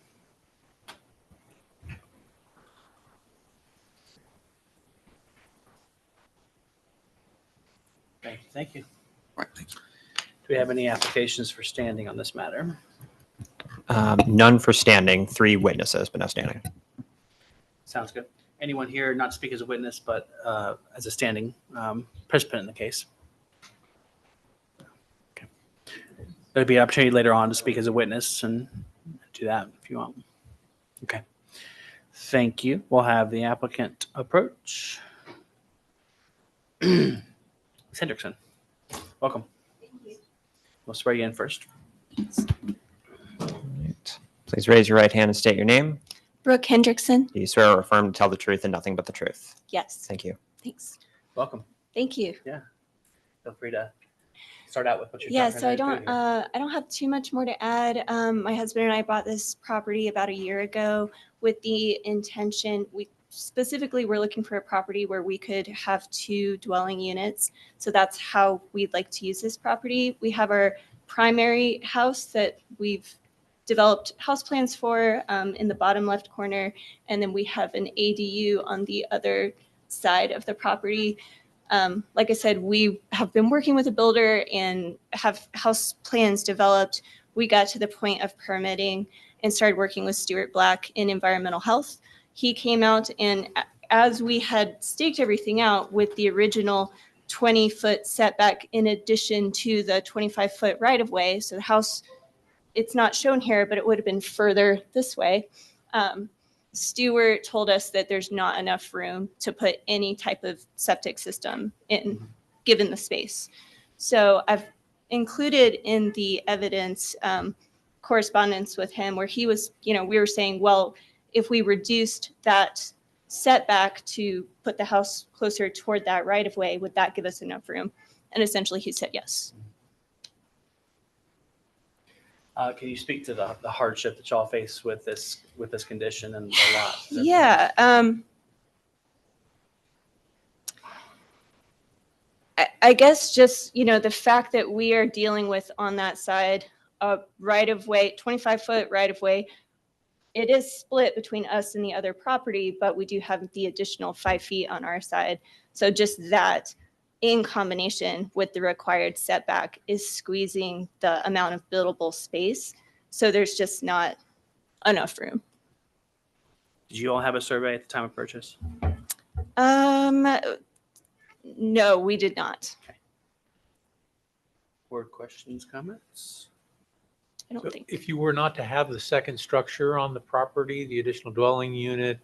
Okay, thank you. All right, thank you. Do we have any applications for standing on this matter? None for standing, 3 witnesses, but no standing. Sounds good. Anyone here not speak as a witness, but as a standing participant in the case? Okay. There'll be an opportunity later on to speak as a witness and do that if you want. Okay. Thank you. We'll have the applicant approach. Ms. Hendrickson, welcome. We'll swear you in first. Please raise your right hand and state your name. Brooke Hendrickson. Do you swear or affirm to tell the truth and nothing but the truth? Yes. Thank you. Thanks. Welcome. Thank you. Yeah. Feel free to start out with what you're Yeah, talking so I about. don't have too much more to add. My husband and I bought this property about a year ago with the intention, we specifically were looking for a property where we could have 2 dwelling units. So that's how we'd like to use this property. We have our primary house that we've developed house plans for in the bottom left corner. And then we have an ADU on the other side of the property. Like I said, we have been working with a builder and have house plans developed. We got to the point of permitting and started working with Stuart Black in environmental health. He came out and as we had staked everything out with the original 20-foot setback in addition to the 25-foot right-of-way, so the house, it's not shown here, but it would have been further this way. Stewart told us that there's not enough room to put any type of septic system in, given the space. So I've included in the evidence correspondence with him where he was, we were saying, well, if we reduced that setback to put the house closer toward that right of way, would that give us enough room? And essentially he said yes. Can you speak to the hardship that y'all face with this condition and the lot? Yeah. I guess just, the fact that we are dealing with on that side a right of way, 25-foot right of way, it is split between us and the other property, but we do have the additional 5 feet on our side. So just that in combination with the required setback is squeezing the amount of buildable space. So there's just not enough room. Did you all have a survey at the time of purchase? No, we did not. Board questions, comments? I don't think. If you were not to have the second structure on the property, the additional dwelling unit,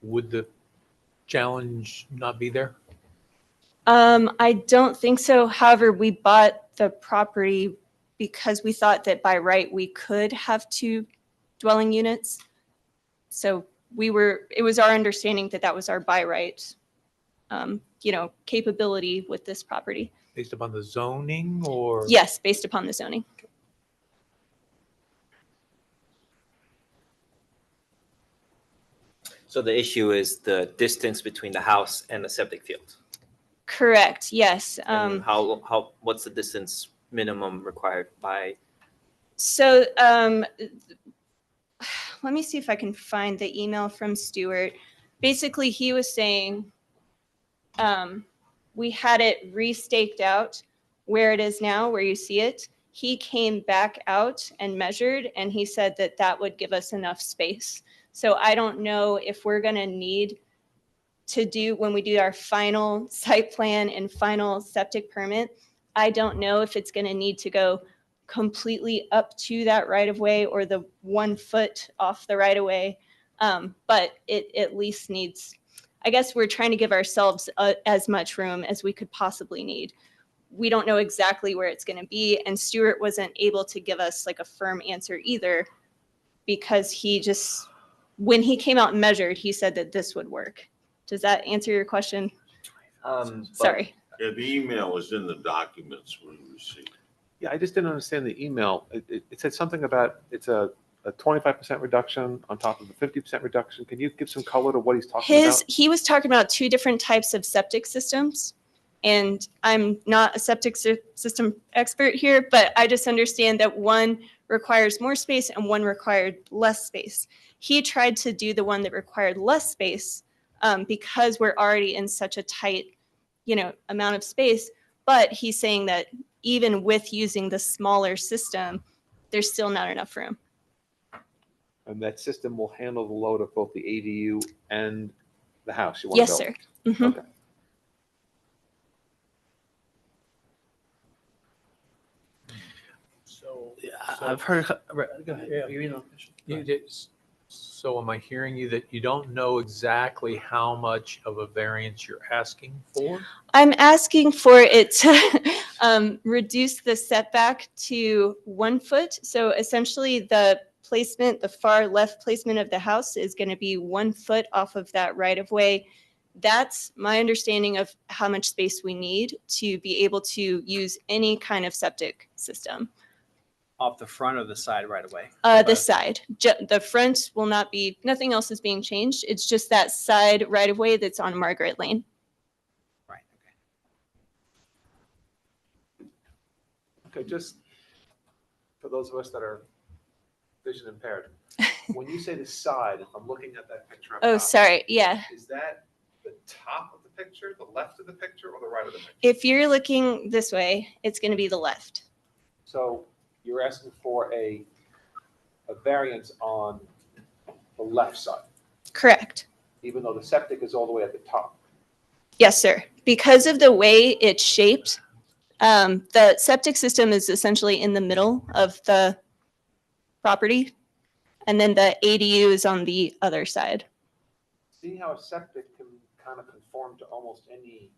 would the challenge not be there? I don't think so. However, we bought the property because we thought that by right we could have 2 dwelling units. So it was our understanding that that was our by right, capability with this property. Based upon the zoning or? Yes, based upon the zoning. So the issue is the distance between the house and the septic field. Correct. Yes. And what's the distance minimum required by? So let me see if I can find the email from Stewart. Basically, he was saying we had it restaked out where it is now, where you see it. He came back out and measured, and he said that that would give us enough space. So I don't know if we're going to need to do, when we do our final site plan and final septic permit, I don't know if it's going to need to go completely up to that right of way or the 1 foot off the right of way. But it at least needs, I guess we're trying to give ourselves as much room as we could possibly need. We don't know exactly where it's going to be. And Stewart wasn't able to give us like a firm answer either, because he just, when he came out and measured, he said that this would work. Does that answer your question? Sorry. Yeah, the email is in the documents we received. Yeah, I just didn't understand the email. It said something about it's a 25% reduction on top of the 50% reduction. Can you give some color to what he's talking about? He was talking about 2 different types of septic systems. And I'm not a septic system expert here, but I just understand that one requires more space and one required less space. He tried to do the one that required less space because we're already in such a tight, amount of space. But he's saying that even with using the smaller system, there's still not enough room. And that system will handle the load of both the ADU and the house you want to build? Yes, sir. Mhm. Okay. I've heard. Go ahead. So am I hearing you that you don't know exactly how much of a variance you're asking for? I'm asking for it to reduce the setback to 1 foot. So essentially the placement, the far left placement of the house is going to be 1 foot off of that right of way. That's my understanding of how much space we need to be able to use any kind of septic system. Off the front or the side right away? The side. The front will not be, nothing else is being changed. It's just that side right of way that's on Margaret Lane. Right. Okay, just for those of us that are vision impaired, when you say the side, if I'm looking at that picture. Oh, sorry. Yeah. Is that the top of the picture, the left of the picture, or the right of the picture? If you're looking this way, it's going to be the left. So you're asking for a variance on the left side. Correct. even though the septic is all the way at the top. Yes, sir. Because of the way it's shaped, the septic system is essentially in the middle of the property, and then the ADU is on the other side. See how a septic can kind of conform to almost any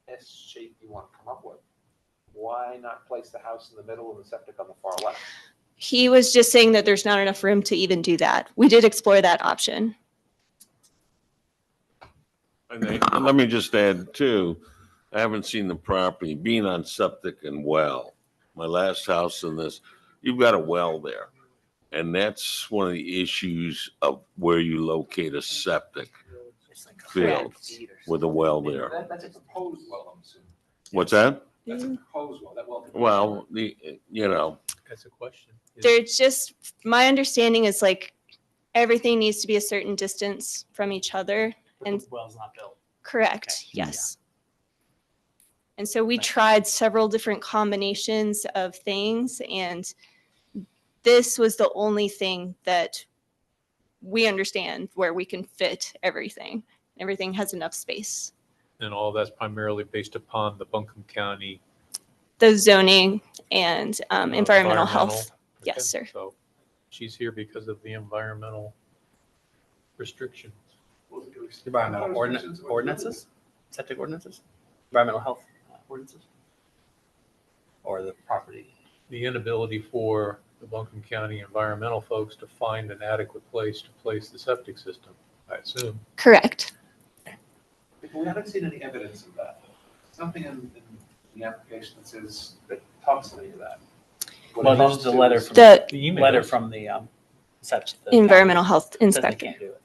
S shape you want to come up with? Why not place the house in the middle and the septic on the far left? He was just saying that there's not enough room to even do that. We did explore that option. And let me just add too, I haven't seen the property being on septic and well. My last house in this, you've got a well there. And that's one of the issues of where you locate a septic field with a well there. That's a proposed well, I'm assuming. What's that? That's a proposed well, that well. Well, you know, That's a question. There's just, my understanding is like everything needs to be a certain distance from each other. And Well's not built. correct, yes. And so we tried several different combinations of things, and this was the only thing that we understand where we can fit everything. Everything has enough space. And all that's primarily based upon the Buncombe County. The zoning and environmental health. Okay, Yes, sir. So she's here because of the environmental restrictions. Environmental ordinances, septic ordinances, environmental health ordinances, or the property. The inability for the Buncombe County environmental folks to find an adequate place to place the septic system, I assume. Correct. We haven't seen any evidence of that. Something in the application that says, that talks to any of that. What Well, it there's talks the to letter is- from, The letter from the, the environmental county. health Says they inspector. can't do it.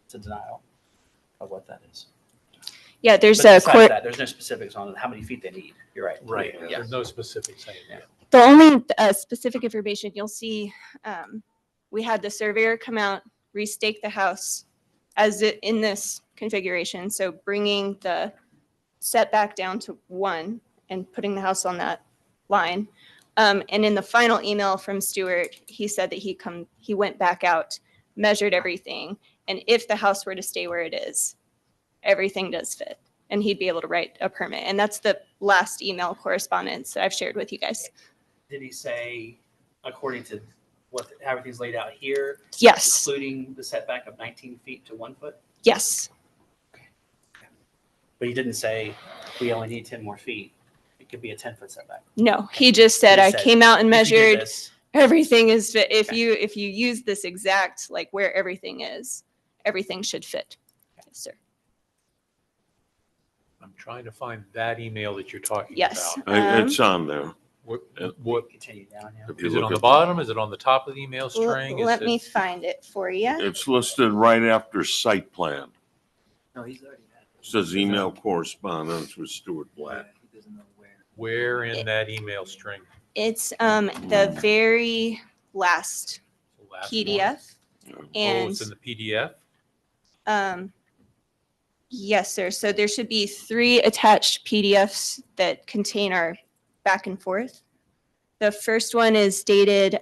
It's a denial of what that is. Yeah, there's But a besides court. that, there's no specifics on how many feet they need. You're right. Right. Yeah. There's no specifics. The only specific information you'll see, we had the surveyor come out, restake the house as it in this configuration. So bringing the setback down to 1 and putting the house on that line. And in the final email from Stuart, he said that he went back out, measured everything, and if the house were to stay where it is, everything does fit, and he'd be able to write a permit. And that's the last email correspondence that I've shared with you guys. Did he say, according to what, how everything's laid out here? Yes. Excluding the setback of 19 feet to 1 foot? Yes. But he didn't say, we only need 10 more feet. It could be a 10-foot setback. No, he just said, He I said, came out and if you did measured, this- everything is fit. If you use this exact, like where everything is, everything should fit. Yes, sir. I'm trying to find that email that you're talking Yes, about. It's on there. What, Continue down, If you is it look on the at bottom? Is it on the top of the email string? Is Let it- me find it for you. It's listed right after site plan. No, he's already had it. Says email correspondence with Stuart Black. He doesn't know where. Where in that email string? It's the very last The last one? PDF. Oh, And it's in the PDF? yes, sir. So there should be 3 attached PDFs that contain our back and forth. The first one is dated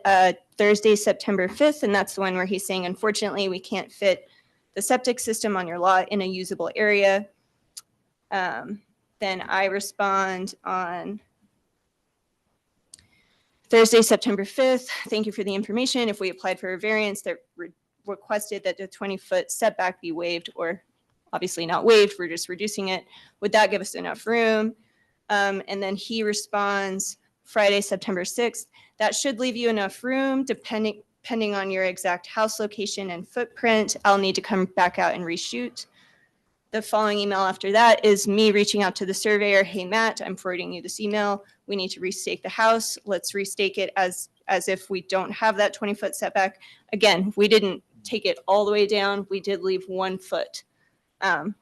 Thursday, September 5th, and that's the one where he's saying, unfortunately, we can't fit the septic system on your lot in a usable area. Then I respond on Thursday, September 5th. Thank you for the information. If we applied for a variance that requested that the 20-foot setback be waived, or obviously not waived, we're just reducing it, would that give us enough room? And then he responds Friday, September 6th. That should leave you enough room depending on your exact house location and footprint. I'll need to come back out and reshoot. The following email after that is me reaching out to the surveyor. Hey, Matt, I'm forwarding you this email. We need to restake the house. Let's restake it as if we don't have that 20-foot setback. Again, we didn't take it all the way down. We did leave 1 foot,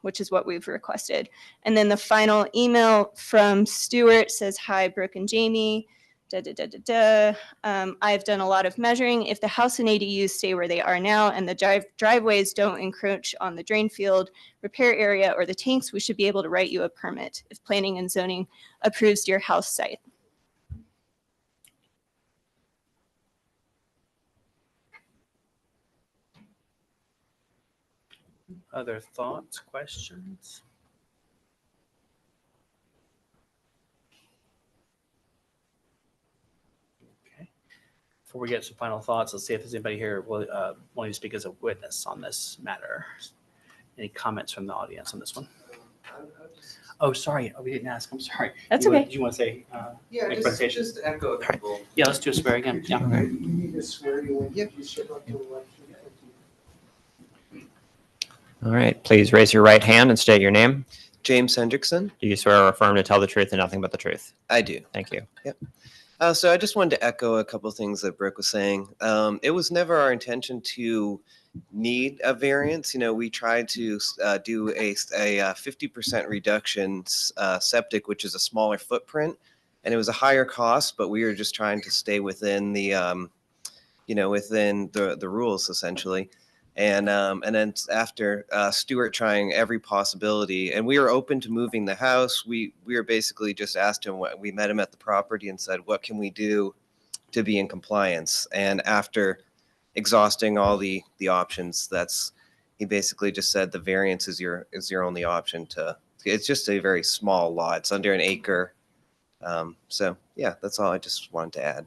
which is what we've requested. And then the final email from Stuart says, hi, Brooke and Jamie. I've done a lot of measuring. If the house and ADUs stay where they are now and the driveways don't encroach on the drain field, repair area, or the tanks, we should be able to write you a permit if planning and zoning approves your house site. Other thoughts, questions? Okay. Before we get some final thoughts, let's see if there's anybody here wanting to speak as a witness on this matter. Any comments from the audience on this one? Oh, sorry. Oh, we didn't ask. I'm sorry. That's Do okay. you want to say? Yeah, make a presentation? just to echo a couple. Yeah, let's do a swear again. Yeah. Okay. You need to swear you in. You should not do election. All right, please raise your right hand and state your name. James Hendrickson. Do you swear or affirm to tell the truth and nothing but the truth? I do. Thank you. Yep. So I just wanted to echo a couple of things that Brooke was saying. It was never our intention to need a variance. You know, we tried to do a 50% reduction septic, which is a smaller footprint, and it was a higher cost, but we were just trying to stay within the, within the rules essentially. And then after Stuart trying every possibility, and we were open to moving the house, we were basically just asked him, we met him at the property and said, what can we do to be in compliance? And after exhausting all the options, he basically just said the variance is your only option it's just a very small lot. It's under an acre. So yeah, that's all I just wanted to add.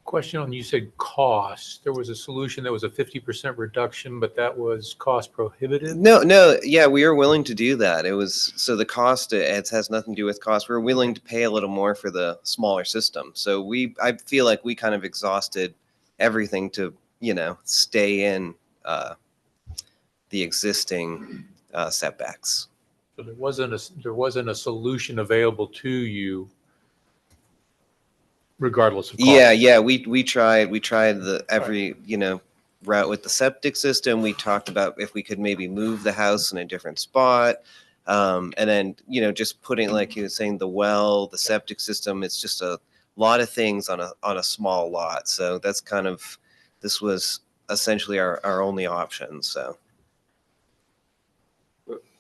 Question on, you said cost. There was a solution that was a 50% reduction, but that was cost prohibitive? No, yeah, we are willing to do that. It was, so the cost, it has nothing to do with cost. We're willing to pay a little more for the smaller system. So I feel like we kind of exhausted everything to, stay in the existing setbacks. So there wasn't a solution available to you regardless of cost? Yeah, we tried every, route with the septic system. We talked about if we could maybe move the house in a different spot. And then, just putting, like he was saying, the well, the septic system, it's just a lot of things on a small lot. So that's this was essentially our only option, so.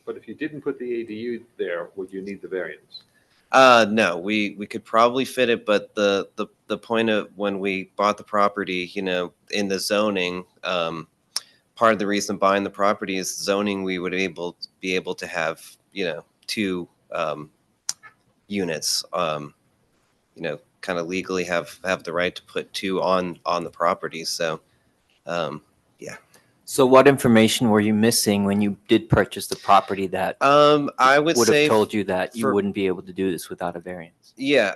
But if you didn't put the ADU there, would you need the variance? No, we could probably fit it, but the point of when we bought the property, in the zoning, part of the reason buying the property is zoning, we would be able to have, 2 units, kind of legally have the right to put 2 on the property. So, yeah. So what information were you missing when you did purchase the property that I would say have told you that you wouldn't be able to do this without a variance? Yeah,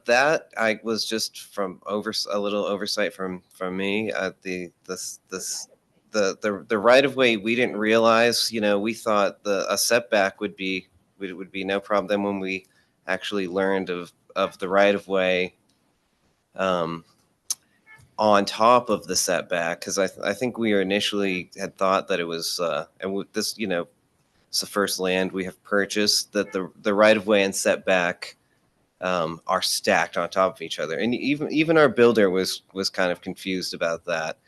that I was just from a little oversight from me. The right of way, we didn't realize. We thought a setback would be no problem. Then when we actually learned of the right of way, on top of the setback, because I think we initially had thought that it was, this, it's the first land we have purchased, that the right of way and setback are stacked on top of each other, and even our builder was kind of confused about that.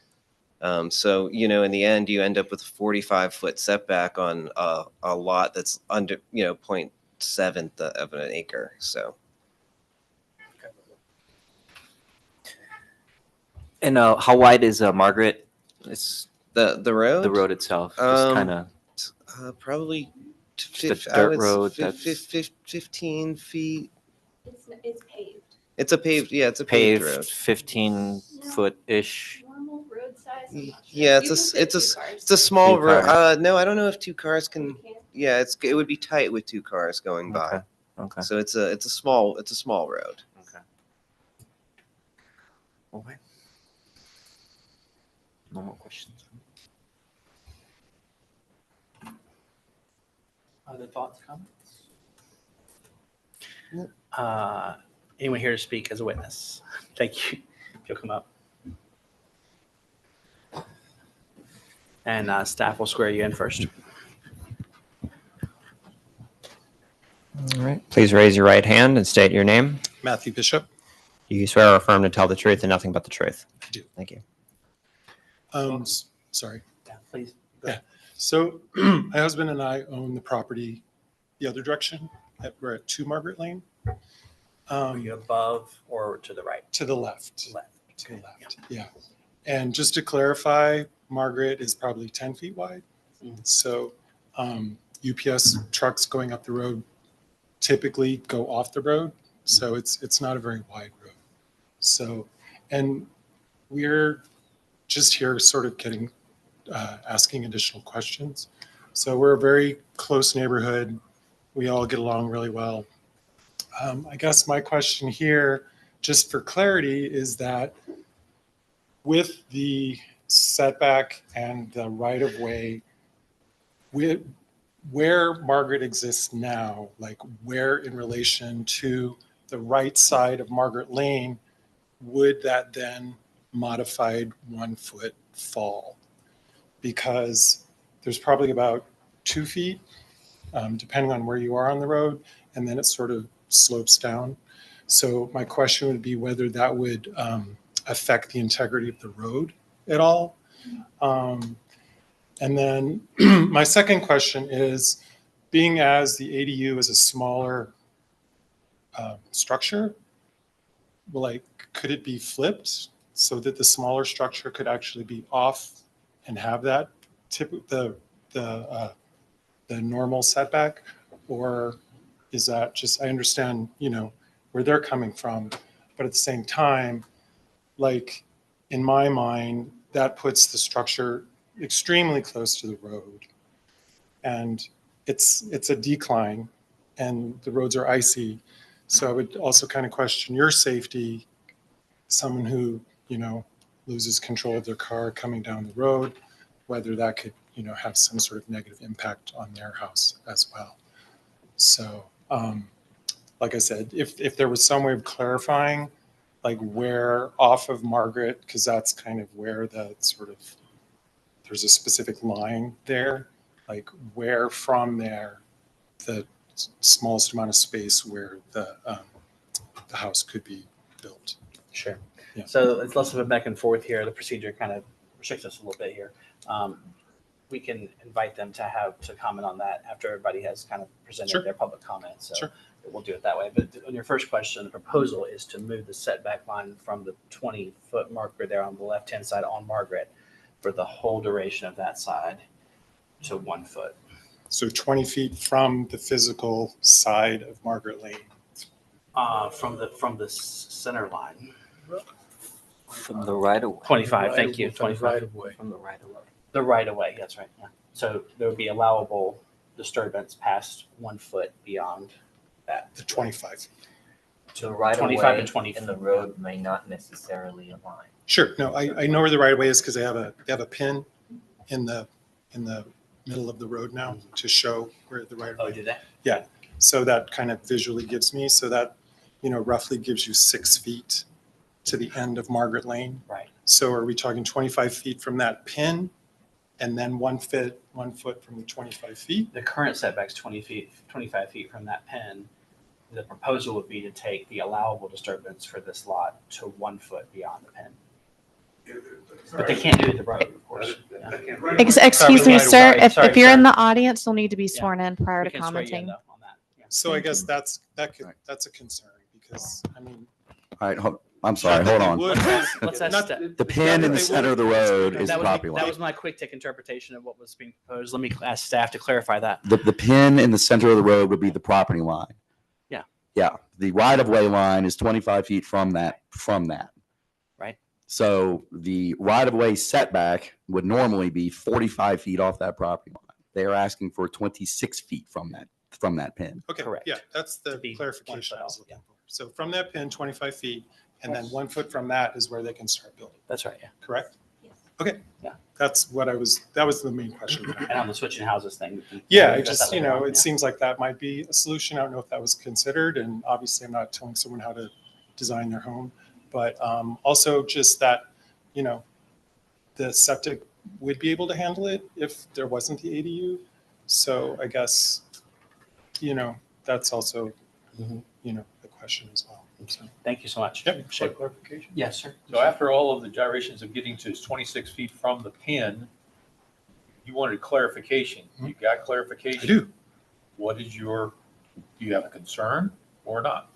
So in the end, you end up with a 45-foot setback on a lot that's under 0.7 of an acre. So. And how wide is Margaret? It's the road. The road itself, just kind of probably just a dirt road. 15 feet. It's paved. It's a paved. Yeah, it's a paved road. 15-foot-ish. Normal road size. Yeah, it's a small road. No, I don't know if 2 cars can. Yeah, it would be tight with 2 cars going by. Okay. So it's a small road. Okay. Okay. No more questions. Other thoughts, comments? Anyone here to speak as a witness? Thank you. If you'll come up. And staff will swear you in first. All right. Please raise your right hand and state your name. Matthew Bishop. Do you swear or affirm to tell the truth and nothing but the truth? I do. Thank you. Sorry. Yeah, please. Yeah. So my husband and I own the property the other direction. We're at 2 Margaret Lane. Are you above or to the right? To the left. Left. To the left. Yeah. And just to clarify, Margaret is probably 10 feet wide. So UPS trucks going up the road typically go off the road. So it's not a very wide road. So, and we're just here sort of getting, asking additional questions. So we're a very close neighborhood. We all get along really well. I guess my question here, just for clarity, is that with the setback and the right-of-way, where Margaret exists now, like where in relation to the right side of Margaret Lane, would that then modified 1 foot fall? Because there's probably about 2 feet, depending on where you are on the road, and then it sort of slopes down. So my question would be whether that would affect the integrity of the road at all. And then my second question is, being as the ADU is a smaller structure, like, could it be flipped so that the smaller structure could actually be off and have that the normal setback? Or is that just, I understand, you know, where they're coming from, but at the same time, like, in my mind, that puts the structure extremely close to the road. And it's a decline and the roads are icy. So I would also kind of question your safety, someone who, you know, loses control of their car coming down the road, whether that could, you know, have some sort of negative impact on their house as well. So, like I said, if there was some way of clarifying, like where off of Margaret, because that's kind of where the sort of, there's a specific line there, like where from there, the smallest amount of space where the house could be built. Sure. Yeah. So it's less of a back and forth here. The procedure kind of restricts us a little bit here. We can invite them to comment on that after everybody has kind of presented Sure. their public comments. So Sure. we'll do it that way. But on your first question, the proposal is to move the setback line from the 20-foot marker there on the left-hand side on Margaret for the whole duration of that side to 1 foot. So 20 feet from the physical side of Margaret Lane. From the center line. From the right of way. 25, thank you, 25. Right of way. From the right of way. The right of way, that's right, yeah. So there would be allowable disturbance past 1 foot beyond that. The 25. The right of 25 way and 20 and the feet. road may not necessarily align. Sure. No, I know where the right of way is because they have a pin in the middle of the road now to show where the right of way. Oh, do they? Yeah. So that kind of visually gives me, so that, you know, roughly gives you 6 feet to the end of Margaret Lane. Right. So are we talking 25 feet from that pin and then 1 foot from the 25 feet? The current setback's 25 feet from that pin. The proposal would be to take the allowable disturbance for this lot to 1 foot beyond the pin. But they can't do it at the road, of course. Yeah. Excuse me, Sorry, sir, if sorry, you're in sorry. the audience, you'll need to be sworn in prior We to can swear you in, commenting. though, on that. Yeah. So I guess that's a concern because, I mean. All right, I'm sorry, hold on. Let's ask that. The pin in the center of the road is That was, property that line. was my quick tick interpretation of what was being proposed. Let me ask staff to clarify that. The pin in the center of the road would be the property line. Yeah. Yeah, the right-of-way line is 25 feet from that. Right. So the right-of-way setback would normally be 45 feet off that property line. They are asking for 26 feet from that pin. Okay, Correct. yeah, that's the be clarification 1 foot I was off, looking for. So from that pin, 25 feet, and then 1 foot from that is where they can start building, That's right, yeah. correct? Okay. Yeah. That was the main question. And on the switching houses thing. we can Yeah, I address just, that you later know, on, it yeah. seems like that might be a solution. I don't know if that was considered, and obviously I'm not telling someone how to design their home. But also just that, you know, the septic would be able to handle it if there wasn't the ADU. So I guess, you know, that's also, you know, a question as well. So, Thank you so much. Yep, sure. Clarification? Yes, sir. So after all of the gyrations of getting to 26 feet from the pin, you wanted clarification. You got clarification? I do. What is do you have a concern or not?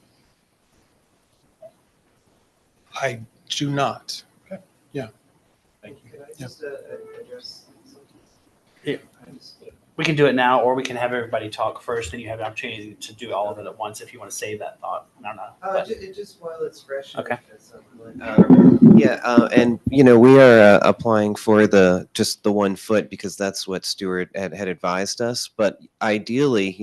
I do not. Thank Thank you. Can I just address? We can do it now, or we can have everybody talk first, and you have an opportunity to do all of it at once if you want to save that thought. I don't know. But- Just while it's fresh. Okay. And we are applying for just the 1 foot because that's what Stuart had advised us. But ideally,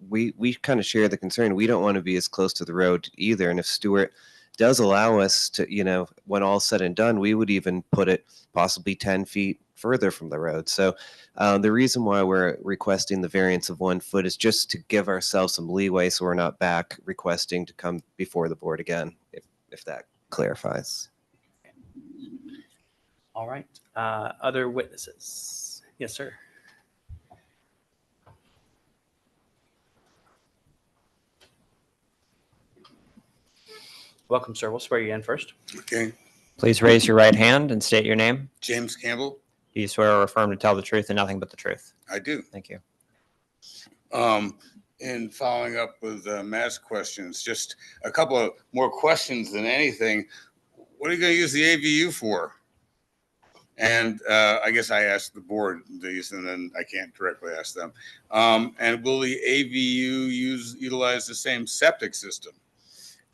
we kind of share the concern. We don't want to be as close to the road either. And if Stuart does allow us to, when all's said and done, we would even put it possibly 10 feet further from the road. So the reason why we're requesting the variance of 1 foot is just to give ourselves some leeway so we're not back requesting to come before the board again, if that clarifies. All right. Other witnesses? Yes, sir. Welcome, sir. We'll swear you in first. Okay. Please raise your right hand and state your name. James Campbell, Do you swear or affirm to tell the truth and nothing but the truth? I do. Thank you. In following up with Matt's questions, just a couple of more questions than anything. What are you going to use the AVU for? And I guess I asked the board these, and then I can't directly ask them. And will the AVU utilize the same septic system?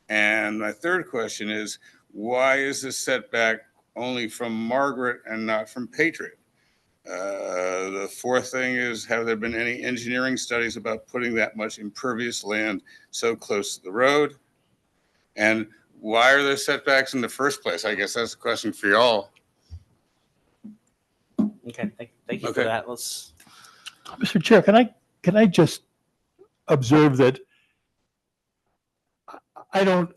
And my third question is, why is this setback only from Margaret and not from Patriot? The fourth thing is, have there been any engineering studies about putting that much impervious land so close to the road? And why are there setbacks in the first place? I guess that's a question for y'all. Okay. Thank you for that. Let's. Mr. Chair, can I just observe that I don't,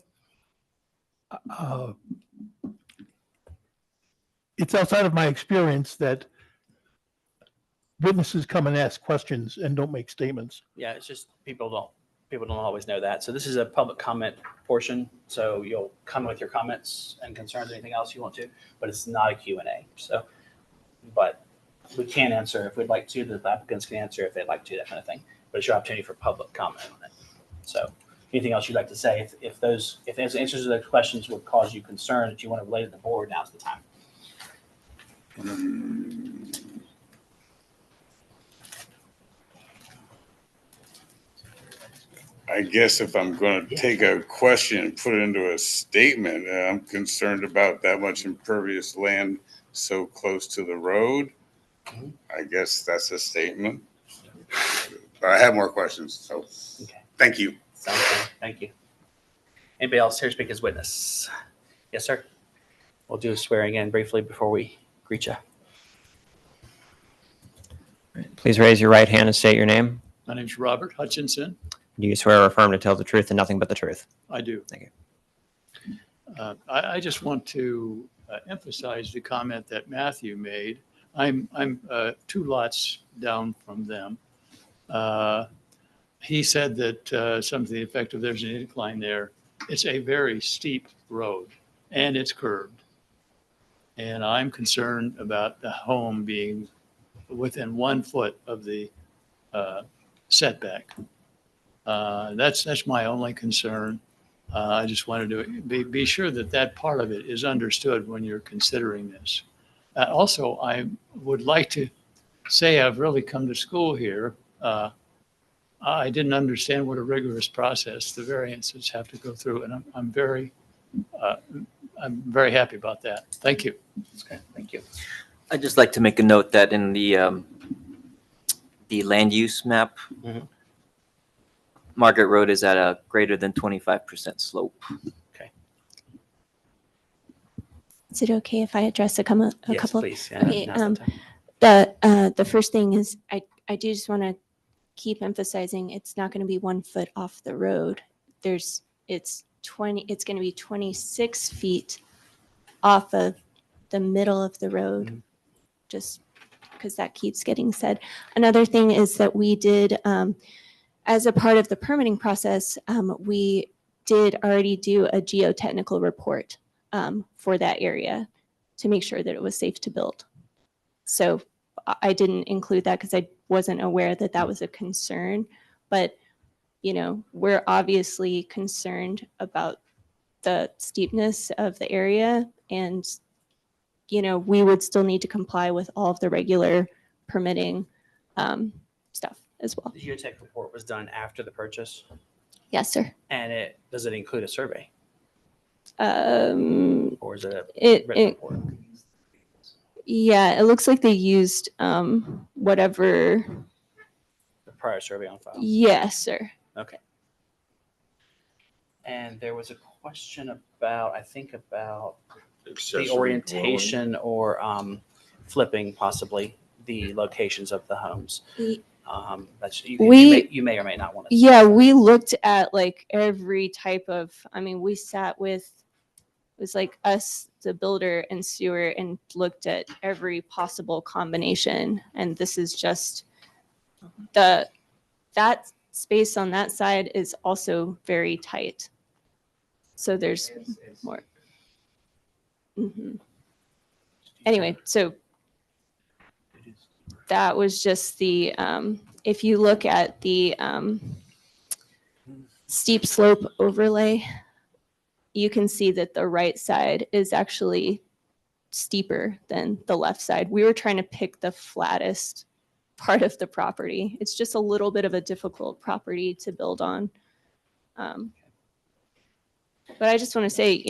it's outside of my experience that witnesses come and ask questions and don't make statements. Yeah, it's just people don't always know that. So this is a public comment portion. So you'll come with your comments and concerns, anything else you want to, but it's not a Q&A. So, but we can answer if we'd like to. The applicants can answer if they'd like to, that kind of thing. But it's your opportunity for public comment on it. So anything else you'd like to say? If those answers to those questions would cause you concern that you want to relay to the board, now's the time. I guess if I'm going to take a question and put it into a statement, I'm concerned about that much impervious land so close to the road. I guess that's a statement. But I have more questions, so thank you. Sounds good. Thank you. Anybody else here to speak as witness? Yes, sir. We'll do a swearing in briefly before we greet you. Please raise your right hand and state your name. My name's Robert Hutchinson. Do you swear or affirm to tell the truth and nothing but the truth? I do. Thank you. I just want to emphasize the comment that Matthew made. I'm 2 lots down from them. He said that something to the effect of there's an incline there. It's a very steep road and it's curved. And I'm concerned about the home being within 1 foot of the setback. That's my only concern. I just wanted to be sure that part of it is understood when you're considering this. Also, I would like to say I've really come to school here. I didn't understand what a rigorous process the variances have to go through, and I'm very happy about that. Thank you. Okay, thank you. I'd just like to make a note that in the land use map, Margaret Road is at a greater than 25% slope. Okay. Is it okay if I address a couple? Yes, please. Yeah, Okay. now's the time. The first thing is I do just want to keep emphasizing it's not going to be 1 foot off the road. It's going to be 26 feet off of the middle of the road, just because that keeps getting said. Another thing is that we did, as a part of the permitting process, we did already do a geotechnical report for that area to make sure that it was safe to build. So I didn't include that because I wasn't aware that that was a concern, but we're obviously concerned about the steepness of the area, and we would still need to comply with all of the regular permitting stuff as well. The geotech report was done after the purchase, Yes, sir. and does it include a survey, or is it a written report? Yeah, it looks like they used whatever. The prior survey on file. Yes, sir. Okay. And there was a question about, I think about Accessory the orientation or flipping possibly the locations of the homes. You may or may not want to. Yeah, we looked at like every type of, we sat with, it was like us, the builder and Stewart, and looked at every possible combination. And this is just that space on that side is also very tight. So there's more. Anyway, so that was just the, if you look at the steep slope overlay, you can see that the right side is actually steeper than the left side. We were trying to pick the flattest part of the property. It's just a little bit of a difficult property to build on. But I just want to say,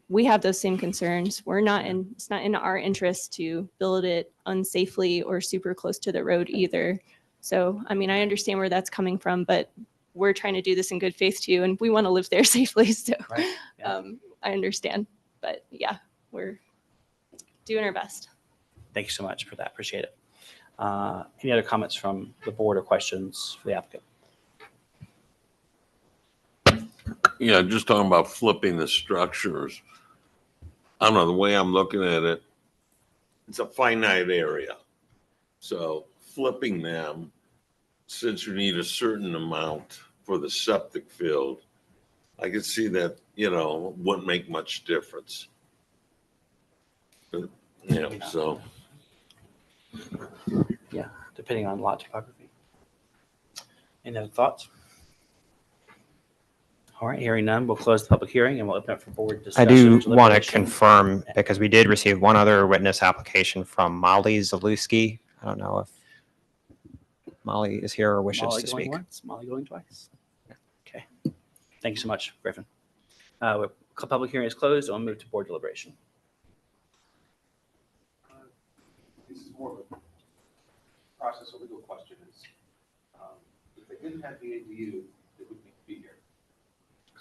we have those same concerns. It's not in our interest to build it unsafely or super close to the road either. So, I understand where that's coming from, but we're trying to do this in good faith too, and we want to live there safely. So Right. Yeah. I understand, but yeah, we're doing our best. Thank you so much for that. Appreciate it. Any other comments from the board or questions for the applicant? Yeah, just talking about flipping the structures. I don't know, the way I'm looking at it, it's a finite area. So flipping them, since you need a certain amount for the septic field, I could see that, wouldn't make much difference. So. Yeah, depending on lot topography. Any other thoughts? All right, hearing none, we'll close the public hearing and we'll open up for board I discussion. do want to deliberation. confirm, because we did receive one other witness application from Molly Zalewski. I don't know if Molly is here or wishes Molly to going speak. once, Molly going twice. Okay. Thank you so much, Griffin. Public hearing is closed. I'll move to board deliberation. This is more of a process or legal question. If they didn't have the ADU, they wouldn't need to be here.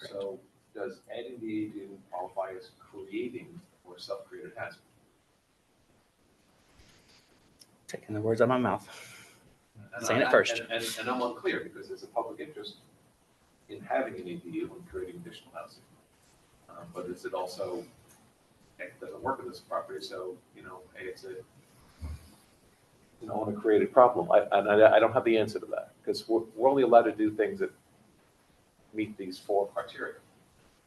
So does adding the ADU qualify as creating or self-created hazard? Taking the words out of my mouth. Saying it first. And I'm unclear because there's a public interest in having an ADU and creating additional housing. But is it also, it doesn't work in this property, so, hey, it's an owner-created problem. I don't have the answer to that because we're only allowed to do things that meet these 4 criteria.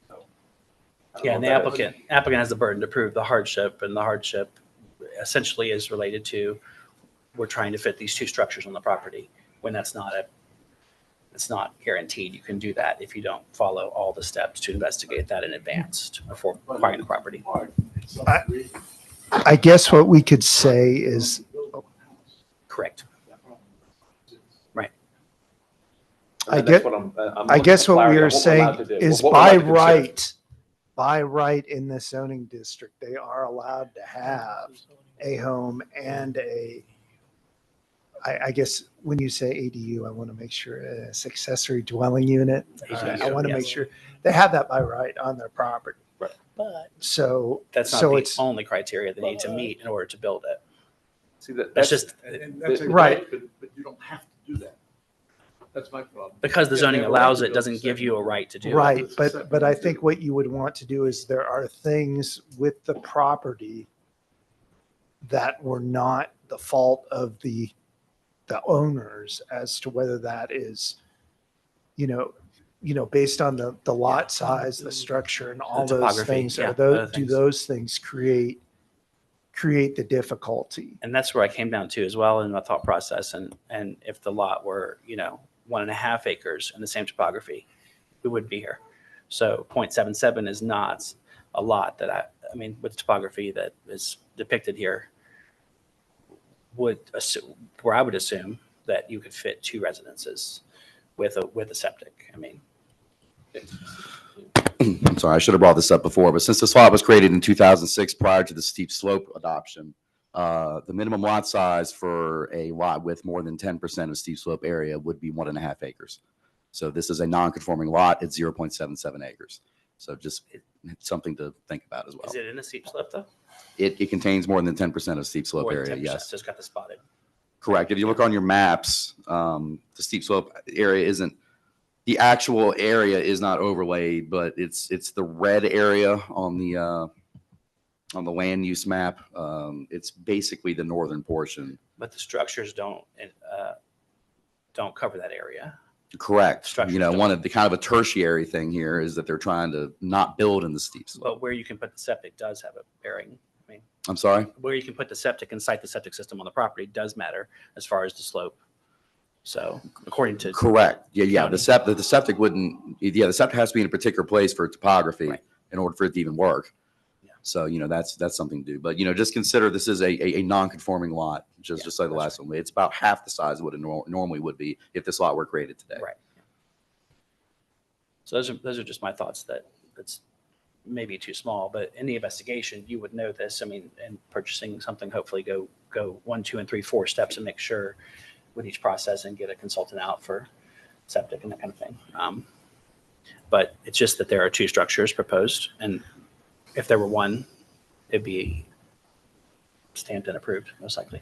So. I don't Yeah, know and if the that- applicant has the burden to prove the hardship, and the hardship essentially is related to we're trying to fit these 2 structures on the property when it's not guaranteed you can do that if you don't follow all the steps to investigate that in advance before acquiring the property. I guess what we could say is, Correct. Right. I That's get, what I'm I looking guess for what we clarity on are we're saying allowed to do, is what we're allowed to by right in the zoning district, they are allowed to have a home and I guess when you say ADU, I want to make sure it's accessory dwelling unit. I want to make yes. sure they have that by right on their property. Right. But So, that's not so the it's only criteria they need to meet in order to build it. See, That's just and that's Right. But you don't have to do that. That's my problem. because the Yeah, zoning they have a right allows to it build doesn't a give you a right to do it. right. It's a But I separate think what you would want to do is there are things with the property that were not the fault of the owners as to whether that is, based on the lot size, the structure and all those topography, things. yeah, Are other those, do things. those things create the difficulty? And that's where I came down to as well in my thought process. And if the lot were, 1.5 acres in the same topography, we wouldn't be here. So 0.77 is not a lot that with topography that is depicted here would assume, where I would assume that you could fit 2 residences with a septic. I mean, I'm sorry, I should have brought this up before, but since this lot was created in 2006 prior to the steep slope adoption, the minimum lot size for a lot with more than 10% of steep slope area would be 1.5 acres. So this is a non-conforming lot at 0.77 acres. So just it's something to think about as well. is it in a steep slope though? It contains more than 10% of steep slope More than area, 10%, yes. So it's got the spotted. Correct. If you look on your maps, the steep slope area isn't, the actual area is not overlaid, but it's the red area on the land use map. It's basically the northern portion. But the structures don't cover that area. Correct. Structures You know, don't. one of the kind of a tertiary thing here is that they're trying to not build in the steep slope. Well, where you can put the septic does have a bearing. I mean, I'm sorry? where you can put the septic and site the septic system on the property does matter as far as the slope. So according to Correct. Yeah. county. The septic wouldn't, the septic has to be in a particular place for topography in order for it to even work. So, you know, that's something to do. But, you know, just consider this is a non-conforming lot, just like the last one. It's about half the size of what it normally would be if this lot were created today. Right. So those are just my thoughts that it's maybe too small, but in the investigation, you would know this. I mean, and purchasing something, hopefully go 1, 2, and 3, 4 steps and make sure with each process and get a consultant out for septic and that kind of thing. But it's just that there are 2 structures proposed, and if there were one, it'd be stamped and approved, most likely.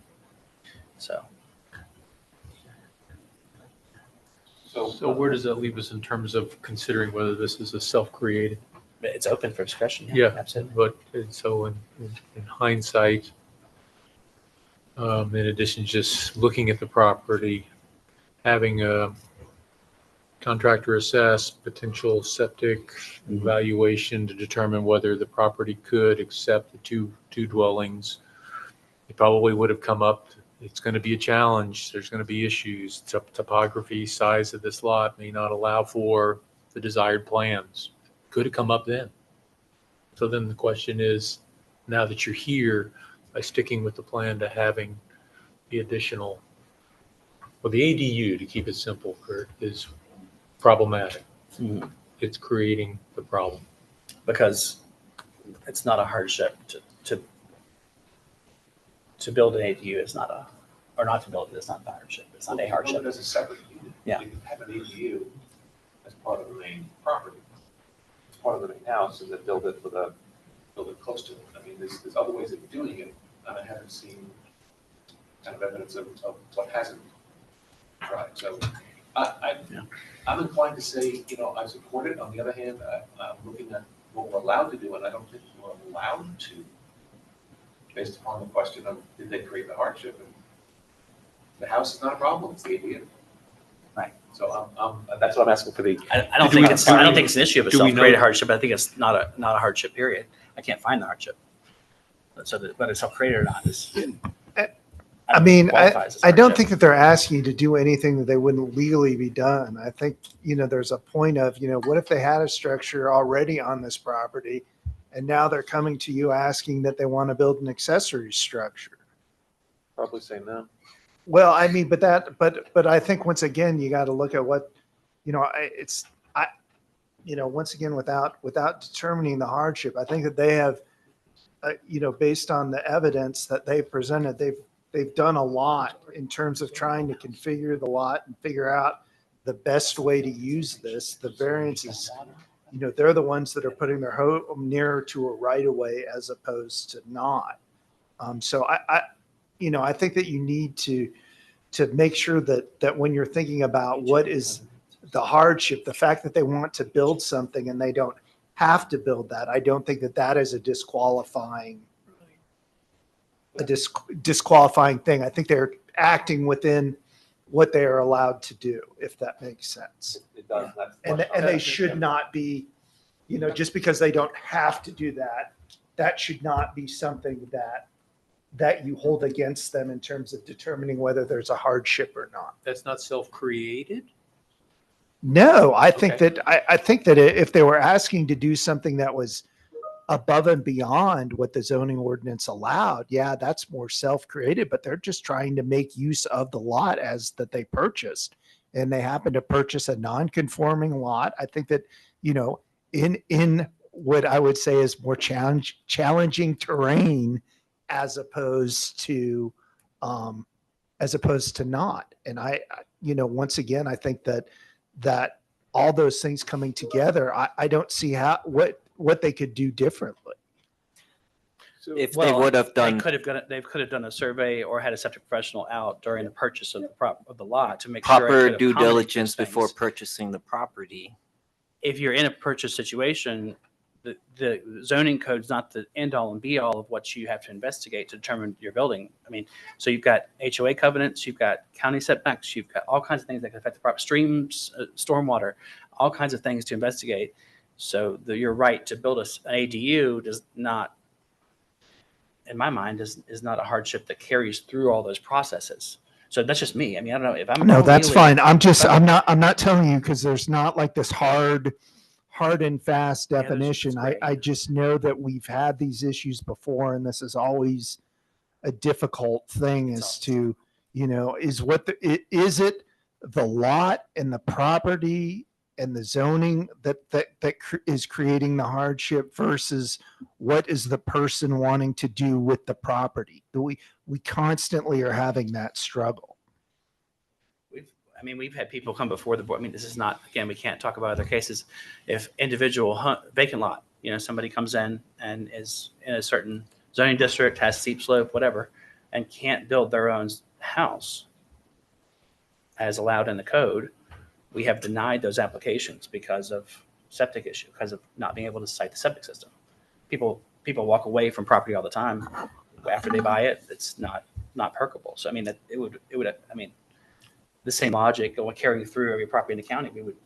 So. So where does that leave us in terms of considering whether this is a self-created? It's open for discussion. Yeah, Absolutely. but so in hindsight, in addition to just looking at the property, having a contractor assess potential septic evaluation to determine whether the property could accept the two dwellings, it probably would have come up. It's going to be a challenge. There's going to be issues. Topography, size of this lot may not allow for the desired plans. Could have come up then. So then the question is, now that you're here, by sticking with the plan to having the additional, well, the ADU, to keep it simple, Kurt, is problematic. It's creating the problem. Because it's not a hardship to build an ADU is not or not to build it is not a hardship. It's not a hardship. As a separate unit. Yeah. You can have an ADU as part of the main property. It's part of the main house, and then build it close to it. I mean, there's other ways of doing it, and I haven't seen kind of evidence of what hasn't tried. So I'm inclined to say, you know, I support it. On the other hand, I'm looking at what we're allowed to do, and I don't think we're allowed to, based upon the question of did they create the hardship? And the house is not a problem, it's the ADU. Right. So that's what I'm asking for the. I don't think it's an issue of a self-created hardship. I think it's not a hardship, period. I can't find the hardship. So whether it's self-created or not is. I mean, qualifies as I don't hardship. think that they're asking you to do anything that they wouldn't legally be done. I think, you know, there's a point of, you know, what if they had a structure already on this property and now they're coming to you asking that they want to build an accessory structure? Probably say no. Well, I mean, but I think once again, you got to look at what, you know, you know, once again, without determining the hardship, I think that they have, you know, based on the evidence that they've presented, they've done a lot in terms of trying to configure the lot and figure out the best way to use this. The variances, you know, they're the ones that are putting their home nearer to a right of way as opposed to not. So you know, I think that you need to make sure that when you're thinking about what is the hardship, the fact that they want to build something and they don't have to build that, I don't think that is a disqualifying thing. I think they're acting within what they are allowed to do, if that makes sense. It does. And they should not be, you know, just because they don't have to do that, that should not be something that you hold against them in terms of determining whether there's a hardship or not. That's not self-created? No, I think that if they were asking to do something that was above and beyond what the zoning ordinance allowed, yeah, that's more self-created, but they're just trying to make use of the lot as that they purchased. And they happen to purchase a non-conforming lot. I think that, you know, in what I would say is more challenging terrain as opposed to not. And you know, once again, I think that all those things coming together, I don't see what they could do differently. If they would have done, They could have done a survey or had a septic professional out during the purchase of the lot to make sure it proper could due accommodate diligence those before things. purchasing the property. If you're in a purchase situation, the zoning code's not the end all and be all of what you have to investigate to determine your building. I mean, so you've got HOA covenants, you've got county setbacks, you've got all kinds of things that can affect the property, streams, stormwater, all kinds of things to investigate. So your right to build an ADU does not, in my mind, is not a hardship that carries through all those processes. So that's just me. I mean, I don't know if I'm. No, that's fine. I'm not telling you because there's not like this hard and fast definition. I just know that we've had these issues before, and this is always a difficult thing as to, you know, is it the lot and the property and the zoning that is creating the hardship versus what is the person wanting to do with the property? We constantly are having that struggle. We've had people come before the board. I mean, this is not, again, we can't talk about other cases. If individual vacant lot, you know, somebody comes in and is in a certain zoning district, has steep slope, whatever, and can't build their own house as allowed in the code, we have denied those applications because of septic issue, because of not being able to cite the septic system. People walk away from property all the time after they buy it. It's not perkable. So I mean, it would. I mean, the same logic of carrying through every property in the county, we would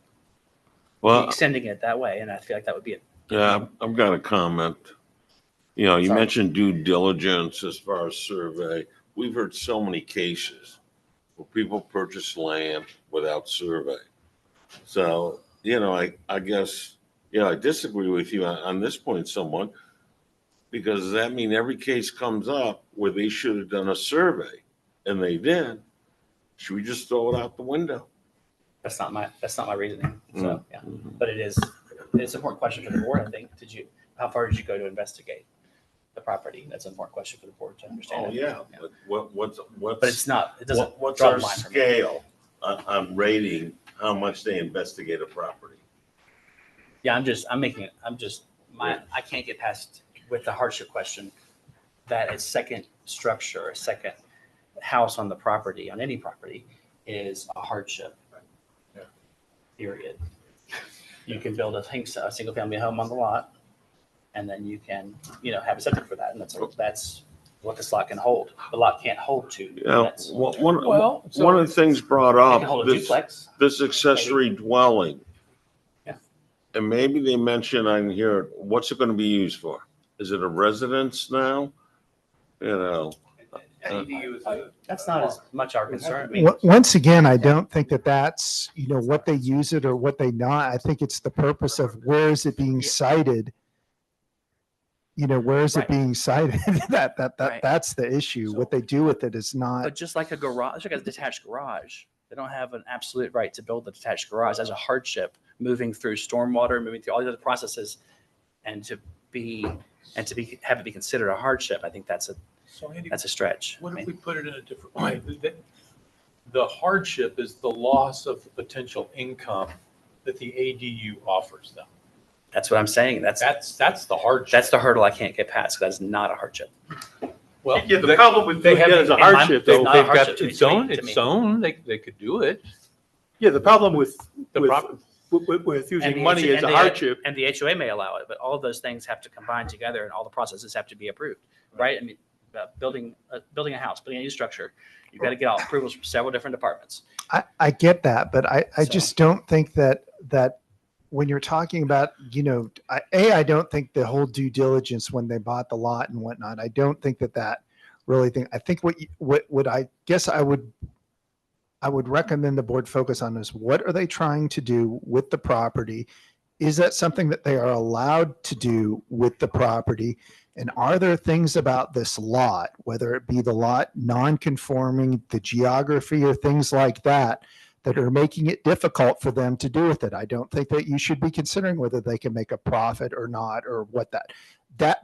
be extending it that way, and I feel like that would be it. Yeah, I've got a comment. You know, you mentioned due diligence as far as survey. We've heard so many cases where people purchase land without survey. So, you know, I guess, you know, I disagree with you on this point somewhat, because does that mean every case comes up where they should have done a survey and they did? Should we just throw it out the window? That's not my reasoning. So yeah, but it's an important question for the board. I think. How far did you go to investigate the property? That's an important question for the board to understand. Oh yeah, but what's but it's not. It doesn't. What's draw our the line for me. scale on rating how much they investigate a property? Yeah, I can't get past with the hardship question that a second structure, a second house on the property, on any property, is a hardship. Period. You can build a single family home on the lot, and then you can, you know, have a septic for that, and that's what this lot can hold. The lot can't hold two. Yeah, one of the things brought It can up, hold a duplex. this accessory dwelling. Yeah. And maybe they mentioned on here, what's it gonna be used for? Is it a residence now? You know, That's not as much our concern. I mean, Once again, I don't think that's, you know, what they use it or what they not. I think it's the purpose of where is it being cited? You know, where is it being cited? That's the issue. What they do with it is not. But just like a garage, like a detached garage, they don't have an absolute right to build the detached garage as a hardship, moving through stormwater, moving through all these other processes, and to have it be considered a hardship. I think that's a stretch. What if we put it in a different way? The hardship is the loss of the potential income that the ADU offers them. That's what I'm saying. That's the hardship. That's the hurdle I can't get past. That's not a hardship. Well, Yeah, the problem with they doing have it as a in mind- hardship, they've though, got Not a hardship to its me, own, to its me. own. They could do it. Yeah, the problem with And using the money H- as a and the- hardship. And the HOA may allow it, but all of those things have to combine together, and all the processes have to be approved, right? I mean, building a house, building a new structure, you've got to get all approvals from several different departments. I get that, but I just don't think that when you're talking about, you know, I don't think the whole due diligence when they bought the lot and whatnot, I don't think that really thing. I think what I guess I would recommend the board focus on is what are they trying to do with the property? is that something that they are allowed to do with the property? And are there things about this lot, whether it be the lot non-conforming, the geography, or things like that, that are making it difficult for them to do with it? I don't think that you should be considering whether they can make a profit or not, or what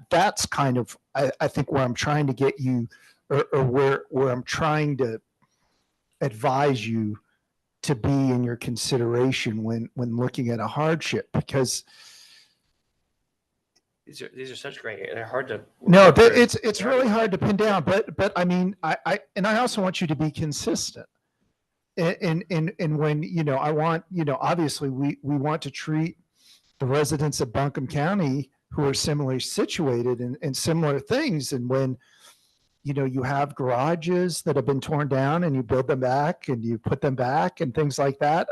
that's kind of, I think, where I'm trying to get you, or where I'm trying to advise you to be in your consideration when looking at a hardship, because these are such gray area. They're hard to. no, it's really hard to pin down. But I mean, I also want you to be consistent. And when, you know, I want, you know, obviously we want to treat the residents of Buncombe County who are similarly situated in similar things. And when, you know, you have garages that have been torn down and you build them back and you put them back and things like that,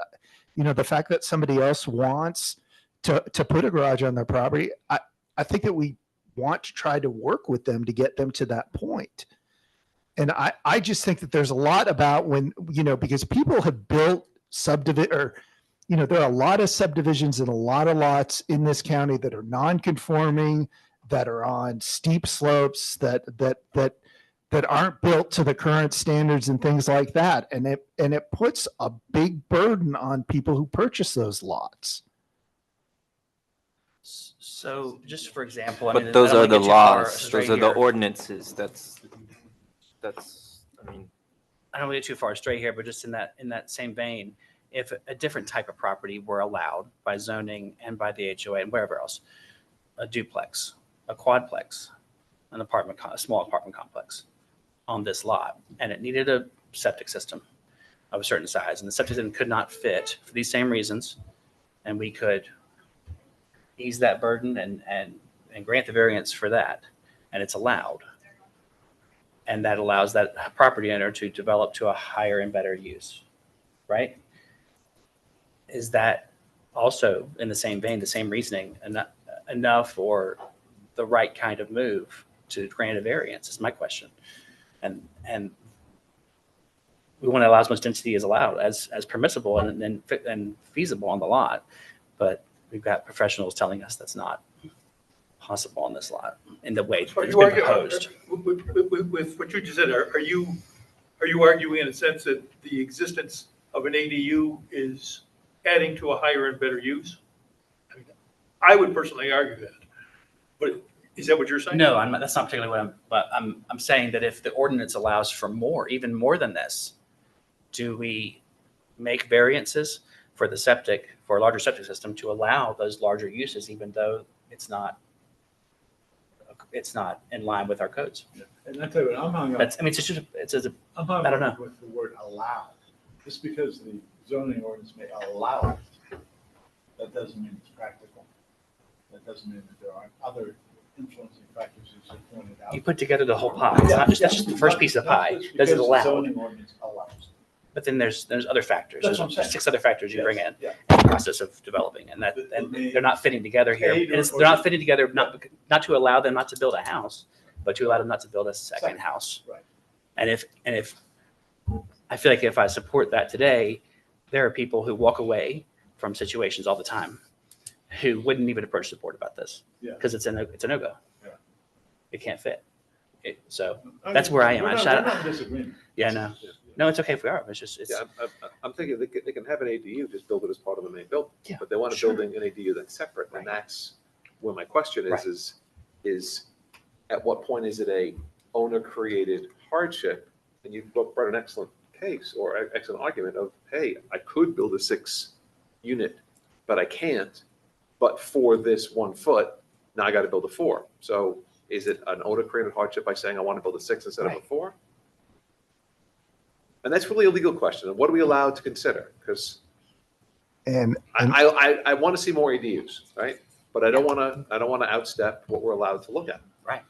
you know, the fact that somebody else wants to put a garage on their property, I think that we want to try to work with them to get them to that point. And I just think that there's a lot about when, you know, because people have built subdivision, or, you know, there are a lot of subdivisions and a lot of lots in this county that are non-conforming, that are on steep slopes, that aren't built to the current standards and things like that. And it puts a big burden on people who purchase those lots. So just for example, I But mean, those I don't are the wanna get too far laws, astray those are the here. ordinances. That's, I mean, I don't want to get too far astray here, but just in that same vein, if a different type of property were allowed by zoning and by the HOA and wherever else, a duplex, a quadplex, a small apartment complex on this lot, and it needed a septic system of a certain size, and the septic system could not fit for these same reasons, and we could ease that burden and grant the variance for that, and it's allowed. And that allows that property owner to develop to a higher and better use, right? Is that also in the same vein, the same reasoning, enough or the right kind of move to grant a variance is my question. And we want to allow as much density as allowed, as permissible and feasible on the lot. But we've got professionals telling us that's not possible on this lot in the way it's been proposed. With what you just said, are you arguing in a sense that the existence of an ADU is adding to a higher and better use? I mean, I would personally argue that, but is that what you're saying? No, that's not particularly what I'm saying that if the ordinance allows for more, even more than this, do we make variances for the septic, for a larger septic system to allow those larger uses, even though it's not in line with our codes? And I tell you what, I'm hung up. That's, I mean, it's just I'm hung I don't up know. with the word allow. Just because the zoning ordinance may allow it, that doesn't mean it's practical. That doesn't mean that there aren't other influencing factors, as you pointed out. You put together the whole pie. It's not just, that's just the first piece of the pie. Does it allow? Zoning ordinance allows. But then there's other factors. That's There's what I'm saying. 6 other factors you bring in Yeah. in the process of developing, and they're not fitting together here. And they're not fitting together not to allow them not to build a house, but to allow them not to build a second house. Right. And if I feel like if I support that today, there are people who walk away from situations all the time who wouldn't even approach the board about this Yeah. because it's a no-go. Yeah. It can't fit. So that's where I am. We're not in disagreement. Yeah, no. No, it's okay if we are. It's just, Yeah, I'm thinking they can have an ADU, just build it as part of the main building. Yeah, But they want to sure. build an ADU that's separate, Right. and that's where my question Right. is at what point is it a owner-created hardship? And you brought an excellent case or excellent argument of, hey, I could build a 6-unit, but I can't. But for this 1 foot, now I got to build a 4. So is it an owner-created hardship by saying I want to build a 6 instead of a 4? And that's really a legal question. What are we allowed to consider? Because And I want to see more ADUs, right? But I don't want to outstep what we're allowed to look at. Right.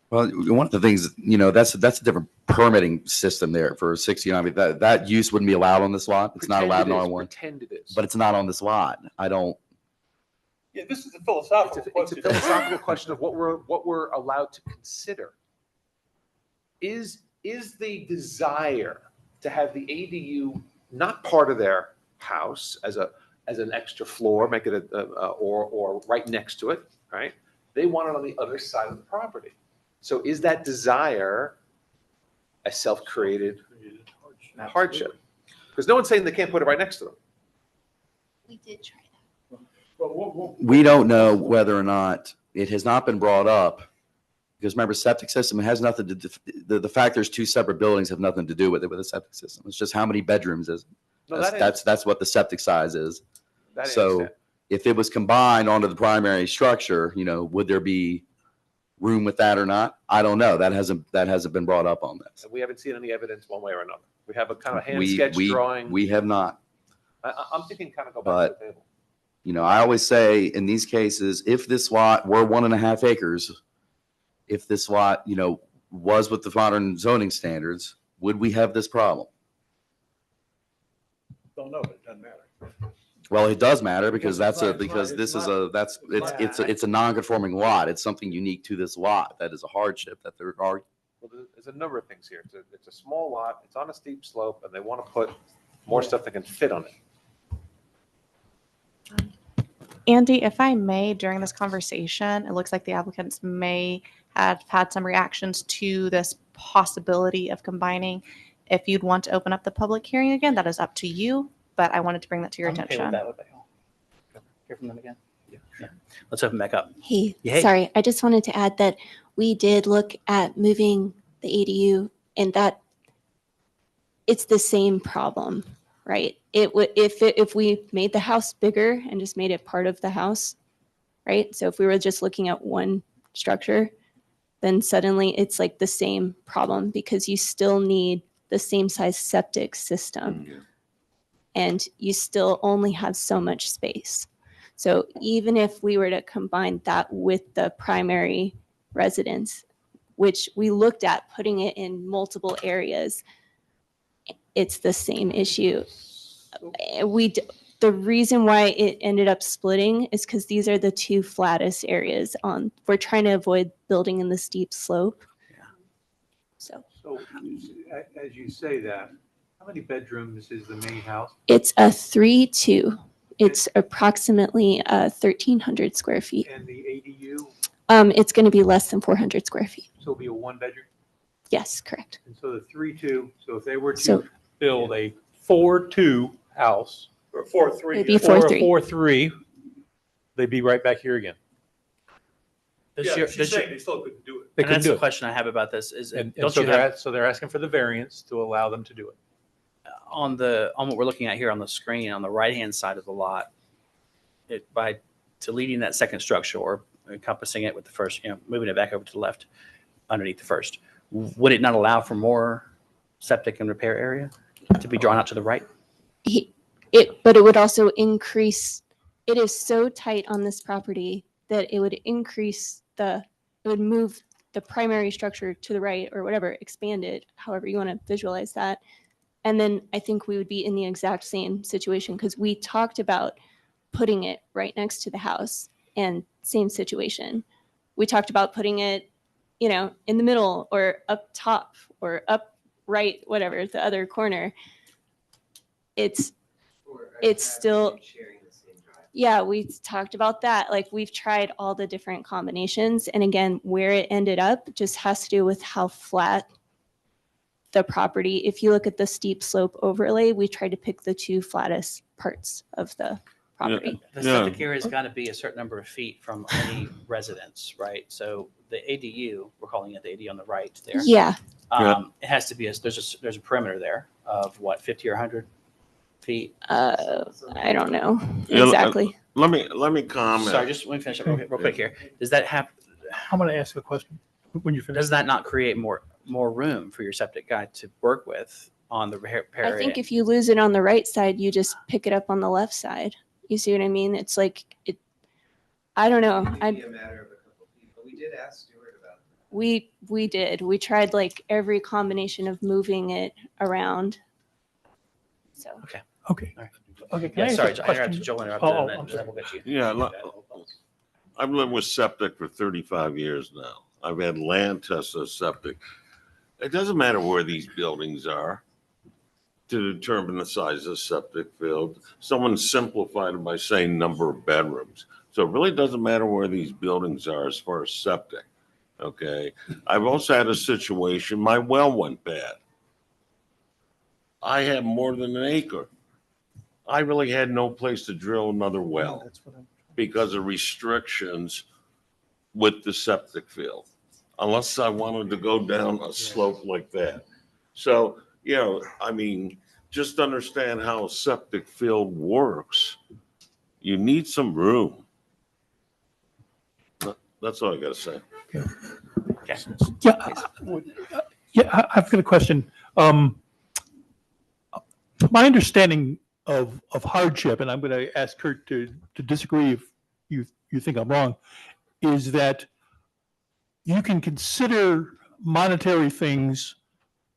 Well, one of the things, that's a different permitting system there for 60. I mean, that use wouldn't be allowed on this lot. It's not allowed in R1, Pretend it is. but it's not on this lot. I don't. Yeah, this is a philosophical It's a philosophical question of what we're allowed to consider. Is the desire to have the ADU not part of their house as as an extra floor, make it or right next to it, right? They want it on the other side of the property. So is that desire a self-created hardship? Because no one's saying they can't put it right next to them. We did try that. We don't know whether or not it has not been brought up, because remember, septic system, it has nothing to do, the fact there's two separate buildings have nothing to do with it, with a septic system. It's just how many bedrooms is it? No, That's what the septic size is. That I So understand. if it was combined onto the primary structure, would there be room with that or not? I don't know. That hasn't been brought up on this. And we haven't seen any evidence one way or another. We have a kind of hand We- sketch we- drawing. We have not. I'm thinking kind of go back to the table. I always say in these cases, if this lot were 1.5 acres, if this lot, was with the modern zoning standards, would we have this problem? Don't know, but it doesn't matter. Well, it does matter because Because it's a non-conforming lot. It's something unique to this lot. That is a hardship that there are. Well, there's a number of things here. It's a small lot, it's on a steep slope, and they want to put more stuff that can fit on it. Andy, if I may, during this conversation, it looks like the applicants may have had some reactions to this possibility of combining. If you'd want to open up the public hearing again, that is up to you, but I wanted to bring that to your I'm okay attention. with that. What the hell? Hear from them again? Yeah. Let's open back up. Hey, Hey. sorry, I just wanted to add that we did look at moving the ADU and that it's the same problem, right? It would, if we made the house bigger and just made it part of the house, right? So if we were just looking at one structure, then suddenly it's like the same problem because you still need the same size septic system. And you still only have so much space. So even if we were to combine that with the primary residence, which we looked at putting it in multiple areas, it's the same issue. The reason why it ended up splitting is because these are the two flattest areas we're trying to avoid building in the steep slope. So So as you say that, how many bedrooms is the main house? it's a 3-2. It's approximately 1,300 square feet. And the ADU, It's going to be less than 400 square feet. so it'll be a one bedroom? Yes, correct. And so the 3-2, so if they were So- to build a 4-2 house, or 4-3. It'd be Or a 4-3. 4-3, they'd be right back here again. Does your- does your- they still couldn't do it. And They couldn't that's do the it. question I have about this is, And don't so you have, so they're asking for the variance to allow them to do it. on what we're looking at here on the screen, on the right-hand side of the lot, by deleting that second structure or encompassing it with the first, moving it back over to the left underneath the first, would it not allow for more septic and repair area to be drawn out to the right? But it would also increase, it is so tight on this property that it would increase it would move the primary structure to the right or whatever, expand it, however you want to visualize that. And then I think we would be in the exact same situation because we talked about putting it right next to the house and same situation. We talked about putting it, in the middle or up top or up right, whatever, the other corner. It's still, yeah, we talked about that. Like we've tried all the different combinations. And again, where it ended up just has to do with how flat the property. If you look at the steep slope overlay, we tried to pick the two flattest parts of the property. The septic area has got to be a certain number of feet from any residence, right? So the ADU, we're calling it the ADU on the right there. Yeah. It has to be, there's a perimeter there of what, 50 or 100 feet? I don't know Yeah, exactly. Let me comment. Sorry, just let me finish up real quick here. Does that have, I'm going to ask a question when you finish. does that not create more room for your septic guy to work with on the repair area? I think if you lose it on the right side, you just pick it up on the left side. You see what I mean? It's like I don't know. We did ask Stuart about that. We did. We tried like every combination of moving it around. So Okay. Okay. All right. Okay. Can Yeah, I ask sorry, a I question? interrupted Joel, interrupted, Oh, and I'm then sorry. we'll get to you. Yeah, I've lived with septic for 35 years now. I've had land tests of septic. It doesn't matter where these buildings are. to determine the size of the septic field. Someone simplified it by saying number of bedrooms. So it really doesn't matter where these buildings are as far as septic, okay? I've also had a situation, my well went bad. I have more than an acre. I really had no place to drill another well because of restrictions with the septic field, unless I wanted to go down a slope like that. So, you know, I mean, just understand how a septic field works. You need some room. That's all I gotta say. I've got a question. My understanding of hardship, and I'm going to ask Kurt to disagree if you think I'm wrong, is that you can consider monetary things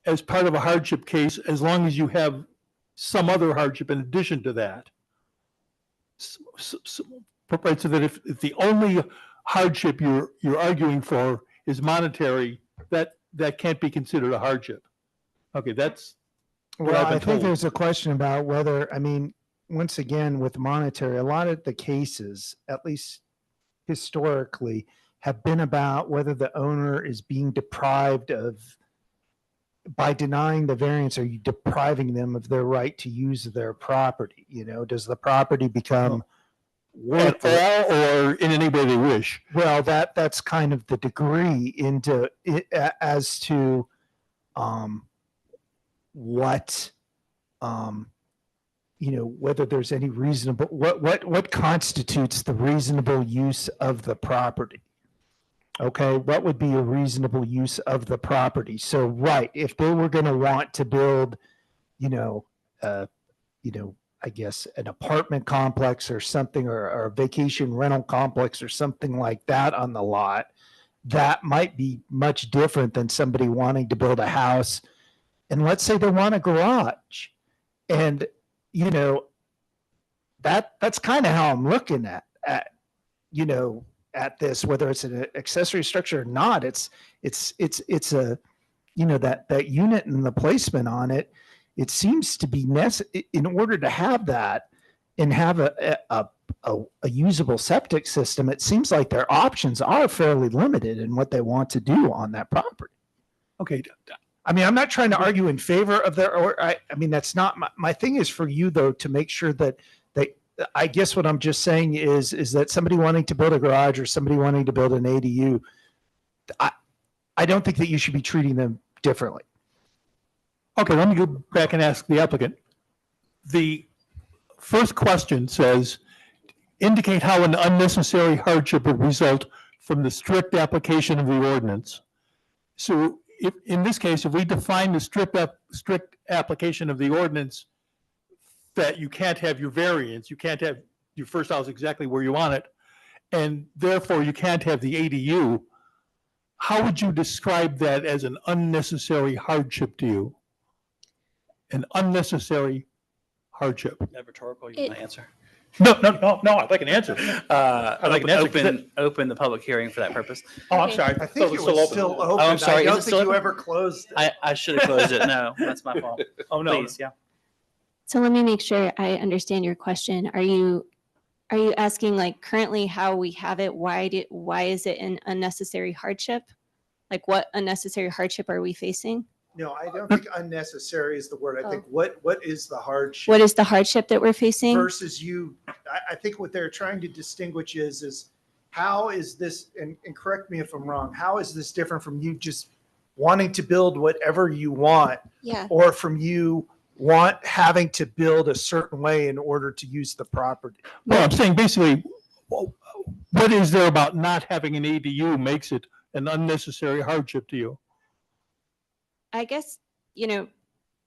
as part of a hardship case as long as you have some other hardship in addition to that. Right, so that if the only hardship you're arguing for is monetary, that can't be considered a hardship. Okay, that's what Well, I've been I think told. there's a question about whether, I mean, once again, with monetary, a lot of the cases, at least historically, have been about whether the owner is being deprived of, by denying the variance, are you depriving them of their right to use their property? You know, does the property become At all or in any way they wish? Well, that's kind of the degree into it, as to what you know, whether there's any reasonable, what constitutes the reasonable use of the property. Okay, what would be a reasonable use of the property? So, right, if they were going to want to build, I guess an apartment complex or something, or a vacation rental complex or something like that on the lot, that might be much different than somebody wanting to build a house. And let's say they want a garage, and that's kind of how I'm looking at this, whether it's an accessory structure or not. It's a, that unit and the placement on it. It seems to be necessary in order to have that and have a usable septic system. It seems like their options are fairly limited in what they want to do on that property. Okay. I mean, I'm not trying to argue in favor of their, I mean, that's not my thing. Is for you though, to make sure that I guess what I'm just saying is that somebody wanting to build a garage or somebody wanting to build an ADU, I don't think that you should be treating them differently. Okay, let me go back and ask the applicant. The first question says, indicate how an unnecessary hardship would result from the strict application of the ordinance. So if, in this case, if we define the strict application of the ordinance that you can't have your variance, you can't have your first house exactly where you want it, and therefore you can't have the ADU, how would you describe that as an unnecessary hardship to you? An unnecessary hardship. That rhetorical, you want to answer? No, I'd like an answer. I'd like an answer. Open the public hearing for that purpose. Oh, I'm sorry. I think it was still open. Oh, I'm sorry. I don't Is it think still you open? ever closed it. I should have closed it. No, that's my fault. Oh, no. Please, yeah. So let me make sure I understand your question. Are you asking, like, currently how we have it? Why is it an unnecessary hardship? Like, what unnecessary hardship are we facing? No, I don't think unnecessary is the word. I think what is the hardship? What is the hardship that we're facing? Versus you, I think what they're trying to distinguish is how is this, and correct me if I'm wrong, how is this different from you just wanting to build whatever you want? Yeah. Or from you having to build a certain way in order to use the property? Well, I'm saying basically, what is there about not having an ADU makes it an unnecessary hardship to you? I guess,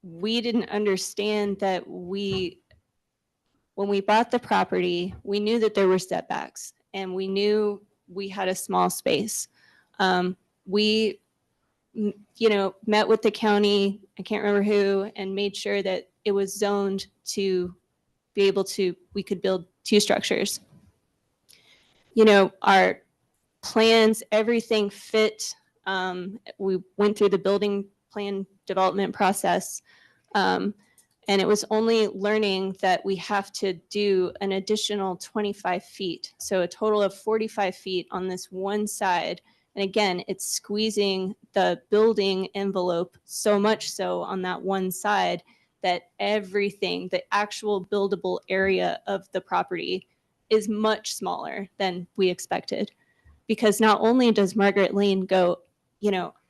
we didn't understand that when we bought the property, we knew that there were setbacks and we knew we had a small space. We, met with the county, I can't remember who, and made sure that it was zoned to be able to, we could build 2 structures. Our plans, everything fit. We went through the building plan development process. And it was only learning that we have to do an additional 25 feet. So a total of 45 feet on this one side. And again, it's squeezing the building envelope so much so on that one side that everything, the actual buildable area of the property is much smaller than we expected. Because not only does Margaret Lane go,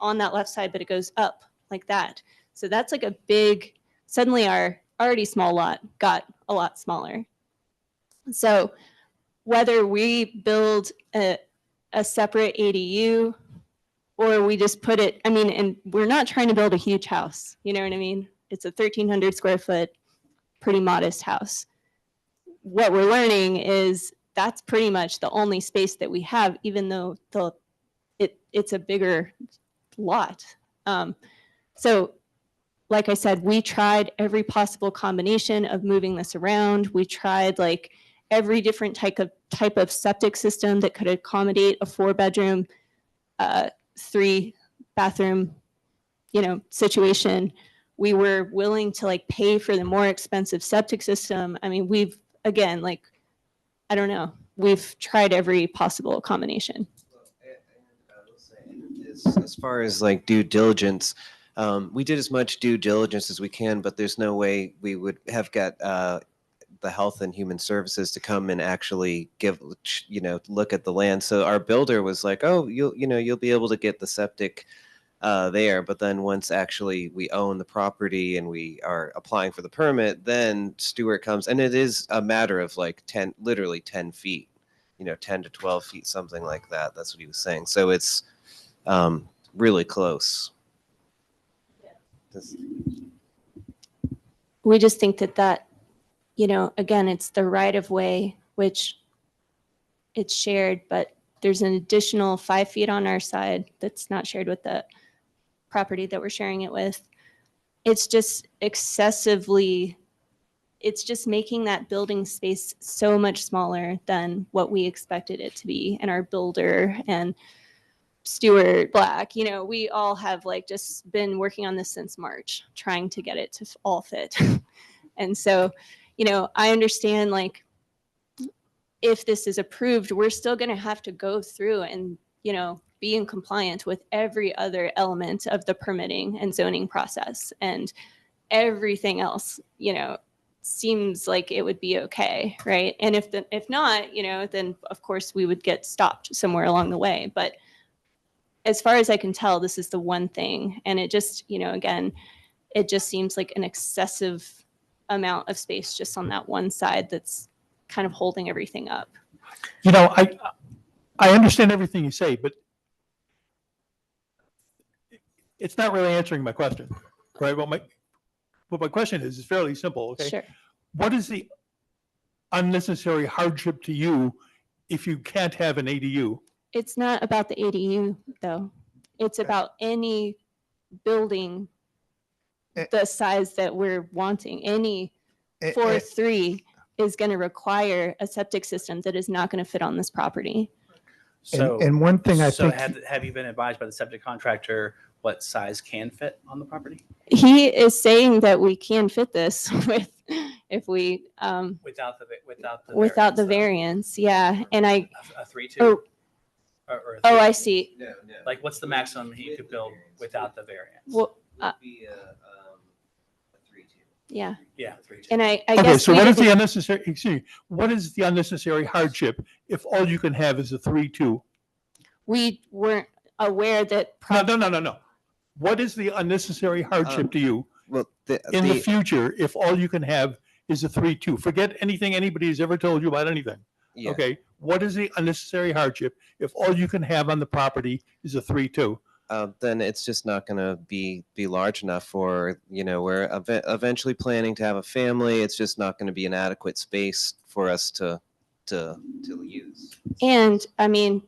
on that left side, but it goes up like that. So that's like a big, suddenly our already small lot got a lot smaller. So whether we build a separate ADU or we just put it, and we're not trying to build a huge house, you know what I mean? It's a 1,300 square foot, pretty modest house. What we're learning is that's pretty much the only space that we have, even though it's a bigger lot. So like I said, we tried every possible combination of moving this around. We tried like every different type of septic system that could accommodate a 4-bedroom, 3-bathroom, situation. We were willing to like pay for the more expensive septic system. We've, again, like, I don't know, we've tried every possible combination. As far as like due diligence, we did as much due diligence as we can, but there's no way we would have got the Health and Human Services to come and actually look at the land. So our builder was like, oh, you'll be able to get the septic there. But then once actually we own the property and we are applying for the permit, then Stuart comes, and it is a matter of like literally 10 feet, 10 to 12 feet, something like that. That's what he was saying. So it's really close. We just think that, again, it's the right of way, which it's shared, but there's an additional 5 feet on our side that's not shared with the property that we're sharing it with. It's just excessively, it's just making that building space so much smaller than what we expected it to be. And our builder and Stuart Black, we all have like just been working on this since March, trying to get it to all fit. And so, I understand like if this is approved, we're still going to have to go through and, be in compliance with every other element of the permitting and zoning process, and everything else, seems like it would be okay. Right. And if not, then of course we would get stopped somewhere along the way. But as far as I can tell, this is the one thing. And it just, again, it just seems like an excessive amount of space just on that one side that's kind of holding everything up. I understand everything you say, but it's not really answering my question, right? What my question is fairly simple, okay? Sure. What is the unnecessary hardship to you if you can't have an ADU? It's not about the ADU, though. It's about any building the size that we're wanting. Any 4-3 is going to require a septic system that is not going to fit on this property. So, and one thing I think, have you been advised by the septic contractor what size can fit on the property? He is saying that we can fit this if we without the variance. Yeah, and I a 3-2. Oh, or oh, I see. No. Like, what's the maximum he could build without the variance? Well, It would be a 3-2. yeah. Yeah, 3-2. And I Okay, guess so we what is the didn't- unnecessary, excuse me, what is the unnecessary hardship if all you can have is a 3-2? we weren't aware that No. What is the unnecessary hardship to you Well, in the future if all you can have is a 3-2? Forget anything anybody's ever told you about anything. Yeah. Okay, what is the unnecessary hardship if all you can have on the property is a 3-2? Then it's just not going to be large enough for, we're eventually planning to have a family. It's just not going to be an adequate space for us to use. And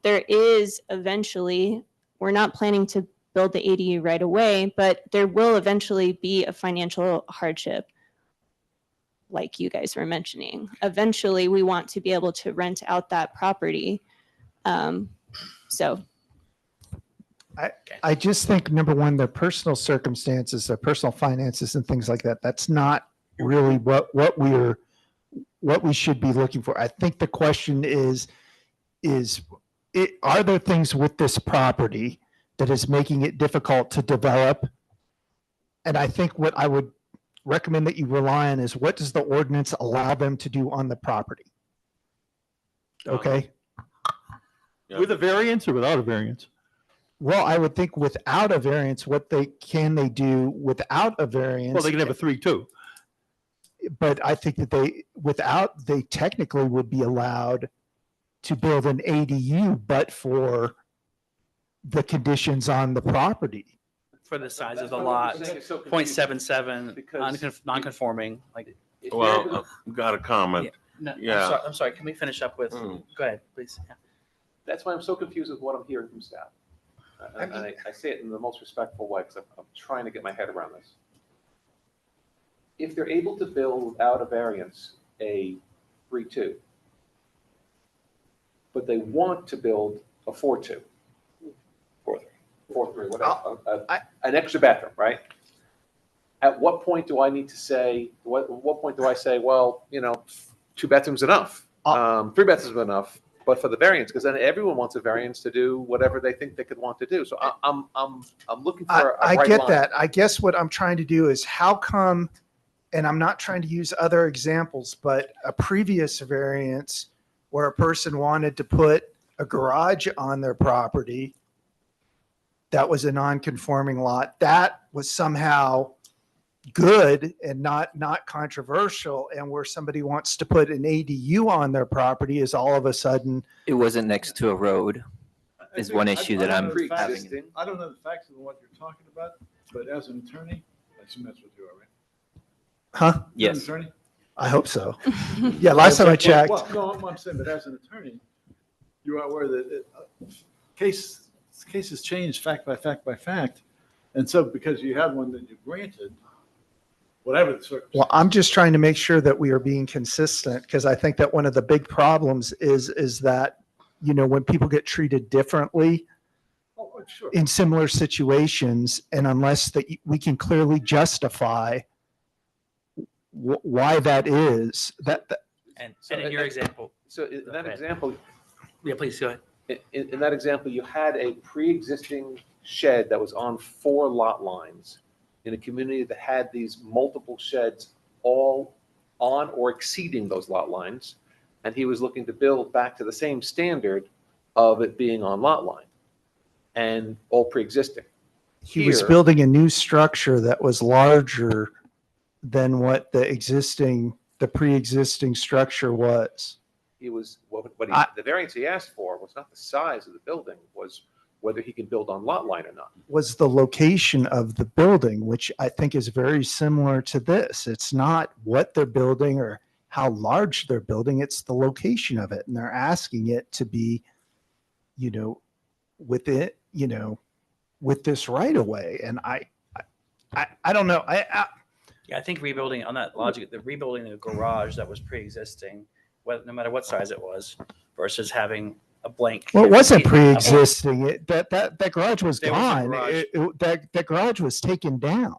there is eventually, we're not planning to build the ADU right away, but there will eventually be a financial hardship, like you guys were mentioning. Eventually, we want to be able to rent out that property. So I just think, number one, their personal circumstances, their personal finances and things like that, that's not really what we should be looking for. I think the question is are there things with this property that is making it difficult to develop? And I think what I would recommend that you rely on is what does the ordinance allow them to do on the property? Okay. With a variance or without a variance? Well, I would think without a variance, what they do without a variance? Well, they can have a 3-2. But I think that they technically would be allowed to build an ADU, but for the conditions on the property. For the size of the That's why lot, I'm saying it's so confusing, 0.77, because- non-conforming, like. if you're Well, able to- got a comment. No, Yeah. I'm sorry, can we finish up with, go ahead, please. Yeah. That's why I'm so confused with what I'm hearing from staff. And I say it in the most respectful way, because I'm trying to get my head around this. If they're able to build without a variance, a 3-2, but they want to build a 4-2. 4-3, whatever, an extra bathroom, right? At what point do I need to say, what point do I say, well, 2 bathrooms enough? 3 bathrooms enough, but for the variance, because then everyone wants a variance to do whatever they think they could want to do. So I'm looking for a I right get line. that. I guess what I'm trying to do is how come, and I'm not trying to use other examples, but a previous variance where a person wanted to put a garage on their property, that was a non-conforming lot, that was somehow good and not controversial, and where somebody wants to put an ADU on their property is all of a sudden. It wasn't next to a road is one issue that I'm having. I don't know the facts of what you're talking about, but as an attorney, I assume that's what you are, right? Huh? You're an Yes. attorney? I hope so. Yeah, last time I checked. Well, no, I'm saying, but as an attorney, you are aware that cases change fact by fact by fact. And so because you have one that you granted, whatever the circumstance. Well, I'm just trying to make sure that we are being consistent, because I think that one of the big problems is that, when people get treated differently Sure. in similar situations, and unless that we can clearly justify why that is, that And in your example. So in that ahead. example, Yeah, please go ahead. in that example, you had a pre-existing shed that was on 4 lot lines in a community that had these multiple sheds all on or exceeding those lot lines. And he was looking to build back to the same standard of it being on lot line and all pre-existing. he was Here- building a new structure that was larger than what the pre-existing structure was. He was, the variance he asked for was not the size of the building, was whether he can build on lot line or not. Was the location of the building, which I think is very similar to this. It's not what they're building or how large they're building, it's the location of it. And they're asking it to be, with this right away. And I don't know. Yeah, I think rebuilding on that logic, rebuilding the garage that was pre-existing, no matter what size it was, versus having a blank. Well, it wasn't pre-existing. That garage was There was a gone. garage. That garage was taken down.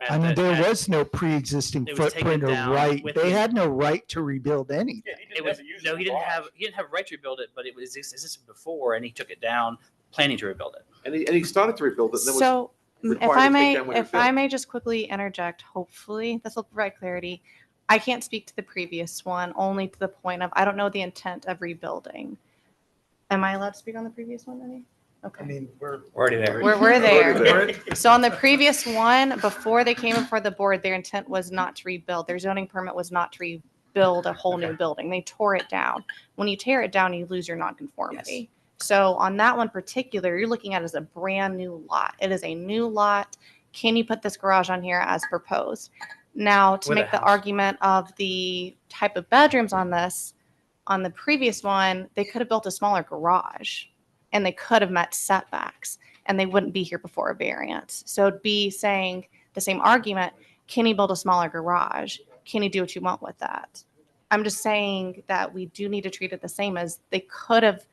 I mean, there was no pre-existing It was taken footprint or down right. with They the- had no right to rebuild anything. It was, no, he didn't have a right to rebuild it, but it was existed before, and he took it down, planning to rebuild it. And he started to rebuild it, and then was So if required to I take may, down what he if I built. may just quickly interject, hopefully this will provide clarity. I can't speak to the previous one, only to the point of, I don't know the intent of rebuilding. Am I allowed to speak on the previous one, Eddie? Okay. I mean, we're already there. We're there. So on the previous one, before they came before the board, their intent was not to rebuild. Their zoning permit was not to rebuild a whole new building. They tore it down. When you tear it down, you lose your nonconformity. So on that one particular, you're looking at it as a brand new lot. It is a new lot. Can you put this garage on here as proposed? Now, to With a make the house. argument of the type of bedrooms on this, on the previous one, they could have built a smaller garage and they could have met setbacks and they wouldn't be here before a variance. So it'd be saying the same argument, can he build a smaller garage? Can he do what you want with that? I'm just saying that we do need to treat it the same as they could have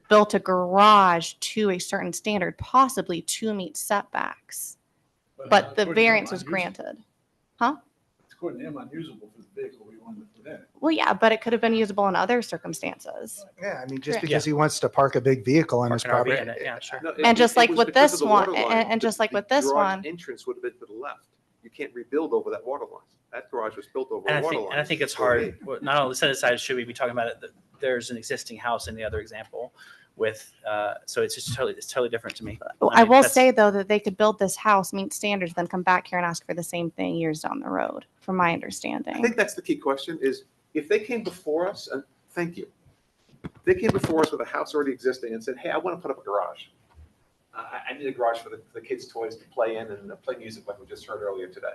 built a garage to a certain standard, possibly to meet setbacks. But the variance was granted. Huh? according to him, unusable for the vehicle we wanted to put in. Well, yeah, but it could have been usable in other circumstances. Yeah, I mean, just Correct. because he wants to park a big vehicle on his Park an RV property. in it, yeah, sure. No, And just it like was with because this of the one, water line. and just like The with this garage one, entrance would have been to the left. You can't rebuild over that water line. That garage was built over And a I water think, line. and I think it's hard, well, not only set aside, should we be talking about it, that there's an existing house in the other example with, so it's just totally, it's totally different to me. I mean, will that's- say though that they could build this house, meet standards, then come back here and ask for the same thing years down the road, from my I understanding. think that's the key question is if they came before us, and thank you, they came before us with a house already existing and said, hey, I want to put up a garage. I need a garage for the kids' toys to play in and play music like we just heard earlier today.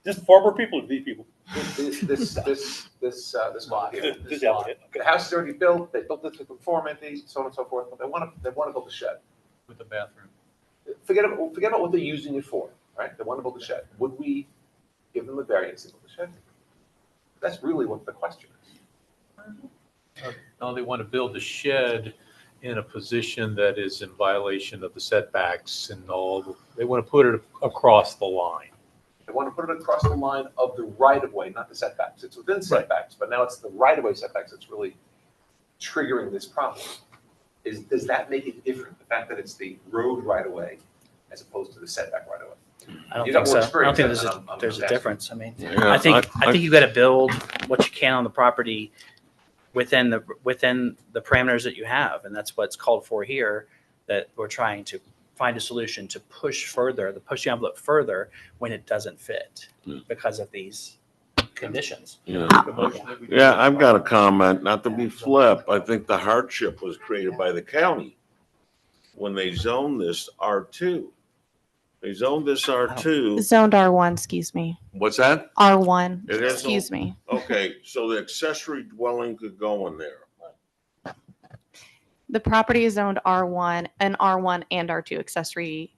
Just farmer people or these people? This lot here. This lot. applicant, The house is already built, they built it to conformity, so on and so forth, but they want to build a shed. With a bathroom. Forget about what they're using it for, right? They want to build a shed. Would we give them a variance to build a shed? That's really what the question is. No, they want to build the shed in a position that is in violation of the setbacks and all. They want to put it across the line. They want to put it across the line of the right-of-way, not the setbacks. It's within setbacks, but now it's the right-of-way setbacks that's really triggering this problem. Does that make it different, the fact that it's the road right-of-way as opposed to the setback right-of-way? I don't You think got more so. I don't think experience there's than a, I'm there's a asking. difference. I mean, Yeah, I think I- you've got to build what you can on the property within the parameters that you have, and that's what's called for here. That we're trying to find a solution to push the envelope further when it doesn't fit because of these conditions. Yeah. Yeah, I've got a comment, not to be flip. I think the hardship was created by the county when they zoned this R2. They zoned this R2. Zoned R1, excuse me. What's that? R1, It is excuse me. Okay, so the accessory dwelling could go in there. The property is zoned R1, and R1 and R2 accessory,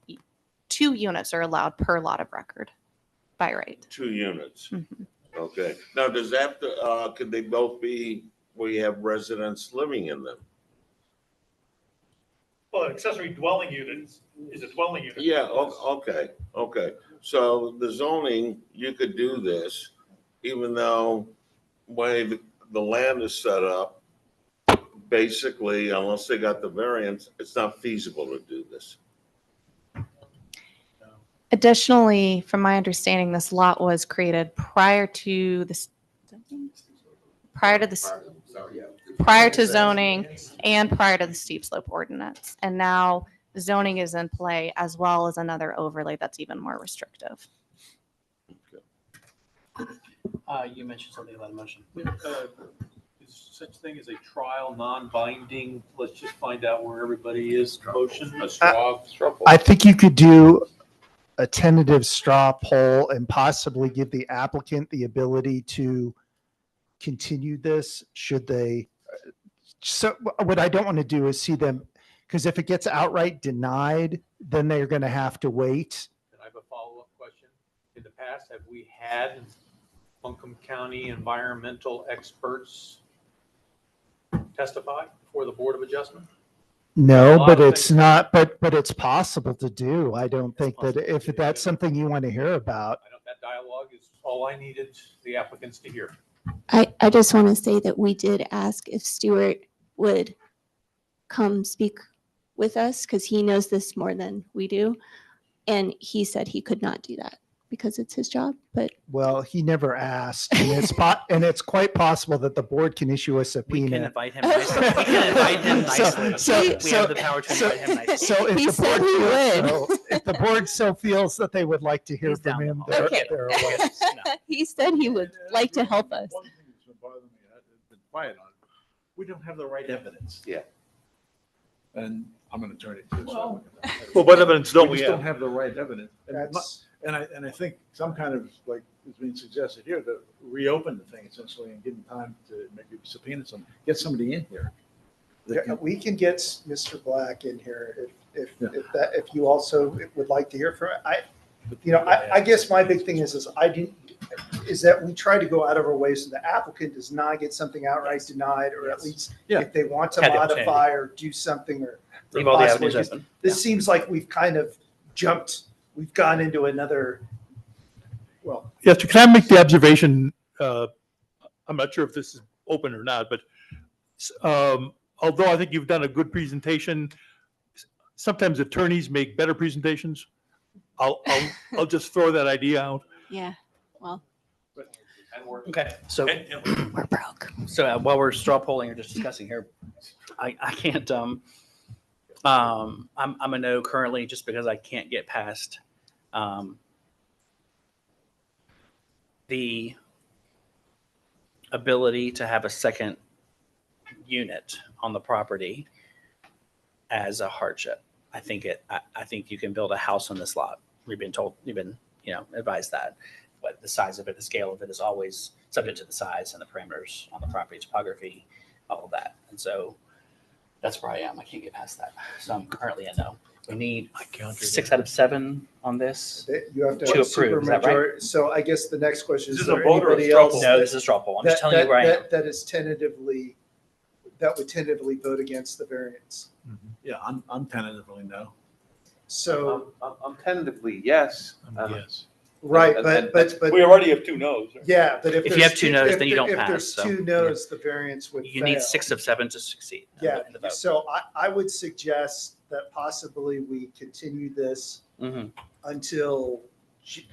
2 units are allowed per lot of record by right. 2 units. Mhm. Okay. Now, does that, could they both be where you have residents living in them? Well, an accessory dwelling unit is a dwelling unit. Yeah, okay. So the zoning, you could do this, even though way the land is set up, basically, unless they got the variance, it's not feasible to do this. Additionally, from my understanding, this lot was created prior to this, prior to zoning and prior to the steep slope ordinance. And now zoning is in play as well as another overlay that's even more restrictive. You mentioned something about a motion. Is such thing as a trial, non-binding, let's just find out where everybody is, motion, a straw poll? I think you could do a tentative straw poll and possibly give the applicant the ability to continue this should they. So what I don't want to do is see them, because if it gets outright denied, then they're going to have to wait. And I have a follow-up question. In the past, have we had Buncombe County environmental experts testify before the Board of Adjustment? No, A lot but of it's things- not, but it's possible to do. I don't think that if that's something you want to hear about. I know that dialogue is all I needed the applicants to hear. I just want to say that we did ask if Stuart would come speak with us because he knows this more than we do. And he said he could not do that because it's his job, but Well, he never asked, and and it's quite possible that the board can issue a subpoena. We can invite him nicely. We can invite him nicely. We have the power to invite him nicely. So if He the said board he feels would. so, if the board so feels that they would like to hear He's from down the him, hall. they're, Okay. they're away. he said he would like to help us. One thing that's been bothering me, I've been quiet on, we don't have the right evidence. Yeah. And I'm an attorney too, so. Well, what evidence don't we just have? don't have the right evidence. And That's- I think some kind of, like is being suggested here, to reopen the thing essentially and give them time to maybe subpoena some, get somebody in here. that Yeah, can- we can get Mr. Black in here Yeah. if you also would like to hear from it. I guess my big thing is that we try to go out of our way so the applicant does not get something outright denied, or at least Yeah. if they want to Had the opportunity. modify or do something or. Leave all the possibly avenues just- open. This seems like we've kind of we've gone into another Well, Yes, can I make the observation, I'm not sure if this is open or not, but although I think you've done a good presentation, sometimes attorneys make better presentations. I'll just throw that idea out. Yeah, well, Okay, so we're broke. So while we're straw polling or just discussing here, I can't, I'm a no currently just because I can't get past, the ability to have a second unit on the property as a hardship. I think you can build a house on this lot. We've been told, advised that, but the size of it, the scale of it is always subject to the size and the parameters on the property, topography, all of that. And so that's where I am. I can't get past that. So I'm currently a no. We need 6 out of 7 on this. You have to To have approve, is that right? supermajority. So I guess the next question is, This is there a vote or a anybody straw else? poll? No, this is a straw poll. I'm just telling you where I am. That is tentatively, that would tentatively vote against the variance. Yeah, I'm tentatively no. So, I'm tentatively yes. Yes. right, and- but. We already have 2 no's. Yeah, but If you there's have 2 no's, if then you there- don't If pass, there's so, 2 no's, the variance would You need fail. 6 of 7 to succeed. Yeah, in the vote. so I would suggest that possibly we continue this Mhm. until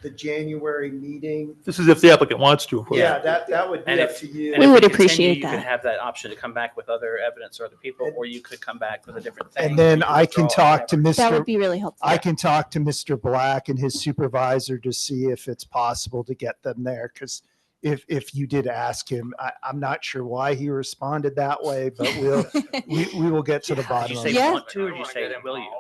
the January meeting. This is if the applicant wants to. of course. Yeah, that would be And up if- to you. and We if would continue, appreciate You could that. have that option to come back with other evidence or other people, or you could come back with a different thing. And then You could I can withdraw, talk to whatever. That Mr. would be really helpful. I can talk to Mr. Black and his supervisor to see if it's possible to get them there. Because if you did ask him, I'm not sure why he responded that way, but we will get to the Did bottom you of say it. Yeah. want to, or did you say will you?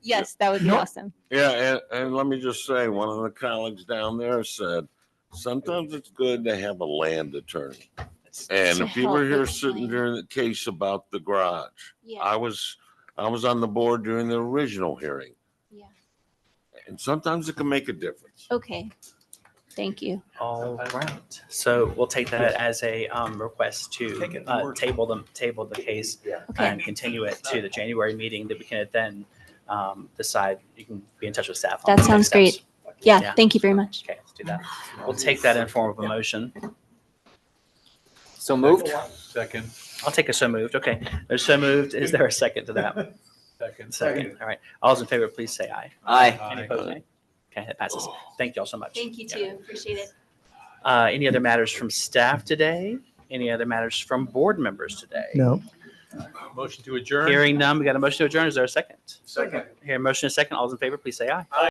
Yes, that would be No. awesome. Yeah, and let me just say, one of the colleagues down there said, sometimes it's good to have a land attorney. And To if you were help here explain. sitting during the case about the garage, Yeah. I was on the board during the original hearing. Yeah. And sometimes it can make a difference. Okay. Thank you. All right. So we'll take that as a request to Take it to work. table the case Okay. and continue it to the January meeting that we can then decide. You can be in touch with staff. on That the sounds next steps. great. Yeah, thank you very much. Okay, let's do that. We'll take that in form of a motion. So moved? Second. I'll take a so moved. Okay. There's so moved. Is there a second to that? Second. Second. All right. All those in favor, please say aye. Aye. Any opposed, nay? Okay, that passes. Thank you all so much. Thank you too. Appreciate it. Any other matters from staff today? Any other matters from board members today? No. Motion to adjourn? Hearing none, we got a motion to adjourn. Is there a second? Second. Hearing motion and second. All those in favor, please say aye.